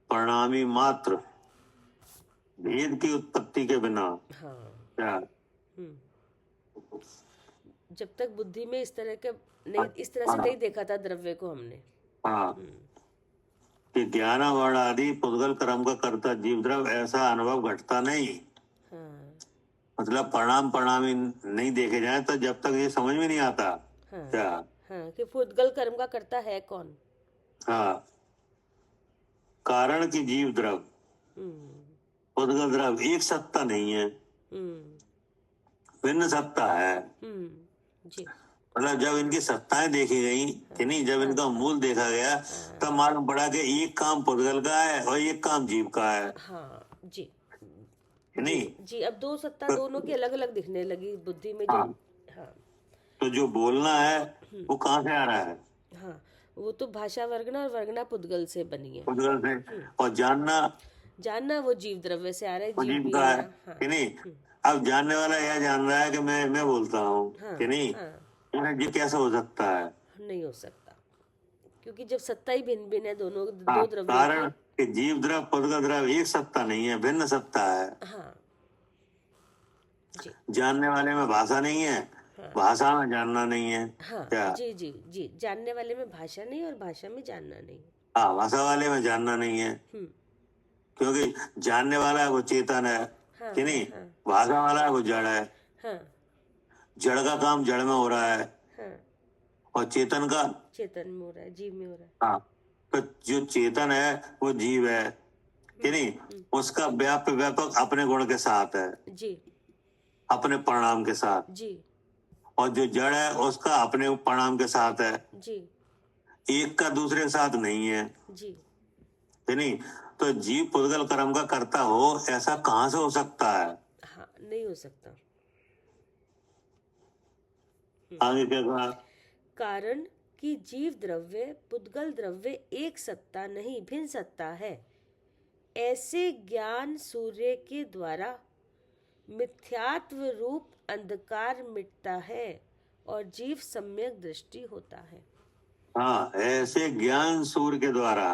परिणामी मात्र, भेद की उत्पत्ति के बिना। हाँ क्या? जब तक बुद्धि में इस तरह के नहीं, इस तरह से नहीं देखा था द्रव्य को हमने। हाँ, कि ज्ञानावरण आदि पुद्गल कर्म का कर्ता जीव द्रव्य, ऐसा अनुभव घटता नहीं। हाँ मतलब परिणाम परिणामी नहीं देखे जाए तो जब तक ये समझ में नहीं आता। हाँ क्या? हाँ कि पुद्गल कर्म का कर्ता है कौन। हाँ, कारण की जीव द्रव्य पुद्गल द्रव्य एक सत्ता नहीं है, भिन्न सत्ता है। जी मतलब जब इनकी सत्ताएं देखी गई कि नहीं, जब इनका मूल देखा गया, तब मालूम पड़ा कि एक काम पुद्गल का है और एक काम जीव का है। हाँ जी कि नहीं? जी अब दो सत्ता दोनों की अलग अलग दिखने लगी बुद्धि में। हाँ। जो हाँ तो जो बोलना है वो कहाँ से आ रहा है? हाँ वो तो भाषा वर्गना और वर्गना पुद्गल से बनी है। पुद्गल से। और जानना वो जीव द्रव्य से आ रहा है, वो जीव जीव भी का है। है। हाँ कि नहीं? अब जानने वाला यह जान रहा है कि मैं बोलता हूँ। हाँ, कि नहीं? हाँ, ये कैसे हो सकता है? नहीं हो सकता, क्योंकि जब सत्ता ही भिन्न भिन्न है दोनों हाँ, दो द्रव्यों कारण की। कि जीव द्रव्य पुद्गल द्रव्य एक सत्ता नहीं है, भिन्न सत्ता है। हाँ जी जानने वाले में भाषा नहीं है, भाषा में जानना नहीं है। हाँ क्या? जी जी जी जानने वाले में भाषा नहीं और भाषा में जानना नहीं। हाँ, भाषा वाले में जानना नहीं है, क्योंकि जानने वाला है वो चेतन है। हाँ, कि नहीं? हाँ, भाषा वाला है वो जड़ है। हाँ जड़ का काम जड़ में हो रहा है हाँ और चेतन का। चेतन में हो रहा है, जीव में हो रहा है। हाँ, तो जो चेतन है वो जीव है। कि नहीं? उसका व्यापक अपने गुण के साथ है, जी अपने परिणाम के साथ। जी और जो जड़ है उसका अपने परिणाम के साथ है, जी एक का दूसरे के साथ नहीं है। जी कि नहीं? तो जीव पुद्गल कर्म का करता हो, ऐसा कहाँ से हो सकता है? हाँ नहीं हो सकता। आगे क्या कहा? कारण कि जीव द्रव्य पुद्गल द्रव्य एक सत्ता नहीं भिन्न सत्ता है, ऐसे ज्ञान सूर्य के द्वारा मिथ्यात्व रूप अंधकार मिटता है और जीव सम्यक दृष्टि होता है। हाँ, ऐसे ज्ञान सूर्य के द्वारा,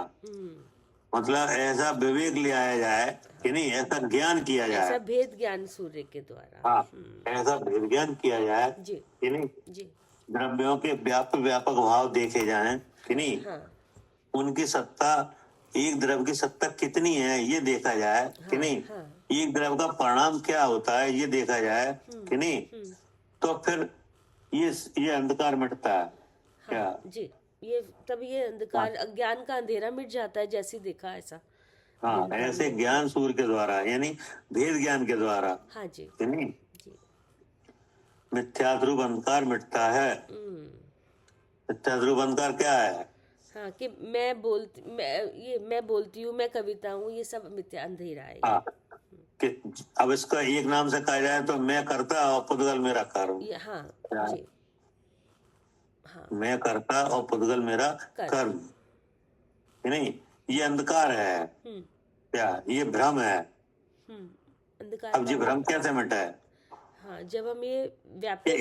मतलब ऐसा विवेक ले आया जाए कि नहीं, ऐसा ज्ञान किया जाए, ऐसा भेद ज्ञान सूर्य के द्वारा। हाँ, ऐसा भेद ज्ञान किया जाए जी कि नहीं, जी द्रव्यों के व्यापक भाव देखे जाएं कि नहीं, हाँ उनकी सत्ता, एक द्रव्य की सत्ता कितनी है ये देखा जाए कि नहीं, हाँ एक द्रव्य का परिणाम क्या होता है ये देखा जाए कि नहीं, तो फिर ये अंधकार मिटता है। क्या? जी ये तब ये अंधकार अज्ञान का अंधेरा मिट जाता है, जैसे देखा ऐसा हाँ, ऐसे ज्ञान सूर्य के द्वारा, यानी भेद ज्ञान के द्वारा, हाँ जी यानी जी। मिथ्याध्रुव अंधकार मिटता है। मिथ्याध्रुव अंधकार क्या है? हाँ, कि मैं बोलती हूँ, मैं कविता हूँ, ये सब मिथ्या अंधेरा है। हाँ, कि अब इसका एक नाम से कहा जाए तो मैं करता और पुद्गल मेरा कर्म। हाँ जी, हाँ मैं करता और पुद्गल मेरा कर्म, नहीं, ये अंधकार है। क्या ये भ्रम है? अंधकार अब ये भ्रम कैसे मिटा है? हाँ, जब हम ये व्याप्य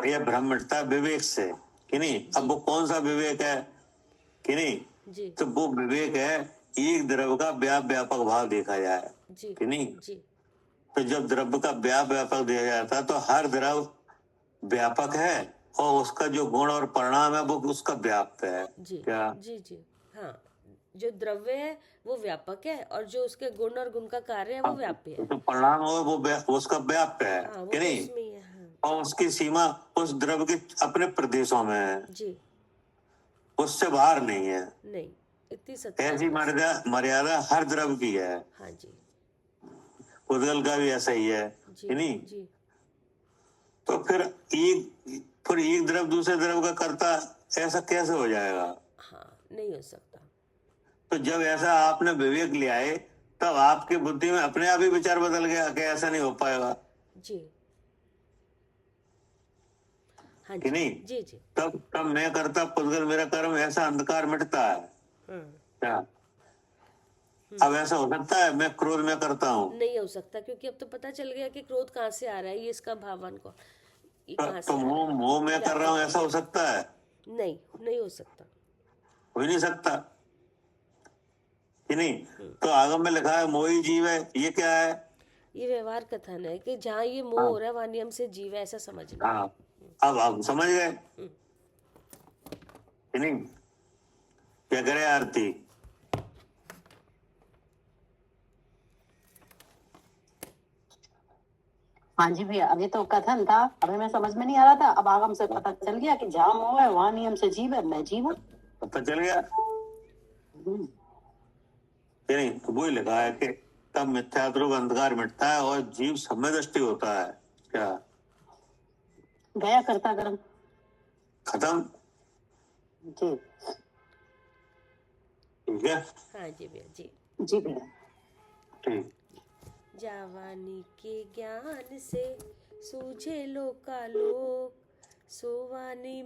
ये भ्रम मिटता है विवेक से, कि नहीं? अब वो कौन सा विवेक है, कि नहीं? जी तो वो विवेक है एक द्रव्य का व्यापक भाव देखा जाए, जी कि नहीं? जी तो जब द्रव्य का व्यापक दिया जाता है तो हर द्रव्य व्यापक है और उसका जो गुण और परिणाम है वो उसका व्याप्त है। जी क्या? जी जी, हाँ, जो द्रव्य है वो व्यापक है और जो उसके गुण और गुण का कार्य है वो व्याप्य है। तो परिणाम हो वो उसका व्याप्य है, हाँ, वो कि तो नहीं? उसमें ही है। हाँ और उसकी सीमा उस द्रव्य के अपने प्रदेशों में है, जी, उससे बाहर नहीं है। नहीं, इतनी सत्ता ऐसी मर्यादा हर द्रव्य की है। हाँ जी पुद्गल का भी ऐसा ही है, जी कि नहीं? जी, तो फिर एक द्रव्य दूसरे द्रव्य का करता, ऐसा कैसे हो जाएगा? हाँ, नहीं हो सकता। तो जब ऐसा आपने विवेक लिया है तब आपकी बुद्धि में अपने आप ही विचार बदल गया कि ऐसा नहीं हो पाएगा, जी हाँ कि जी नहीं? जी जी, तब मैं करता पुद्गल मेरा कर्म, ऐसा अंधकार मिटता है। क्या अब ऐसा हो सकता है मैं क्रोध में करता हूँ? नहीं हो सकता, क्योंकि अब तो पता चल गया कि क्रोध कहाँ से आ रहा है, ये इसका भावान को ये कहाँ तो से आ रहा है। मोह में कर रहा हूँ, ऐसा हो सकता है? नहीं, नहीं हो सकता। हो ही नहीं सकता, कि नहीं? तो आगम में लिखा है मोही जीव है, ये क्या है? ये व्यवहार कथन है कि जहाँ ये मोह हो रहा है वहाँ नियम से जीव है, ऐसा समझना। हाँ, अब आप समझ गए, कि नहीं? क्या करे आरती? हाँ जी भैया, अभी तो कथन था, अभी मैं समझ में नहीं आ रहा था, अब आगम से पता चल गया कि जहाँ मोह है वहाँ नियम से जीव है, मैं जीव हूँ। पता चल गया, कि नहीं? तो वही लिखा है कि तब मिथ्याध्रुव अंधकार मिटता है और जीव सम्य दृष्टि होता है। क्या गया करता कर्म खत्म? जी, ठीक है, हाँ जी भैया जी। जी भैया। ठीक। जवानी के ज्ञान से सूझे लोकालोक, सोवानी